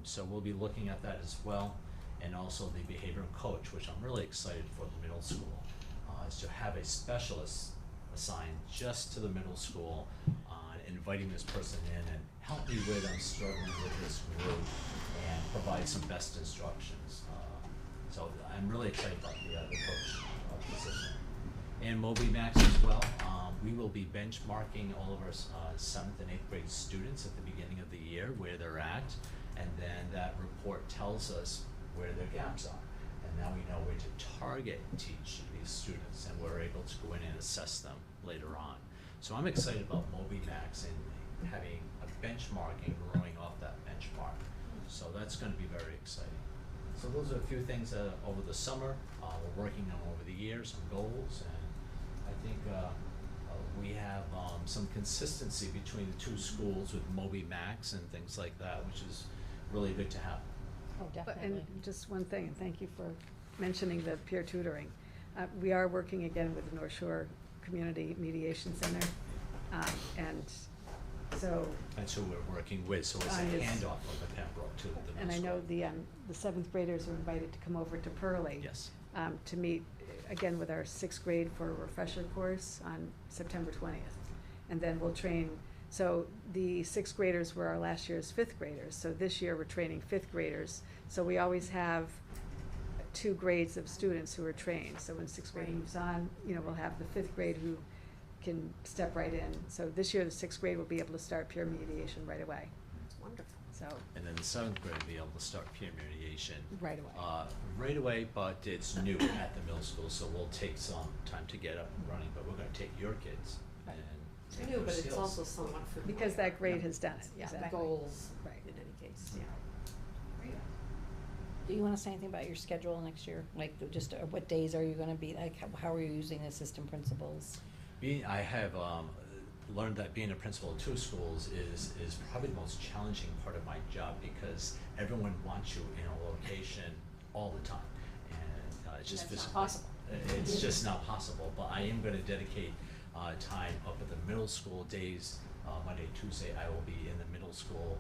Speaker 11: So we'll be looking at that as well. And also the behavioral coach, which I'm really excited for the middle school, is to have a specialist assigned just to the middle school, inviting this person in and help me with, I'm struggling with this group, and provide some best instructions. So I'm really excited about the coach position. And Moby Max as well. We will be benchmarking all of our 7th and 8th grade students at the beginning of the year, where they're at, and then that report tells us where their gaps are. And now we know where to target and teach these students, and we're able to go in and assess them later on. So I'm excited about Moby Max and having a benchmark and growing off that benchmark. So that's going to be very exciting. So those are a few things over the summer we're working on over the years, some goals, and I think we have some consistency between the two schools with Moby Max and things like that, which is really good to have.
Speaker 1: Oh,
Speaker 10: But-
Speaker 1: definitely.
Speaker 10: And just one thing, and thank you for mentioning the peer tutoring. We are working again with the North Shore Community Mediation Center, and so.
Speaker 11: That's who we're working with, so it's a
Speaker 10: Yes.
Speaker 11: handoff of the Pembroke to the middle school.
Speaker 10: And I know the 7th graders are invited to come over to Pearlie.
Speaker 11: Yes.
Speaker 10: To meet again with our 6th grade for a refresher course on September 20th. And then we'll train, so the 6th graders were our last year's 5th graders, so this year we're training 5th graders. So we always have 2 grades of students who are trained, so when 6th grade moves on, we'll have the 5th grade who can step right in. So this year, the 6th grade will be able to start peer mediation right away.
Speaker 9: It's wonderful.
Speaker 10: So,
Speaker 11: And then the 7th grade will be able to start peer mediation.
Speaker 10: right away.
Speaker 11: Right away, but it's new at the middle school, so we'll take some time to get up and running, but we're gonna take your kids
Speaker 10: Right.
Speaker 11: and
Speaker 9: It's
Speaker 11: take
Speaker 9: new,
Speaker 11: their
Speaker 9: but it's
Speaker 11: skills.
Speaker 9: also somewhat familiar.
Speaker 10: Because that grade has done it,
Speaker 9: Yeah,
Speaker 10: exactly.
Speaker 9: goals,
Speaker 10: Right.
Speaker 9: in any case, yeah.
Speaker 3: Do you wanna say anything about your schedule next year? Like, just, what days are you gonna be, like, how are you using the assistant principals?
Speaker 11: I have learned that being a principal of 2 schools is probably the most challenging part of my job, because everyone wants you in a location all the time, and it's just
Speaker 1: That's not
Speaker 11: physically
Speaker 1: possible.
Speaker 11: It's just not possible. But I am going to dedicate time up at the middle school days. Monday, Tuesday, I will be in the middle school.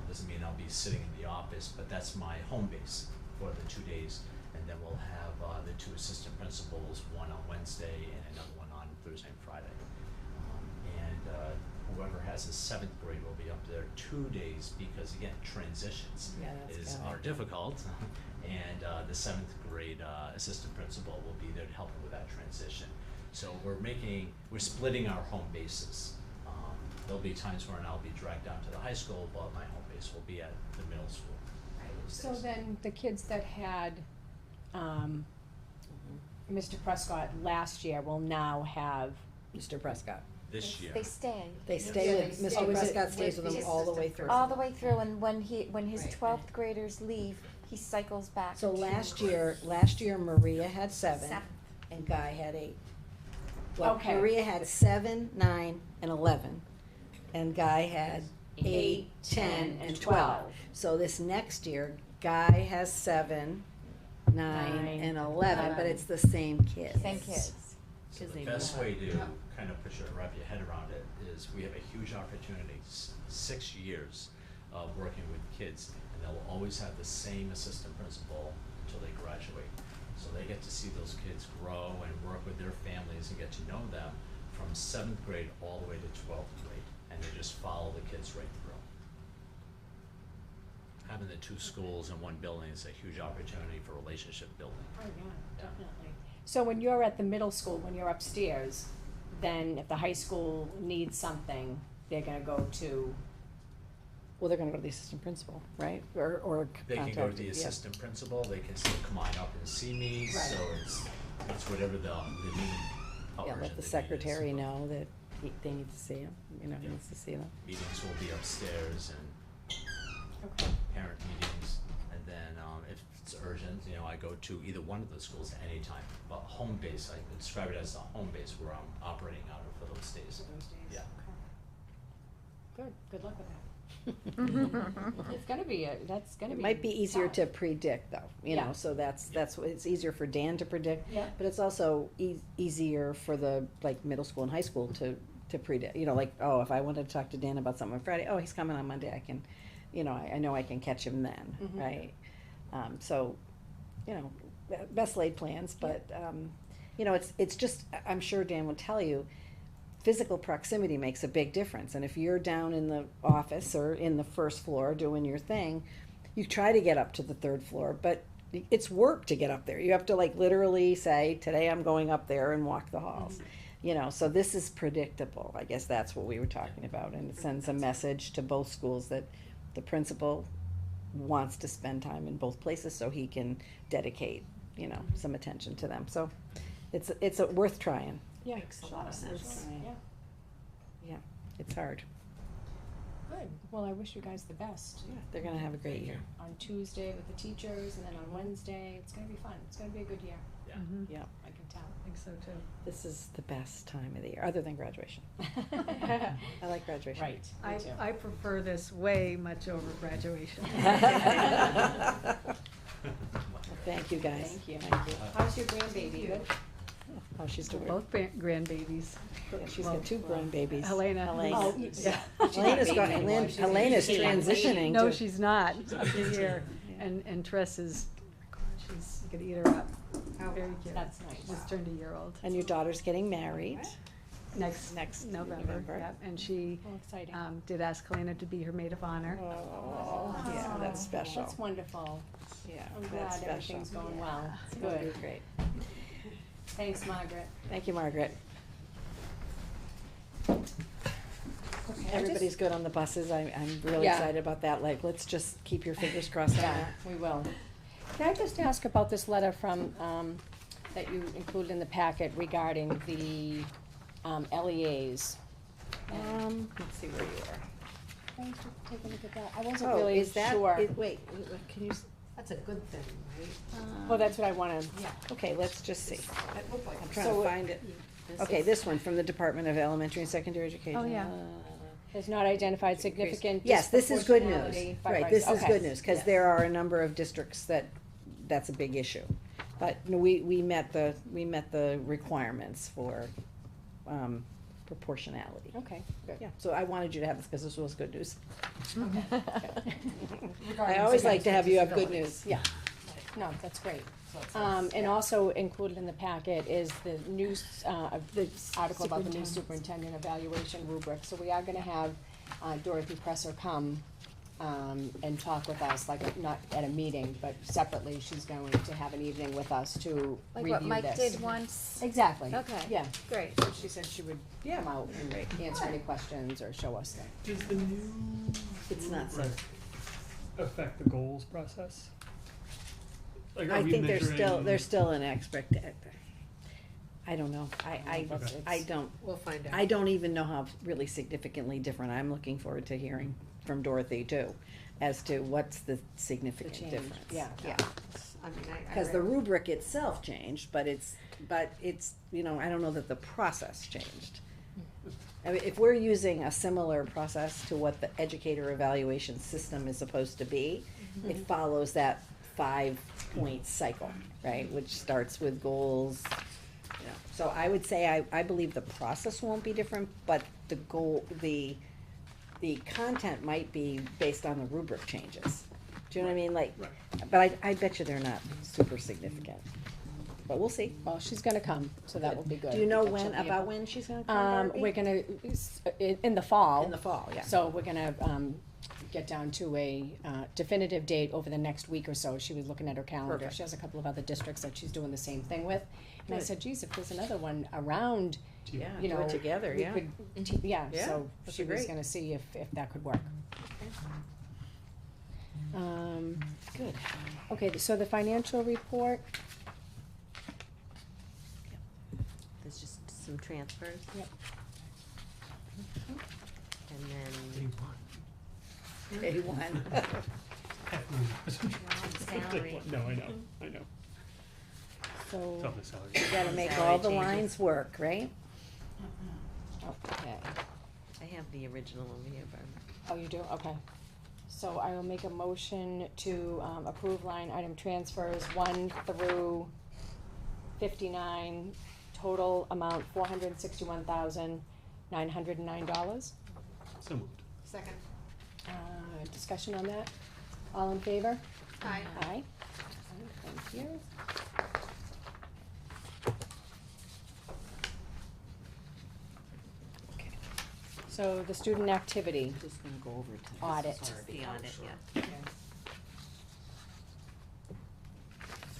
Speaker 11: Doesn't mean I'll be sitting in the office, but that's my home base for the 2 days. And then we'll have the 2 assistant principals, one on Wednesday and another one on Thursday and Friday. Whoever has a 7th grade will be up there 2 days, because again, transitions
Speaker 3: Yeah, that's
Speaker 11: are difficult. And the 7th grade assistant principal will be there to help them with that transition. So we're splitting our home bases. There'll be times when I'll be dragged down to the high school, but my home base will be at the middle school. those
Speaker 1: So
Speaker 11: days.
Speaker 1: then the kids that had, Mr. Prescott last year will now have,
Speaker 3: Mr. Prescott.
Speaker 11: This year.
Speaker 6: They stay.
Speaker 3: They
Speaker 1: Yeah,
Speaker 3: stay with,
Speaker 1: they
Speaker 3: Mr.
Speaker 1: stay with
Speaker 3: Prescott
Speaker 1: the-
Speaker 3: stays with
Speaker 1: with
Speaker 3: them
Speaker 1: the
Speaker 3: all the way
Speaker 9: assistant
Speaker 3: through.
Speaker 6: All the way through, and when his
Speaker 1: Right.
Speaker 6: 12th graders leave, he cycles back.
Speaker 3: So
Speaker 6: to
Speaker 3: last year Maria had 7
Speaker 6: 7th.
Speaker 3: and Guy had 8. Well,
Speaker 1: Okay.
Speaker 3: Maria had 7, 9, and 11, and Guy had 8, 10, and 12. So this next year, Guy has 7, 9, and 11, but it's the same kids.
Speaker 6: Same kids.
Speaker 11: So
Speaker 5: 'Cause
Speaker 11: the
Speaker 5: they
Speaker 11: best
Speaker 5: move.
Speaker 11: way to kind of wrap your head around it is we have a huge opportunity, 6 years of working with kids, and they'll always have the same assistant principal until they graduate. So they get to see those kids grow and work with their families and get to know them from 7th grade all the way to 12th grade, and they just follow the kids right through. having the two schools in one building is a huge opportunity for relationship building.
Speaker 1: Oh, yeah, definitely. So when you're at the middle school, when you're upstairs, then if the high school needs something, they're gonna go to,
Speaker 3: Well, they're gonna go to the assistant principal, right? Or
Speaker 11: They can go to
Speaker 3: contact-
Speaker 11: the
Speaker 3: yeah.
Speaker 11: assistant principal, they can still come on up and see me, so it's whatever the need.
Speaker 3: Yeah, let the secretary know that they need to see him, he needs to see them.
Speaker 11: Meetings will be upstairs and
Speaker 1: okay,
Speaker 11: parent meetings, and then, if it's urgent, I go to either one of the schools at any time. But home base, I describe it as a home base where I'm operating out of for those days.
Speaker 1: those days,
Speaker 11: Yeah.
Speaker 1: okay. Good luck with that. It's gonna be that's gonna
Speaker 3: It
Speaker 1: be.
Speaker 3: might be easier
Speaker 1: tough.
Speaker 3: to predict though,
Speaker 1: Yeah.
Speaker 3: so that's what, it's easier for Dan to predict.
Speaker 1: Yeah.
Speaker 3: But it's also easier for the, like, middle school and high school to predict, like, oh, if I wanted to talk to Dan about something on Friday, oh, he's coming on Monday, I can, I know I can catch him then,
Speaker 1: Mhm.
Speaker 3: right? So, best laid plans, but, it's just, I'm sure Dan would tell you, physical proximity makes a big difference, and if you're down in the office or in the first floor doing your thing, you try to get up to the third floor, but it's work to get up there. You have to, like, literally say, today I'm going up there and walk the halls. So this is predictable. I guess that's what we were talking about, and it sends a message to both schools that the principal wants to spend time in both places so he can dedicate, some attention to them. So it's worth trying.
Speaker 1: Yeah.
Speaker 9: Makes a lot of sense.
Speaker 1: Yeah,
Speaker 3: Yeah, it's hard.
Speaker 1: good. Well, I wish you guys the best.
Speaker 3: Yeah, they're gonna have a great year.
Speaker 1: On Tuesday with the teachers, and then on Wednesday, it's gonna be fun. It's gonna be a good year.
Speaker 11: Yeah.
Speaker 3: Yeah,
Speaker 1: I can tell.
Speaker 9: I think so too.
Speaker 3: this is the best time of the year, other than graduation. I like graduation.
Speaker 1: Right, me too.
Speaker 9: I prefer this way much over graduation.
Speaker 3: Thank you, guys.
Speaker 1: Thank you. How's your grandbaby? Good?
Speaker 3: Oh, she's doing,
Speaker 9: Both grandbabies.
Speaker 3: yeah, she's got two grandbabies.
Speaker 9: Helena.
Speaker 1: Oh,
Speaker 3: Yeah.
Speaker 1: yeah.
Speaker 3: Helena's got, Helena's transitioning
Speaker 9: No,
Speaker 3: to.
Speaker 9: she's not, up to here.
Speaker 3: Yeah.
Speaker 9: And Tress is, she's, you could eat her up. Very cute.
Speaker 1: That's nice.
Speaker 9: Just turned a year old.
Speaker 3: And your daughter's getting married.
Speaker 9: Next November, yeah. And she,
Speaker 1: Oh, exciting.
Speaker 9: did ask Helena to be her maid of honor.
Speaker 3: Oh, yeah, that's special.
Speaker 1: That's wonderful.
Speaker 3: Yeah,
Speaker 1: I'm
Speaker 3: that's
Speaker 1: glad
Speaker 3: special.
Speaker 1: everything's going well.
Speaker 3: It's gonna be
Speaker 1: Good.
Speaker 3: great.
Speaker 1: Thanks, Margaret.
Speaker 3: Thank you, Margaret.
Speaker 1: Okay,
Speaker 3: Everybody's good on the buses. I'm really
Speaker 1: Yeah.
Speaker 3: excited about that. Like, let's just keep your fingers crossed on
Speaker 1: Yeah,
Speaker 3: that.
Speaker 1: we will. Can I just ask about this letter from, that you included in the packet regarding the, LEAs?
Speaker 3: Let's see where you are.
Speaker 1: Can I just take a look at that? I wasn't
Speaker 3: Oh,
Speaker 1: really
Speaker 3: is that,
Speaker 1: sure.
Speaker 3: wait, can you,
Speaker 9: That's a good thing, right?
Speaker 1: Well, that's what I wanna,
Speaker 9: Yeah.
Speaker 3: okay, let's just see.
Speaker 9: That looked like.
Speaker 3: I'm trying
Speaker 1: So,
Speaker 3: to find it. Okay, this one from the Department of Elementary and Secondary Education.
Speaker 9: Oh, yeah.
Speaker 1: has not identified significant
Speaker 3: Yes, this is good news.
Speaker 1: disproportionality by
Speaker 3: Right, this is
Speaker 1: okay.
Speaker 3: good news, cause there are a number of districts that's a big issue. But no, we met the requirements for, proportionality.
Speaker 1: Okay, good.
Speaker 3: Yeah, so I wanted you to have this, cause this was good news. I
Speaker 1: Regarding
Speaker 3: always like to have you have good
Speaker 1: disabilities.
Speaker 3: news, yeah.
Speaker 1: No, that's great. And also included in the packet is the news, the article about the new superintendent evaluation rubric. So we are gonna have Dorothy Presser come, and talk with us, like, not at a meeting, but separately, she's going to have an evening with us to review this.
Speaker 6: Like what Mike did once?
Speaker 1: Exactly.
Speaker 6: Okay.
Speaker 1: Yeah,
Speaker 6: Great.
Speaker 1: so she said she would come out and answer any questions or show us things.
Speaker 4: Does the new
Speaker 3: It's not so.
Speaker 4: rubric affect the goals process? Like, are
Speaker 3: I
Speaker 4: we
Speaker 3: think there's
Speaker 4: measuring-
Speaker 3: still an expect, I don't know, I
Speaker 4: Okay.
Speaker 3: don't,
Speaker 9: We'll find out.
Speaker 3: I don't even know how really significantly different. I'm looking forward to hearing from Dorothy too, as to what's the significant
Speaker 1: change,
Speaker 3: difference.
Speaker 1: yeah.
Speaker 3: Yeah,
Speaker 9: I mean,
Speaker 3: cause the rubric itself changed, but it's, I don't know that the process changed. I mean, if we're using a similar process to what the educator evaluation system is supposed to be, it follows that 5-point cycle, right, which starts with goals. So I would say I believe the process won't be different, but the goal, the content might be based on the rubric changes. Do you know what I mean? Like, but I bet you they're not super significant. But we'll see.
Speaker 1: Well, she's gonna come, so that will be good.
Speaker 3: Do you know
Speaker 1: That
Speaker 3: when,
Speaker 1: she'll be
Speaker 3: about
Speaker 1: able-
Speaker 3: when she's gonna come, Barbie?
Speaker 1: We're gonna, in the fall.
Speaker 3: In the fall, yeah.
Speaker 1: So we're gonna, get down to a definitive date over the next week or so. She was looking at her calendar.
Speaker 3: Perfect.
Speaker 1: She has a couple of other districts that she's doing the same thing with. And I
Speaker 3: Good.
Speaker 1: said, geez, if there's another one around,
Speaker 3: Yeah,
Speaker 1: you
Speaker 3: do
Speaker 1: know,
Speaker 3: it together,
Speaker 1: we
Speaker 3: yeah.
Speaker 1: could, yeah,
Speaker 3: Yeah,
Speaker 1: so
Speaker 3: that'd
Speaker 1: she
Speaker 3: be
Speaker 1: was
Speaker 3: great.
Speaker 1: gonna see if that could work.
Speaker 3: Good.
Speaker 1: Okay, so the financial report,
Speaker 7: There's just some transfers.
Speaker 1: Yep.
Speaker 7: And then
Speaker 4: Day one.
Speaker 3: Day one.
Speaker 4: Half moon.
Speaker 7: salary.
Speaker 4: No, I know. It's
Speaker 1: so,
Speaker 4: on the salary.
Speaker 3: You gotta make
Speaker 7: Salary
Speaker 3: all the
Speaker 7: changes.
Speaker 3: lines work, right?
Speaker 1: okay.
Speaker 7: I have the original over here, Barbara.
Speaker 1: Oh, you do? Okay. So I will make a motion to approve line item transfers 1 through 59, total amount $461,909.
Speaker 4: So moved.
Speaker 9: Second.
Speaker 1: Discussion on that? All in favor?
Speaker 9: Aye.
Speaker 1: Aye. Thank you.
Speaker 3: Okay.
Speaker 1: So the student activity,
Speaker 3: Just gonna go over to.
Speaker 1: Audit.
Speaker 7: The audit, yeah.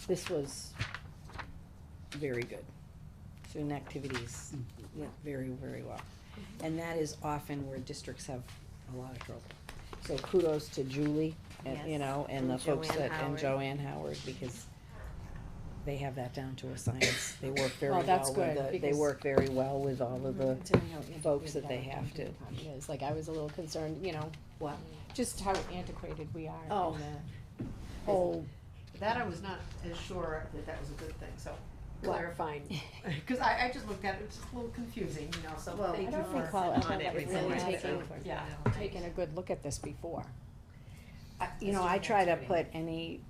Speaker 3: This was very good. Student activities went very, very well. And that is often where districts have a lot of trouble. So kudos to Julie and, you
Speaker 7: Yes.
Speaker 3: know, and the
Speaker 7: And
Speaker 3: folks
Speaker 7: Joanne
Speaker 3: that, and
Speaker 7: Howard.
Speaker 3: Joanne Howard, because they have that down to a science. They work very
Speaker 1: Well,
Speaker 3: well
Speaker 1: that's
Speaker 3: with
Speaker 1: good,
Speaker 3: they
Speaker 1: because-
Speaker 3: work very well with all of the,
Speaker 1: Considering how antiquated
Speaker 3: folks that they have to.
Speaker 1: accounting is, like, I was a little concerned, you know,
Speaker 3: what?
Speaker 1: just how antiquated we are
Speaker 3: Oh.
Speaker 1: in the whole,
Speaker 9: That I was not as sure that that was a good thing, so clarifying. Cause I just looked at it, it's just a little confusing, you know, so
Speaker 3: Well,
Speaker 9: thank
Speaker 1: I
Speaker 9: you
Speaker 1: don't
Speaker 9: for.
Speaker 1: recall
Speaker 7: audit
Speaker 1: ever like
Speaker 7: report.
Speaker 1: really
Speaker 7: Audit
Speaker 1: taking,
Speaker 7: report.
Speaker 9: Yeah.
Speaker 1: taking a good look at this before.
Speaker 3: You know, I try to put any,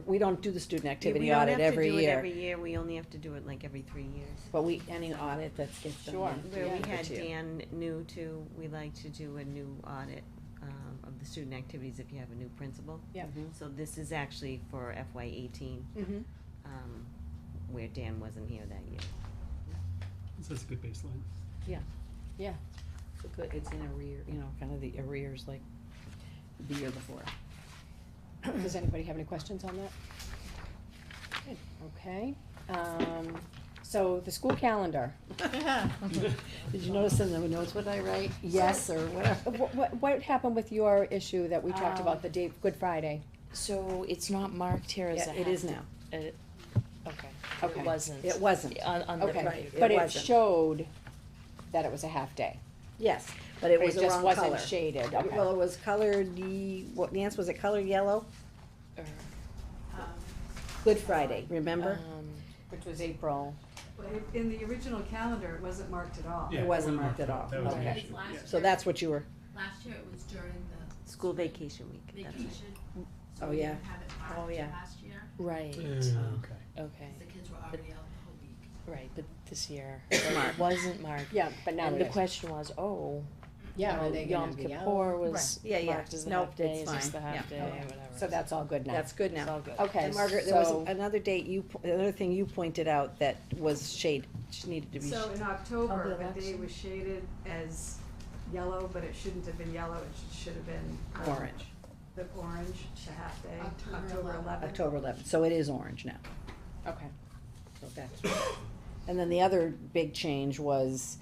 Speaker 3: we don't do the student activity
Speaker 7: We don't
Speaker 3: audit
Speaker 7: have to
Speaker 3: every
Speaker 7: do it
Speaker 3: year,
Speaker 7: every year, we only have to do it like every 3 years.
Speaker 3: but we, any audit that gets done.
Speaker 1: Sure.
Speaker 7: Where we
Speaker 1: Yeah.
Speaker 7: had
Speaker 3: Each year.
Speaker 7: Dan new to, we like to do a new audit, of the student activities if you have a new principal.
Speaker 1: Yeah.
Speaker 3: Mhm.
Speaker 7: So this is actually for FY 18,
Speaker 1: Mm-hmm.
Speaker 7: where Dan wasn't here that year.
Speaker 4: So that's a good baseline.
Speaker 1: Yeah.
Speaker 3: So good, it's in arrear, you know, kind of the arrears like the year before.
Speaker 1: Does anybody have any questions on that? Good, okay. So the school calendar,
Speaker 3: Did you notice in the notes what I write? Yes, or whatever.
Speaker 1: what happened with your issue that we talked about, the date, Good Friday?
Speaker 5: So it's not marked here as
Speaker 3: Yeah,
Speaker 5: a
Speaker 3: it is
Speaker 5: half-
Speaker 3: now.
Speaker 5: Okay.
Speaker 1: Okay.
Speaker 5: It wasn't.
Speaker 3: It wasn't.
Speaker 5: On the.
Speaker 1: Okay,
Speaker 3: Right,
Speaker 1: but it
Speaker 3: wasn't.
Speaker 1: showed that it was a half day.
Speaker 3: Yes, but it
Speaker 1: But
Speaker 3: was
Speaker 1: it
Speaker 3: the
Speaker 1: just
Speaker 3: wrong
Speaker 1: wasn't
Speaker 3: color.
Speaker 1: shaded, okay.
Speaker 3: Well, it was colored, what, Nance, was it colored yellow?
Speaker 5: Or,
Speaker 3: Good Friday, remember?
Speaker 1: Which was April.
Speaker 10: Well, in the original calendar, it wasn't marked at all.
Speaker 4: Yeah,
Speaker 3: It wasn't marked at all.
Speaker 4: That was the
Speaker 3: Okay.
Speaker 4: issue, yeah.
Speaker 3: So that's what you were,
Speaker 13: Last year it was during the
Speaker 7: School vacation week, that's right.
Speaker 13: vacation, so
Speaker 3: Oh,
Speaker 13: we
Speaker 3: yeah.
Speaker 13: didn't have it
Speaker 3: Oh,
Speaker 13: marked
Speaker 3: yeah.
Speaker 13: last year,
Speaker 5: right,
Speaker 4: Okay.
Speaker 5: okay,
Speaker 13: the kids were already out the whole week.
Speaker 5: right, but this year,
Speaker 3: It's
Speaker 5: it
Speaker 3: marked.
Speaker 5: wasn't marked.
Speaker 1: Yeah, but now
Speaker 5: And
Speaker 1: it
Speaker 5: the
Speaker 1: is.
Speaker 5: question was,
Speaker 1: Yeah, are they gonna
Speaker 5: Yom
Speaker 1: be out?
Speaker 5: Kippur was
Speaker 3: Right. Yeah,
Speaker 5: marked as the
Speaker 3: Nope,
Speaker 5: half day,
Speaker 3: it's
Speaker 5: is this the
Speaker 3: fine.
Speaker 5: half
Speaker 3: Yeah.
Speaker 5: day,
Speaker 1: Okay.
Speaker 5: whatever.
Speaker 1: So that's all good now?
Speaker 3: that's good now.
Speaker 5: It's all good.
Speaker 1: Okay,
Speaker 3: And Margaret, there was
Speaker 1: so,
Speaker 3: another date another thing you pointed out that was needed to be.
Speaker 10: So in
Speaker 1: Of
Speaker 10: October,
Speaker 1: the
Speaker 10: a day
Speaker 1: election.
Speaker 10: was shaded as yellow, but it shouldn't have been yellow, it should have been.
Speaker 3: Orange,
Speaker 10: The orange, the half day,
Speaker 13: October
Speaker 10: October 11th.
Speaker 3: October 11th, so it is orange now.
Speaker 1: okay.
Speaker 3: So that's, and then the other big change was,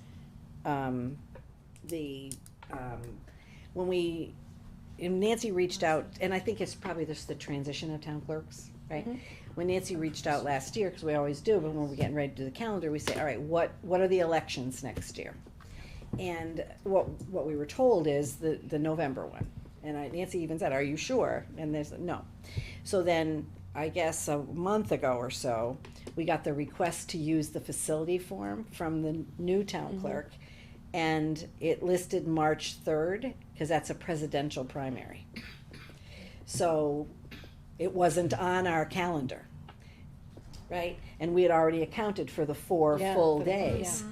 Speaker 3: when Nancy reached out, and I think it's probably just the transition of town clerks, right?
Speaker 1: Mhm.
Speaker 3: When Nancy reached out last year, cause we always do, but when we're getting ready to do the calendar, we say, all right, what are the elections next year? And what we were told is the November one. And Nancy even said, are you sure? And there's, no. So then, I guess a month ago or so, we got the request to use the facility form from the new town clerk. And it listed March 3rd, cause that's a presidential primary. So, it wasn't on our calendar, right? And we had already accounted for the 4
Speaker 1: Yeah,
Speaker 3: full
Speaker 1: for the-
Speaker 3: days,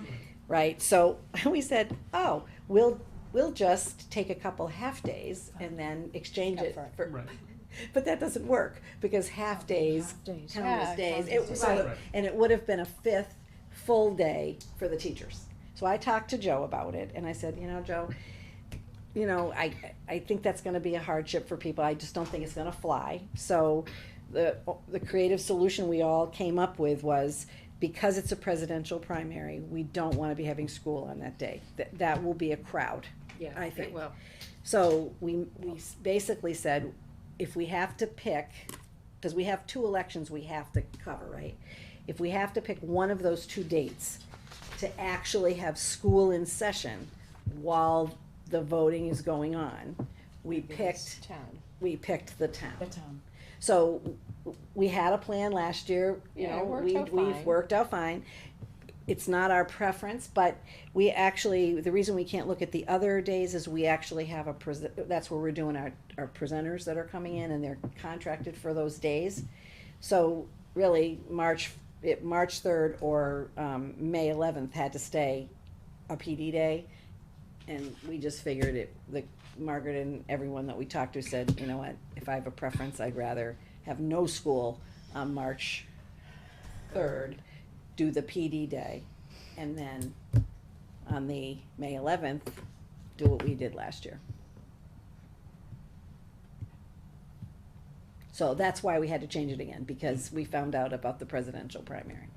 Speaker 3: right? So, we said, oh, we'll just take a couple half days and then exchange
Speaker 1: Up
Speaker 3: it
Speaker 1: front.
Speaker 3: for,
Speaker 4: Right.
Speaker 3: but that doesn't work, because half days
Speaker 1: days.
Speaker 3: count
Speaker 1: Yeah,
Speaker 3: as days.
Speaker 1: count
Speaker 3: It
Speaker 1: as
Speaker 3: was-
Speaker 1: days.
Speaker 3: so-
Speaker 4: Right.
Speaker 3: And it would have been a 5th full day for the teachers. So I talked to Joe about it, and I said, you know, Joe, you know, I think that's gonna be a hardship for people, I just don't think it's gonna fly. So, the creative solution we all came up with was, because it's a presidential primary, we don't wanna be having school on that day. That will be a crowd, I think.
Speaker 1: It will.
Speaker 3: So we basically said, if we have to pick, because we have 2 elections we have to cover, right? If we have to pick one of those 2 dates to actually have school in session while the voting is going on, we picked
Speaker 1: Town.
Speaker 3: the town.
Speaker 1: The town.
Speaker 3: So we had a plan last year, you
Speaker 1: Yeah,
Speaker 3: know,
Speaker 1: it worked
Speaker 3: we've
Speaker 1: out fine.
Speaker 3: worked out fine. It's not our preference, but we actually, the reason we can't look at the other days is we actually have that's where we're doing our presenters that are coming in, and they're contracted for those days. So really, March 3rd or May 11th had to stay a PD day. And we just figured Margaret and everyone that we talked to said, you know what, if I have a preference, I'd rather have no school on March 3rd, do the PD day, and then on the May 11th, do what we did last year. So that's why we had to change it again, because we found out about the presidential primary.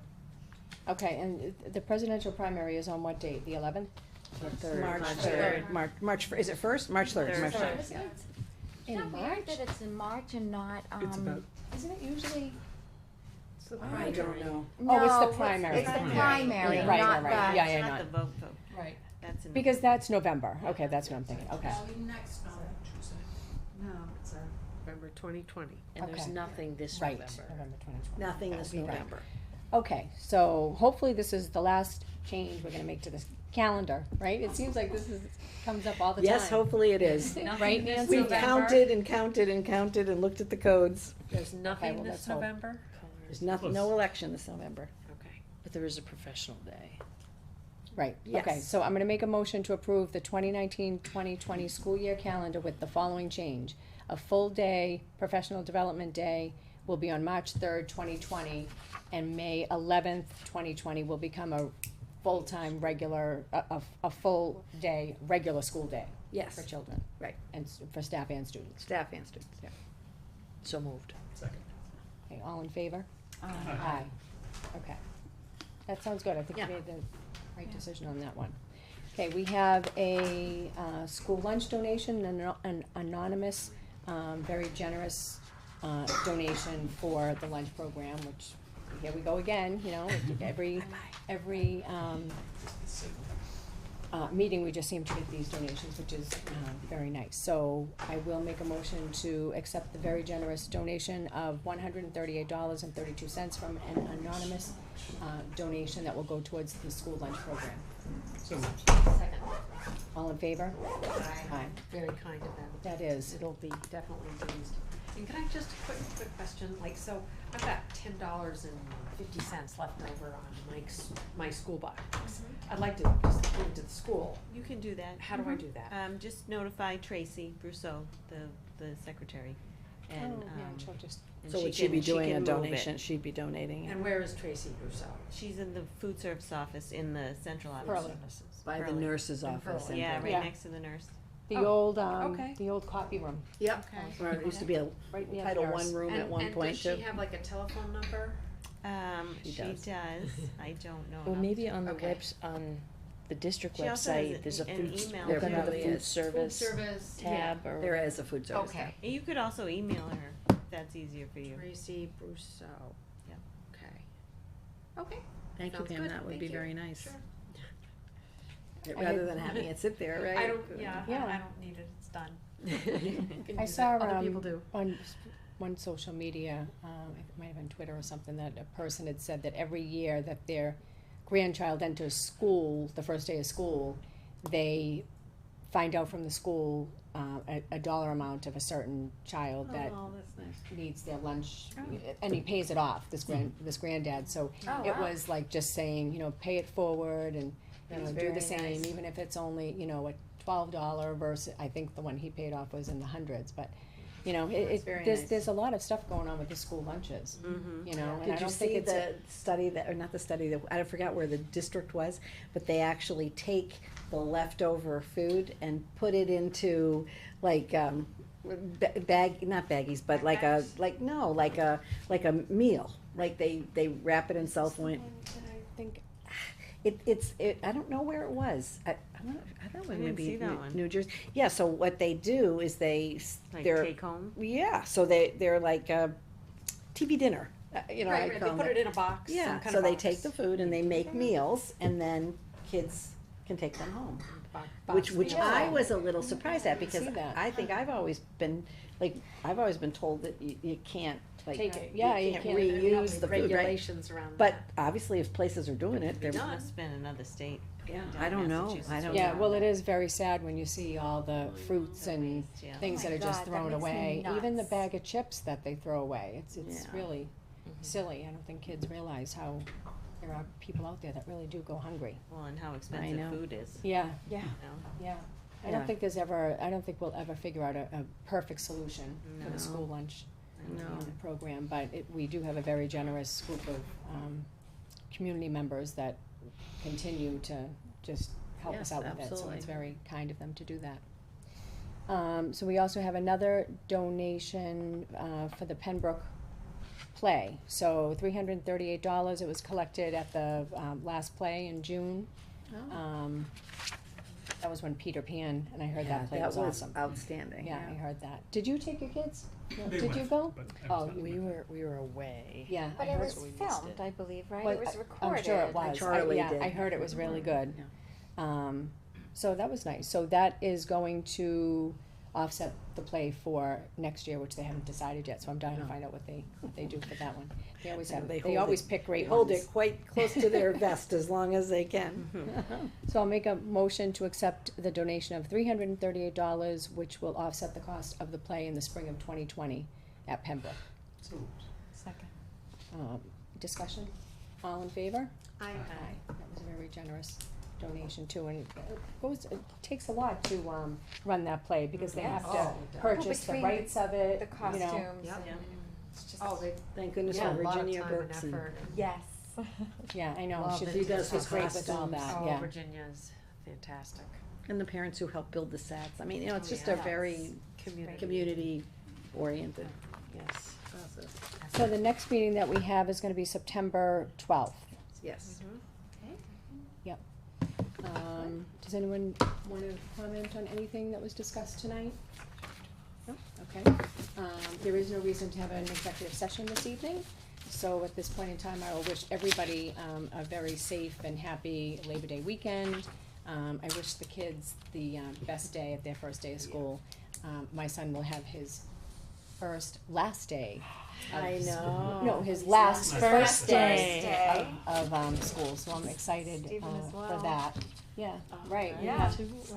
Speaker 1: Okay, and the presidential primary is on what date, the 11th?
Speaker 3: March 3rd. Is it first? March 3rd. March 3rd.
Speaker 6: Isn't it-
Speaker 1: In
Speaker 6: Isn't it weird
Speaker 1: March?
Speaker 6: that it's in March and not,
Speaker 4: It's about,
Speaker 1: Isn't it usually?
Speaker 3: I don't know.
Speaker 1: Oh, it's the
Speaker 6: No,
Speaker 1: primary.
Speaker 6: It's the
Speaker 4: Primary.
Speaker 6: primary,
Speaker 1: Right,
Speaker 6: not
Speaker 1: right, right.
Speaker 6: the.
Speaker 1: Yeah,
Speaker 7: Not
Speaker 1: not-
Speaker 7: the vote.
Speaker 1: Right.
Speaker 7: That's in.
Speaker 1: Because that's November. Okay, that's what I'm thinking. Okay.
Speaker 13: Next
Speaker 10: No, it's
Speaker 9: November 2020.
Speaker 5: And there's
Speaker 1: Okay.
Speaker 5: nothing this
Speaker 1: Right,
Speaker 5: November.
Speaker 1: November 2020.
Speaker 3: Nothing this
Speaker 1: Right.
Speaker 3: November.
Speaker 1: Okay, so hopefully this is the last change we're gonna make to this calendar, right? It seems like comes up all the time.
Speaker 3: Yes, hopefully it is.
Speaker 1: Right, Nancy?
Speaker 3: We've counted and counted and counted and looked at the codes.
Speaker 9: There's nothing
Speaker 1: well,
Speaker 9: this
Speaker 1: let's hope.
Speaker 9: November?
Speaker 3: There's no election this November.
Speaker 9: Okay.
Speaker 5: But there is a professional day.
Speaker 1: Right, okay,
Speaker 3: Yes.
Speaker 1: so I'm gonna make a motion to approve the 2019-2020 school year calendar with the following change. A full day, professional development day, will be on March 3rd, 2020, and May 11th, 2020 will become a full-time regular, a full day, regular school day for
Speaker 3: Yes,
Speaker 1: children.
Speaker 3: Right.
Speaker 1: And for staff and students.
Speaker 3: staff and students, yeah.
Speaker 5: So moved.
Speaker 4: second.
Speaker 1: Okay, all in favor?
Speaker 4: Aye.
Speaker 1: Aye. Okay. That sounds good. I think
Speaker 3: Yeah.
Speaker 1: you made the right decision on that one. Okay, we have a, school lunch donation, an anonymous, very generous, donation for the lunch program, which, here we go again, you know, every, meeting, we just seem to get these donations, which is, very nice. So I will make a motion to accept the very generous donation of $138.32 from an anonymous, donation that will go towards the school lunch program.
Speaker 4: So,
Speaker 9: Second.
Speaker 1: All in favor? Aye.
Speaker 9: Very kind of them.
Speaker 1: That is.
Speaker 9: It'll be definitely used. And can I just, quick question, like, so I've got $10.50 left over on my school box. I'd like to just give it to the school.
Speaker 7: You can do that.
Speaker 9: How do I do that?
Speaker 7: Just notify Tracy Brousseau, the secretary, and,
Speaker 1: she'll just.
Speaker 7: and
Speaker 3: So
Speaker 7: she
Speaker 3: would she be
Speaker 7: can-
Speaker 3: doing a
Speaker 7: can move it.
Speaker 3: donation? She'd be donating it
Speaker 9: And where is Tracy Rousseau?
Speaker 7: She's in the food service office in the central office.
Speaker 1: Pearlie.
Speaker 3: by the
Speaker 7: Pearlie.
Speaker 3: nurse's
Speaker 9: In
Speaker 3: office.
Speaker 9: Pearlie.
Speaker 3: and
Speaker 7: Yeah,
Speaker 3: the-
Speaker 7: right
Speaker 1: Yeah.
Speaker 7: next to the nurse.
Speaker 1: The
Speaker 9: Oh,
Speaker 1: old,
Speaker 9: okay.
Speaker 1: the old copy room.
Speaker 3: Yep, or it used to be a
Speaker 1: Right near the
Speaker 3: Title
Speaker 1: nurse.
Speaker 3: I room at one point
Speaker 9: And
Speaker 3: too.
Speaker 9: does she have like a telephone number?
Speaker 3: She
Speaker 7: She
Speaker 3: does.
Speaker 7: does, I don't know.
Speaker 5: Or
Speaker 7: off
Speaker 5: maybe
Speaker 7: the-
Speaker 5: on the
Speaker 9: Okay.
Speaker 5: on the district
Speaker 7: She also has
Speaker 5: website, there's a
Speaker 7: an
Speaker 5: food,
Speaker 7: email
Speaker 5: look
Speaker 3: There
Speaker 5: under the
Speaker 3: probably
Speaker 5: food
Speaker 3: is.
Speaker 5: service
Speaker 13: service.
Speaker 5: tab or.
Speaker 3: There is a food service.
Speaker 9: Okay.
Speaker 7: And you could also email her, if that's easier for you.
Speaker 9: Tracy Brousseau.
Speaker 7: Yep.
Speaker 9: Okay. Okay.
Speaker 3: Thank you,
Speaker 9: Sounds
Speaker 3: Pam,
Speaker 9: good.
Speaker 3: that would
Speaker 9: Thank
Speaker 3: be
Speaker 9: you.
Speaker 3: very nice.
Speaker 9: Sure.
Speaker 3: Rather than having it sit there, right?
Speaker 9: I don't, yeah,
Speaker 1: Yeah.
Speaker 9: I don't need it, it's done.
Speaker 1: I saw,
Speaker 9: Other people do.
Speaker 1: on one social media, it might have been Twitter or something, that a person had said that every year that their grandchild enters school, the first day of school, they find out from the school, a dollar amount of a certain child that
Speaker 3: Oh, that's nice.
Speaker 1: needs their lunch, and he pays it off, this granddad, so
Speaker 6: Oh,
Speaker 1: it
Speaker 6: wow.
Speaker 1: was like just saying, you know, pay it forward and, you
Speaker 3: That's
Speaker 1: know, do
Speaker 3: very
Speaker 1: the same,
Speaker 3: nice.
Speaker 1: even if it's only, you know, a $12 versus, I think the one he paid off was in the hundreds, but You know,
Speaker 3: That's very
Speaker 1: there's,
Speaker 3: nice.
Speaker 1: there's a lot of stuff going on with the school lunches,
Speaker 3: Mm-hmm.
Speaker 1: you know, and I
Speaker 3: Did you
Speaker 1: don't think
Speaker 3: see
Speaker 1: it's a.
Speaker 3: the study that, or not the study, that, I forgot where the district was, but they actually take the leftover food and put it into like, bag, not baggies, but like a, like a meal. Like they wrap it in cellophane.
Speaker 1: I think,
Speaker 3: It's, I don't know where it was. I don't know,
Speaker 7: I didn't
Speaker 3: maybe
Speaker 7: see that one.
Speaker 3: New Jersey. Yeah, so what they do is
Speaker 7: Like
Speaker 3: they're,
Speaker 7: take home?
Speaker 3: yeah, so they're like a TV dinner, you know, I
Speaker 9: Right, right,
Speaker 3: call
Speaker 9: they put it in a box, some
Speaker 3: Yeah,
Speaker 9: kind
Speaker 3: so
Speaker 9: of
Speaker 3: they
Speaker 9: box.
Speaker 3: take the food and they make meals and then kids can take them home.
Speaker 9: Box
Speaker 3: Which
Speaker 9: meal.
Speaker 3: I was a little surprised at because
Speaker 1: see that.
Speaker 3: I think I've always been told that you can't, like,
Speaker 1: Take it. Yeah, you
Speaker 3: can't
Speaker 1: can't-
Speaker 3: reuse the food, right?
Speaker 9: Regulations around
Speaker 3: But
Speaker 9: that.
Speaker 3: obviously if places are doing it, they're,
Speaker 7: It must have been another state.
Speaker 3: yeah,
Speaker 7: down
Speaker 3: I don't know,
Speaker 7: Massachusetts
Speaker 3: I don't
Speaker 1: yeah,
Speaker 3: know.
Speaker 1: well, it is very sad when you see all the fruits and
Speaker 7: Yeah.
Speaker 1: things
Speaker 6: Oh
Speaker 1: that
Speaker 6: my
Speaker 1: are just
Speaker 6: God, that
Speaker 1: thrown
Speaker 6: makes me
Speaker 1: away, even the
Speaker 6: nuts.
Speaker 1: bag of chips that they throw away, it's
Speaker 3: Yeah.
Speaker 1: really silly, I don't think kids realize how there are people out there that really do go hungry.
Speaker 7: Well, and how
Speaker 3: know.
Speaker 7: expensive food is,
Speaker 1: Yeah,
Speaker 3: Yeah.
Speaker 7: you know?
Speaker 1: yeah, I
Speaker 3: Yeah.
Speaker 1: don't think I don't think we'll ever figure out a perfect solution for
Speaker 3: No.
Speaker 1: the school lunch
Speaker 3: No.
Speaker 1: program, but we do have a very generous group of, community members that continue to just help us
Speaker 3: Yes,
Speaker 1: out with it, so
Speaker 3: absolutely.
Speaker 1: it's very kind of them to do that. So we also have another donation, for the Pembroke play, so $338, it was collected at the, last play in June. That was when Peter Pan, and I heard that play was awesome.
Speaker 3: outstanding.
Speaker 1: Yeah, I heard that. Did you take your kids? No,
Speaker 4: They
Speaker 1: did you
Speaker 4: went,
Speaker 1: go?
Speaker 4: but I was
Speaker 1: Oh,
Speaker 4: not
Speaker 1: you
Speaker 4: with
Speaker 5: We were away.
Speaker 1: Yeah,
Speaker 6: But
Speaker 1: I
Speaker 6: it
Speaker 1: heard
Speaker 6: was
Speaker 5: we missed
Speaker 6: filmed,
Speaker 5: it.
Speaker 6: I believe, right?
Speaker 1: Well,
Speaker 6: It was recorded.
Speaker 1: I'm sure it was.
Speaker 3: Charlie
Speaker 1: Yeah,
Speaker 3: did.
Speaker 1: I heard it was really good. So that was nice. So that is going to offset the play for next year, which they haven't decided yet, so I'm dying to find out what they do for that one. They always have, they
Speaker 3: hold
Speaker 1: always
Speaker 3: it-
Speaker 1: pick
Speaker 3: They
Speaker 1: great
Speaker 3: hold
Speaker 1: ones.
Speaker 3: it quite close to their vest as long as they can.
Speaker 1: So I'll make a motion to accept the donation of $338, which will offset the cost of the play in the spring of 2020 at Pembroke.
Speaker 4: So,
Speaker 6: Second.
Speaker 1: Discussion? All in favor?
Speaker 9: I,
Speaker 1: That was a very generous donation too, and it takes a lot to, run that play, because they have to purchase the
Speaker 6: Between
Speaker 1: rights of it,
Speaker 6: The
Speaker 1: you
Speaker 6: costumes
Speaker 1: know.
Speaker 9: Yep.
Speaker 6: and it's just.
Speaker 9: oh, they,
Speaker 3: Thank goodness
Speaker 9: yeah,
Speaker 3: for
Speaker 9: a lot of
Speaker 3: Virginia
Speaker 9: time and
Speaker 3: Brooks and
Speaker 9: effort.
Speaker 6: Yes.
Speaker 1: Yeah, I know,
Speaker 5: Love
Speaker 1: she's,
Speaker 5: it. She does
Speaker 1: she's
Speaker 3: the
Speaker 1: great with all
Speaker 3: costumes.
Speaker 1: that,
Speaker 5: Oh,
Speaker 1: yeah.
Speaker 5: Virginia's fantastic.
Speaker 3: And the parents who help build the sets. I mean, you know, it's
Speaker 5: Oh,
Speaker 3: just
Speaker 5: yeah.
Speaker 3: a very community oriented
Speaker 5: Yes.
Speaker 3: process.
Speaker 1: So the next meeting that we have is gonna be September 12th.
Speaker 3: Yes.
Speaker 1: Does anyone wanna comment on anything that was discussed tonight? No? Okay. There is no reason to have an executive session this evening, so at this point in time, I will wish everybody, a very safe and happy Labor Day weekend. I wish the kids the, best day of their first day of school. My son will have his last day.
Speaker 3: I know.
Speaker 1: No, his last,
Speaker 4: Last
Speaker 1: first
Speaker 4: day.
Speaker 1: day of, school, so I'm excited,
Speaker 6: Stephen as
Speaker 1: for
Speaker 6: well.
Speaker 1: that. Yeah, right,
Speaker 6: Yeah.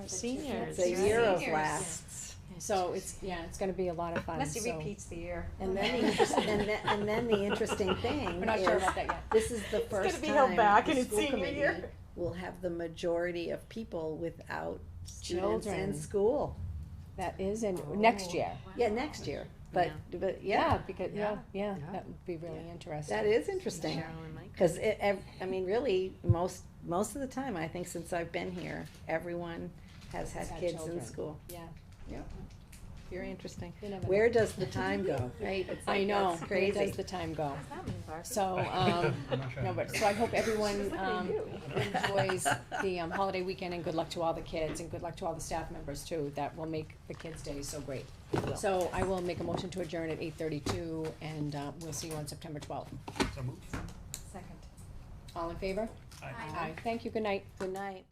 Speaker 5: Seniors.
Speaker 3: It's a year of
Speaker 6: Seniors.
Speaker 3: lasts.
Speaker 1: So it's gonna be a lot of fun,
Speaker 6: Unless he
Speaker 1: so-
Speaker 6: repeats the year.
Speaker 3: And then the and then the interesting thing
Speaker 1: We're not sure
Speaker 3: is,
Speaker 1: about that yet.
Speaker 3: this is the first
Speaker 6: gonna be held
Speaker 3: time
Speaker 6: back
Speaker 3: the
Speaker 6: in its
Speaker 3: school
Speaker 6: senior
Speaker 3: committee
Speaker 6: year.
Speaker 3: will have the majority of people without students in
Speaker 1: Children.
Speaker 3: school.
Speaker 1: That is in, next year.
Speaker 3: Yeah, next year, but yeah,
Speaker 1: Because, yeah, that would be really interesting.
Speaker 3: that is interesting.
Speaker 7: Cheryl and Mike.
Speaker 3: Cause I mean, really, most of the time, I think since I've been here, everyone has had
Speaker 1: Had
Speaker 3: kids in
Speaker 1: children.
Speaker 3: school.
Speaker 1: Yeah.
Speaker 3: Yep. Very interesting.
Speaker 1: You never know.
Speaker 3: Where does the time go, right? It's
Speaker 1: I
Speaker 3: like,
Speaker 1: know,
Speaker 3: that's
Speaker 1: where
Speaker 3: crazy.
Speaker 1: does the time go?
Speaker 6: What's that mean, Barb?
Speaker 1: So,
Speaker 4: I'm not sure.
Speaker 1: no, but, so I hope everyone, enjoys the, holiday weekend, and good luck to all the kids, and good luck to all the staff members too, that will make the kids' days so great. So I will make a motion to adjourn at 8:32, and, we'll see you on September 12th.
Speaker 4: So moved.
Speaker 6: Second.
Speaker 1: All in favor?
Speaker 4: Aye.
Speaker 1: Aye. Thank you, good night.
Speaker 3: Good night.